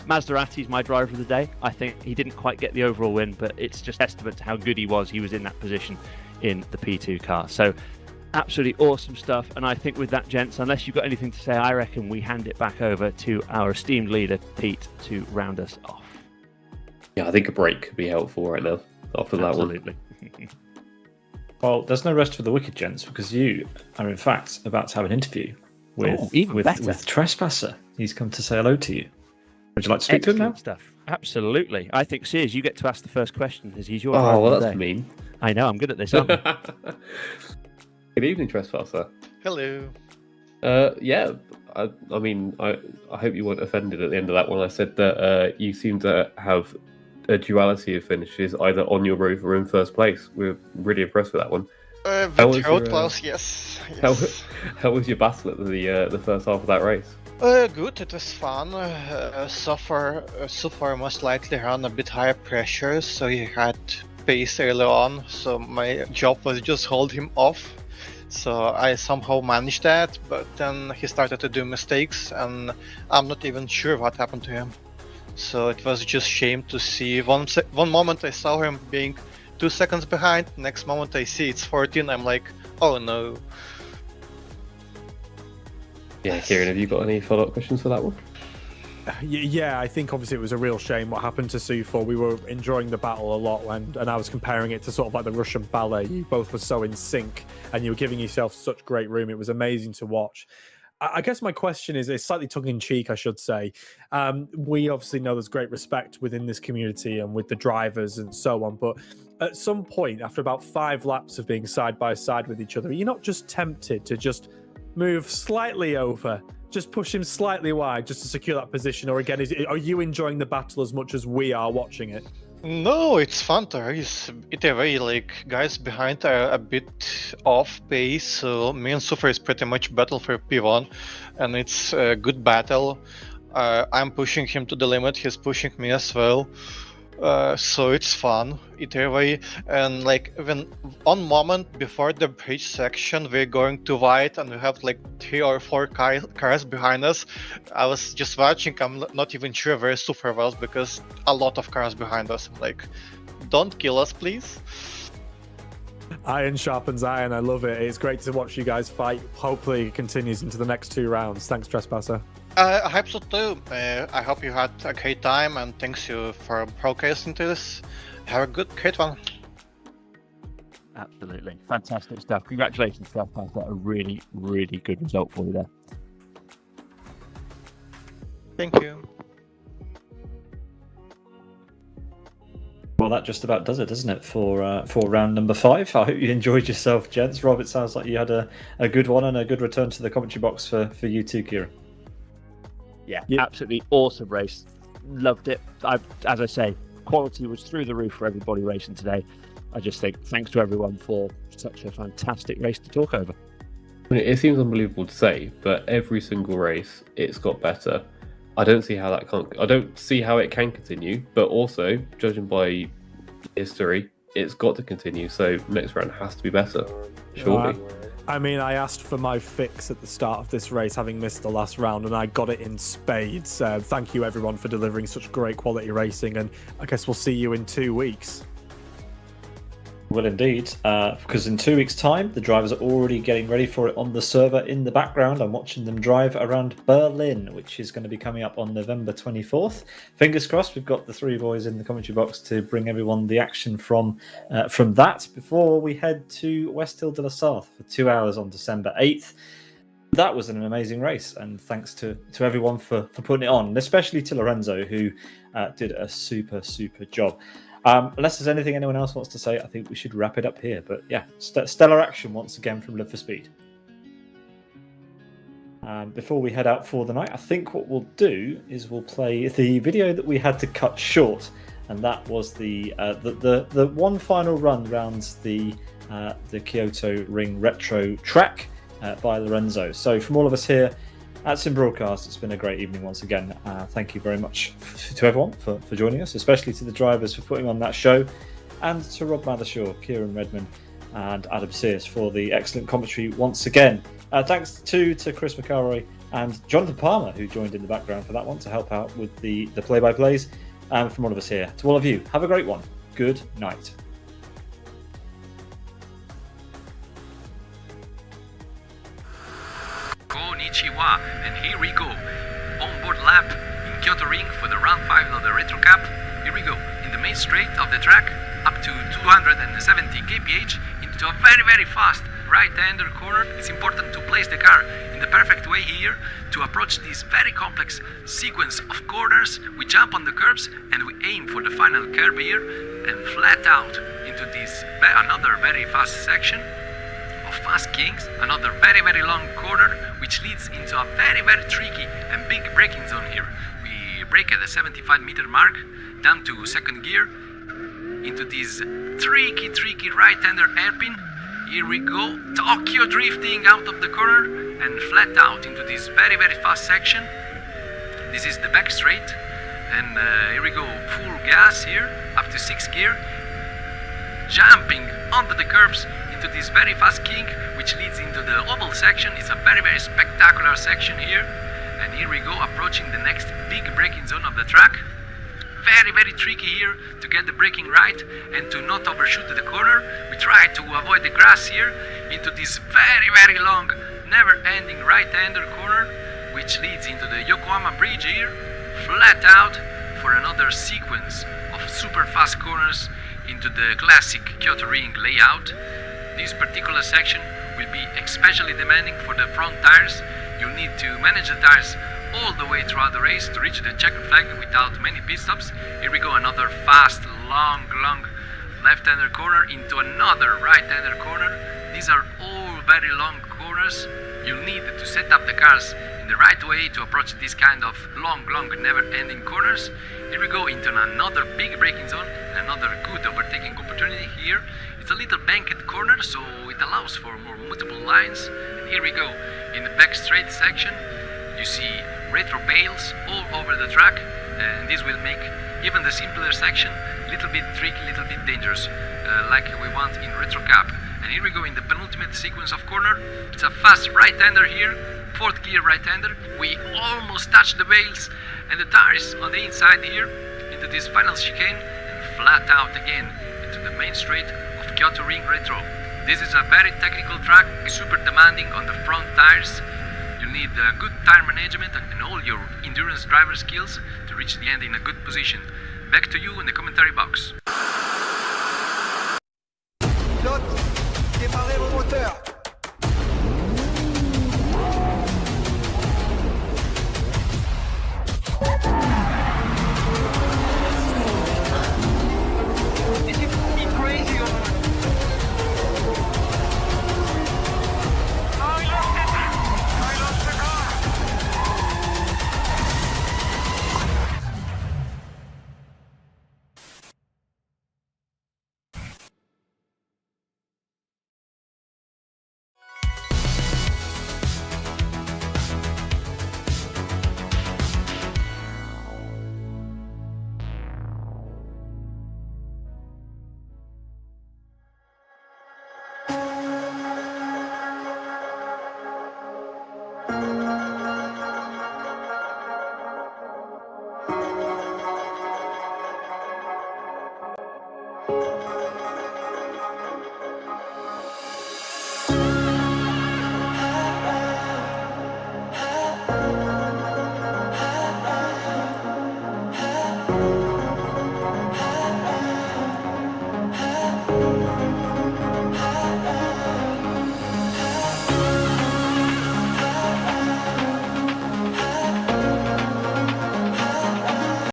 Maserati is my driver of the day. I think he didn't quite get the overall win, but it's just testament to how good he was. He was in that position in the P2 car. So absolutely awesome stuff. And I think with that, gents, unless you've got anything to say, I reckon we hand it back over to our esteemed leader, Pete, to round us off.
Yeah, I think a break could be helpful right now after that one.
Absolutely.
Well, there's no rest for the wicked, gents, because you are in fact about to have an interview
even better.
with Trespasser. He's come to say hello to you. Would you like to speak to him now?
Excellent stuff. Absolutely. I think, Sears, you get to ask the first question as he's your
Oh,
driver
well,
today.
that's mean.
I know, I'm good at this, aren't I?
Good evening, Trespasser.
Hello.
Yeah, I mean, I hope you weren't offended at the end of that one. I said that you seem to have a duality of finishes, either on your roof or in first place. We were really impressed with that one. How was
With road
your,
class, yes.
How was your battle at the first half of that race?
Good, it was fun. So far, most likely run a bit higher pressure, so he had pace early on, so my job was just hold him off. So I somehow managed that, but then he started to do mistakes, and I'm not even sure what happened to him. So it was just shame to see. One moment I saw him being 2 seconds behind, next moment I see it's 14, I'm like, oh no.
Yeah, Kieran, have you got any follow-up questions for that one?
Yeah, I think obviously it was a real shame what happened to Su4. We were enjoying the battle a lot, and I was comparing it to sort of like the Russian ballet. You both were so in sync, and you were giving yourself such great room. It was amazing to watch. I guess my question is slightly tongue-in-cheek, I should say. We obviously know there's great respect within this community and with the drivers and so on, but at some point, after about 5 laps of being side by side with each other, you're not just tempted to just move slightly over, just push him slightly wide just to secure that position? Or again, are you enjoying the battle as much as we are watching it?
No, it's fun to race. Either way, like, guys behind are a bit off pace, so me and Sufer is pretty much battle for P1, and it's a good battle. I'm pushing him to the limit, he's pushing me as well. So it's fun either way, and like when one moment before the bridge section we're going too wide and we have like 3 or 4 cars behind us, I was just watching. I'm not even sure where Super was because a lot of cars behind us. I'm like, don't kill us, please.
Iron sharpens iron. I love it. It's great to watch you guys fight. Hopefully it continues into the next 2 rounds. Thanks, Trespasser.
I hope so too. I hope you had a great time, and thanks you for broadcasting to this. Have a great one.
Absolutely. Fantastic stuff. Congratulations, Trespasser. A really, really good result for you there.
Thank you.
Well, that just about does it, doesn't it, for round number 5. I hope you enjoyed yourself, gents. Rob, it sounds like you had a good one and a good return to the commentary box for you too, Kieran.
Yeah, absolutely awesome race. Loved it. As I say, quality was through the roof for everybody racing today. I just think thanks to everyone for such a fantastic race to talk over.
I mean, it seems unbelievable to say, but every single race it's got better. I don't see how it can continue, but also judging by history, it's got to continue. So next round has to be better, surely.
I mean, I asked for my fix at the start of this race, having missed the last round, and I got it in spades. Thank you, everyone, for delivering such great quality racing, and I guess we'll see you in 2 weeks.
Well, indeed, because in 2 weeks' time, the drivers are already getting ready for it on the server in the background. I'm watching them drive around Berlin, which is going to be coming up on November 24th. Fingers crossed, we've got the 3 boys in the commentary box to bring everyone the action from that before we head to West Hill de la Sarthe for 2 hours on December 8th. That was an amazing race, and thanks to everyone for putting it on, and especially to Lorenzo, who did a super job. Unless there's anything anyone else wants to say, I think we should wrap it up here. But yeah, stellar action once again from Live for Speed. Before we head out for the night, I think what we'll do is we'll play the video that we had to cut short, and that was the one final run around the Kyoto Ring Retro track by Lorenzo. So from all of us here at Sim Broadcast, it's been a great evening once again. Thank you very much to everyone for joining us, especially to the drivers for putting on that show, and to Rob Mathershaw, Kieran, Redman, and Adam Sears for the excellent commentary once again. Thanks to Chris McElroy and Jonathan Palmer, who joined in the background for that one to help out with the play-by-plays. And from all of us here, to all of you, have a great one. Good night.
Konnichiwa, and here we go. Onboard lap in Kyoto Ring for the round 5 of the Retro Cup. Here we go, in the main straight of the track, up to 270 kph into a very fast right-hander corner. It's important to place the car in the perfect way here to approach this very complex sequence of corners. We jump on the curbs and we aim for the final curb here and flat out into this another very fast section of fast kings, another very long corner which leads into a very tricky and big braking zone here. We brake at the 75 meter mark down to second gear into this tricky right-hander hairpin. Here we go, Tokyo drifting out of the corner and flat out into this very fast section. This is the back straight, and here we go, full gas here, up to 6th gear, jumping onto the curbs into this very fast kink, which leads into the oval section. It's a very spectacular section here, and here we go, approaching the next big braking zone of the track. Very tricky here to get the braking right and to not overshoot the corner. We try to avoid the grass here into this very long, never-ending right-hander corner, which leads into the Yokohama Bridge here, flat out for another sequence of super fast corners into the classic Kyoto ring layout. This particular section will be especially demanding for the front tires. You'll need to manage the tires all the way throughout the race to reach the checkered flag without many pit stops. Here we go, another fast, long left-hander corner into another right-hander corner. These are all very long corners. You need to set up the cars in the right way to approach this kind of long, never-ending corners. Here we go into another big braking zone and another good overtaking opportunity here. It's a little banked corner, so it allows for more multiple lines. And here we go, in the back straight section, you see retro bales all over the track, and this will make even the simpler section a little bit tricky, a little bit dangerous, like we want in Retro Cup. And here we go in the penultimate sequence of corner. It's a fast right-hander here, 4th gear right-hander. We almost touch the bales and the tires on the inside here into this final chicane and flat out again into the main straight of Kyoto Ring Retro. This is a very technical track, super demanding on the front tires. You need good tire management and all your endurance driver skills to reach the end in a good position. Back to you in the commentary box.